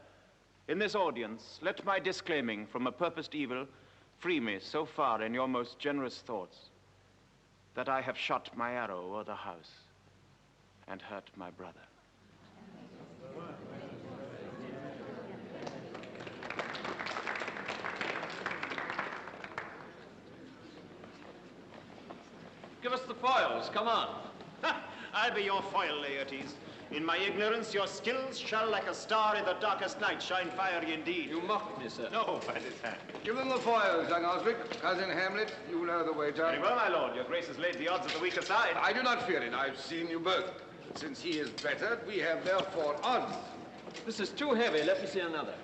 [SPEAKER 1] in this audience, let my disclaiming from a purposed evil free me so far in your most generous thoughts that I have shot my arrow o'er the house and hurt my brother.
[SPEAKER 5] Give us the foils, come on.
[SPEAKER 11] I'll be your foil, Laertes. In my ignorance, your skills shall, like a star in the darkest night, shine fiery indeed.
[SPEAKER 5] You mock me, sir.
[SPEAKER 11] No, by this hand.
[SPEAKER 6] Give them the foils, young Osric. Cousin Hamlet, you know the wager.
[SPEAKER 11] Very well, my lord. Your grace has laid the odds at the weaker side.
[SPEAKER 6] I do not fear it. I've seen you both. Since he is better, we have therefore odds.
[SPEAKER 5] This is too heavy. Let me see another.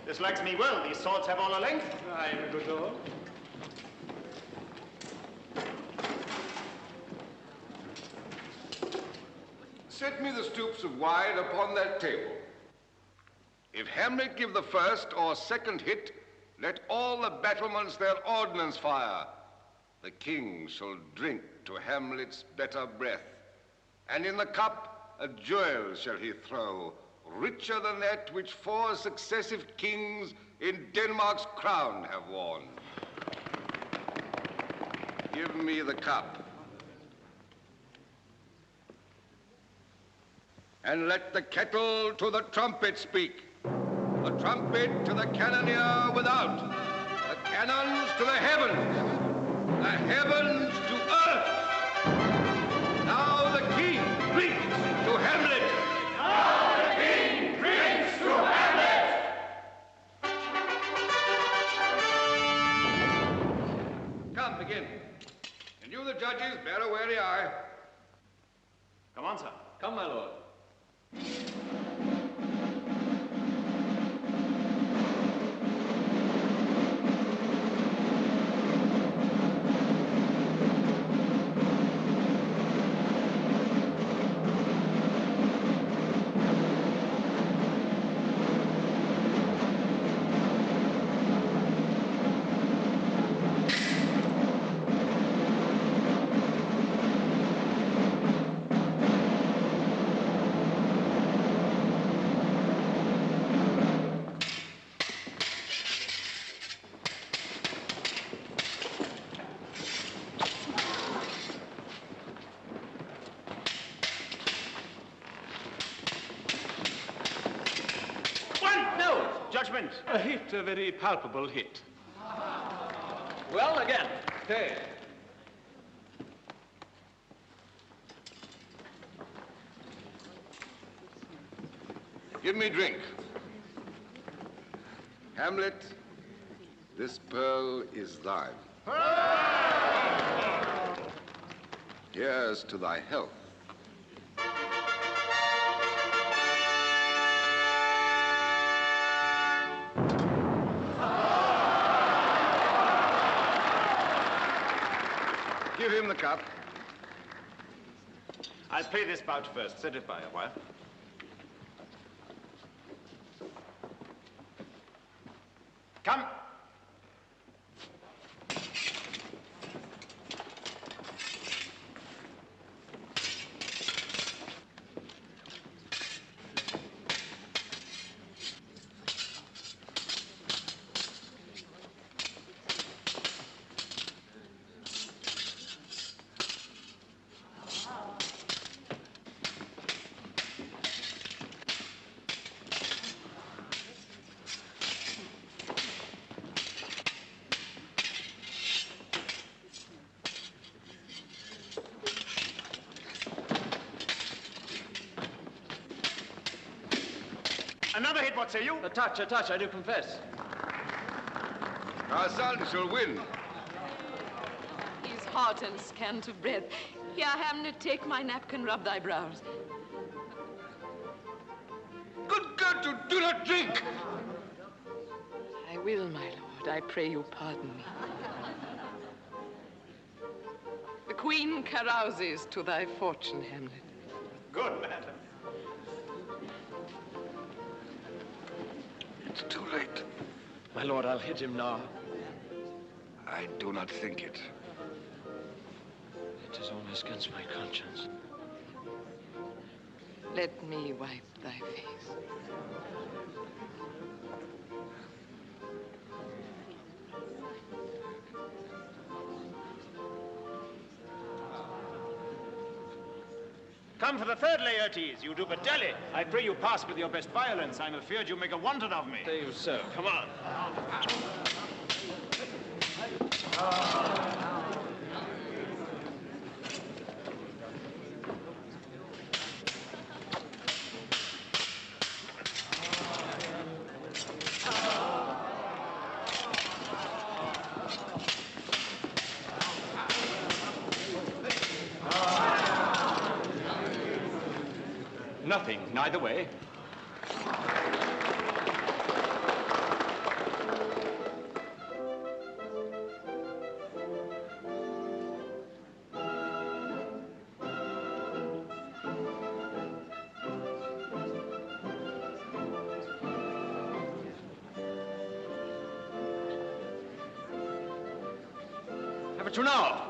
[SPEAKER 11] This likes me well. These swords have all a length.
[SPEAKER 5] I am a good lord.
[SPEAKER 6] Set me the stoops of wine upon that table. If Hamlet give the first or second hit, let all the battlements their ordnance fire. The king shall drink to Hamlet's better breath, and in the cup a jewel shall he throw, richer than that which 4 successive kings in Denmark's crown have worn. Give me the cup. And let the kettle to the trumpet speak. The trumpet to the cannoneer without. The cannons to the heavens. The heavens to earth. Now the king drinks to Hamlet. Now the king drinks to Hamlet. Come, begin. And you, the judges, bear a wary eye.
[SPEAKER 11] Come on, sir.
[SPEAKER 5] Come, my lord.
[SPEAKER 6] friends?
[SPEAKER 18] A hit, a very palpable hit.
[SPEAKER 22] Well, again. Pay.
[SPEAKER 16] Give me drink. Hamlet, this pearl is thine. Here's to thy health. Give him the cup.
[SPEAKER 13] I'll pay this bout first. Set it by a while. Come. Another hit, what say you?
[SPEAKER 22] A touch, I do confess.
[SPEAKER 16] Our son shall win.
[SPEAKER 8] He's hot and scant of breath. Here, Hamlet, take my napkin, rub thy brows.
[SPEAKER 16] Good God, you do not drink!
[SPEAKER 8] I will, my lord. I pray you pardon me. The queen carouses to thy fortune, Hamlet.
[SPEAKER 13] Good, madam.
[SPEAKER 16] It's too late.
[SPEAKER 22] My lord, I'll hit him now.
[SPEAKER 16] I do not think it.
[SPEAKER 22] It is almost against my conscience.
[SPEAKER 8] Let me wipe thy face.
[SPEAKER 13] Come for the third, Laertes. You do but dally. I pray you pass with your best violence. I'm afeard you make a wanton of me.
[SPEAKER 22] There you so.
[SPEAKER 13] Come on.
[SPEAKER 18] Nothing, neither way.
[SPEAKER 22] Have it you now.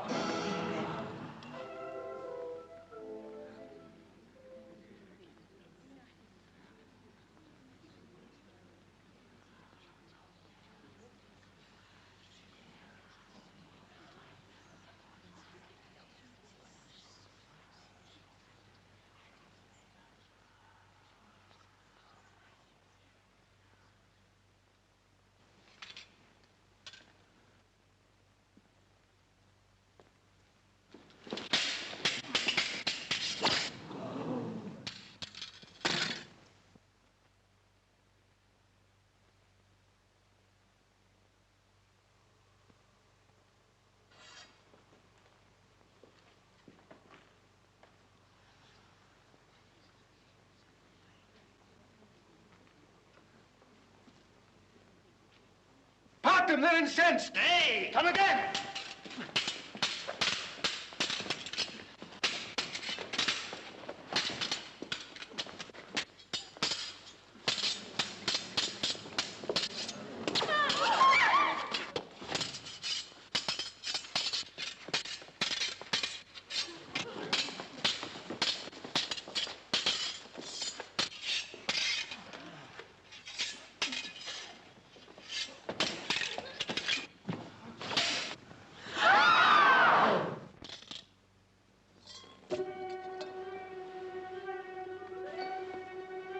[SPEAKER 6] Part them, they're incensed.
[SPEAKER 13] Hey, come again.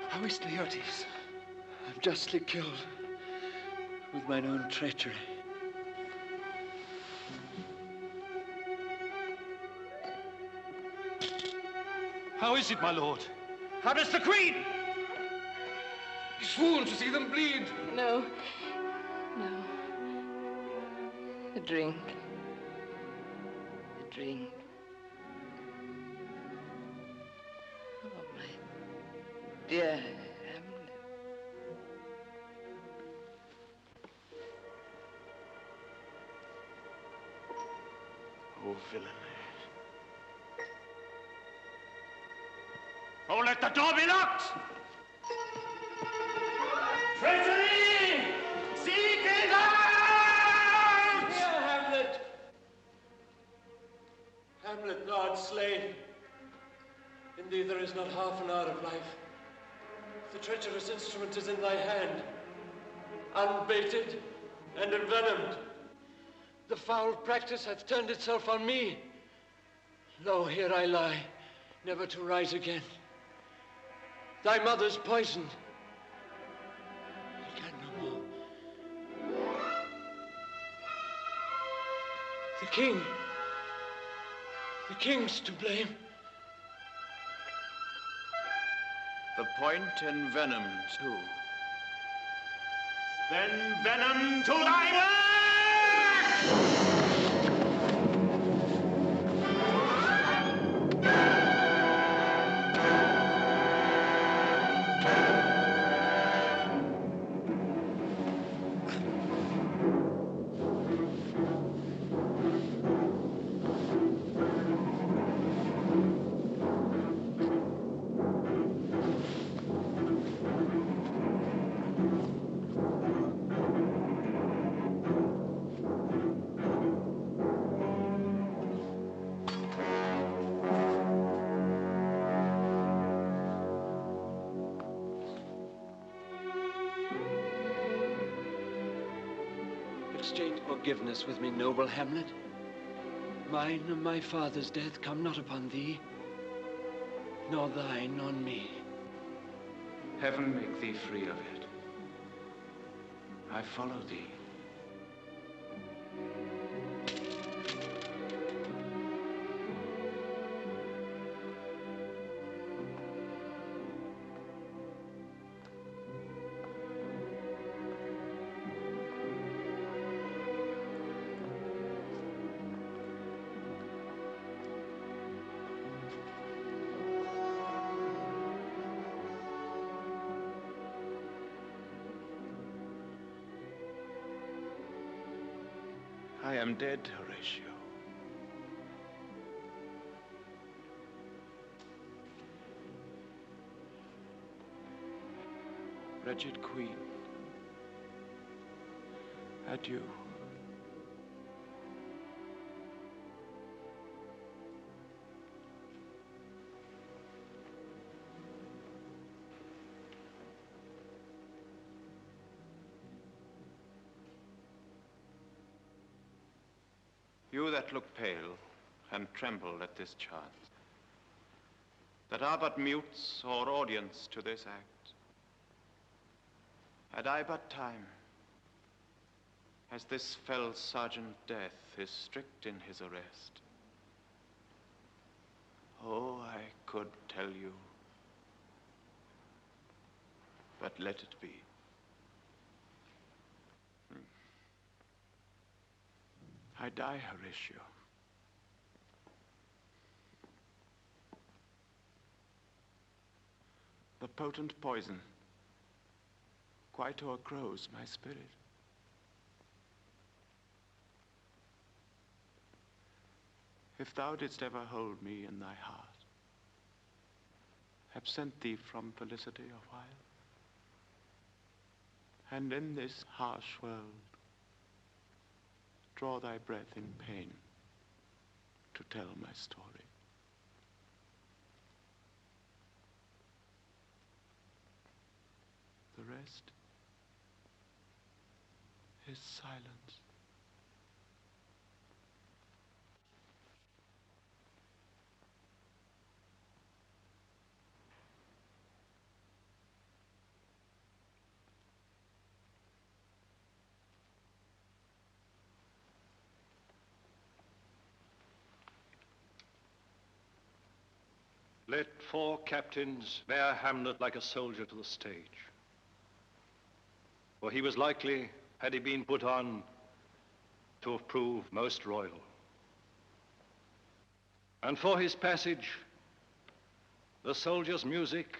[SPEAKER 22] How is Laertes? I'm justly killed. with mine own treachery.
[SPEAKER 18] How is it, my lord?
[SPEAKER 22] How does the Queen?
[SPEAKER 16] He swooned to see them bleed.
[SPEAKER 8] No. No. A drink. A drink. Oh, my dear Hamlet.
[SPEAKER 11] Oh, villainy. Oh, let the door be locked! Treachery! Seek it out!
[SPEAKER 22] Here, Hamlet! Hamlet, thou art slain. In thee there is not half an hour of life. The treacherous instrument is in thy hand, unbaited and envenomed. The foul practice hath turned itself on me. Lo, here I lie, never to rise again. Thy mother's poisoned. I can no more. The king's to blame.
[SPEAKER 13] The point envenomed, too.
[SPEAKER 11] Then venom to thy work!
[SPEAKER 22] Exchange forgiveness with me, noble Hamlet. Mine and my father's death come not upon thee, nor thine on me.
[SPEAKER 13] Heaven make thee free of it. I follow thee. I am dead, Horatio. Wretched Queen, adieu. You that look pale and tremble at this chance, that are but mutes or audience to this act, had I but time, as this fell Sergeant Death is strict in his arrest, oh, I could tell you, but let it be. I die, Horatio. The potent poison quite o'ergrows my spirit. If thou didst ever hold me in thy heart, absent thee from felicity a while, and in this harsh world draw thy breath in pain to tell my story. The rest is silence.
[SPEAKER 5] Let 4 captains bear Hamlet like a soldier to the stage. For he was likely, had he been put on, to have proved most royal. And for his passage, the soldier's music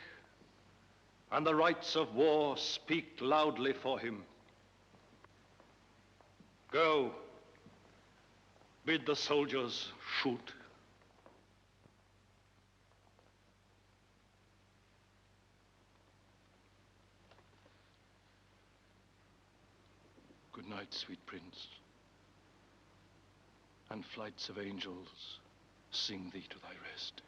[SPEAKER 5] and the rites of war speak loudly for him. Go, bid the soldiers shoot. Good night, sweet prince, and flights of angels sing thee to thy rest.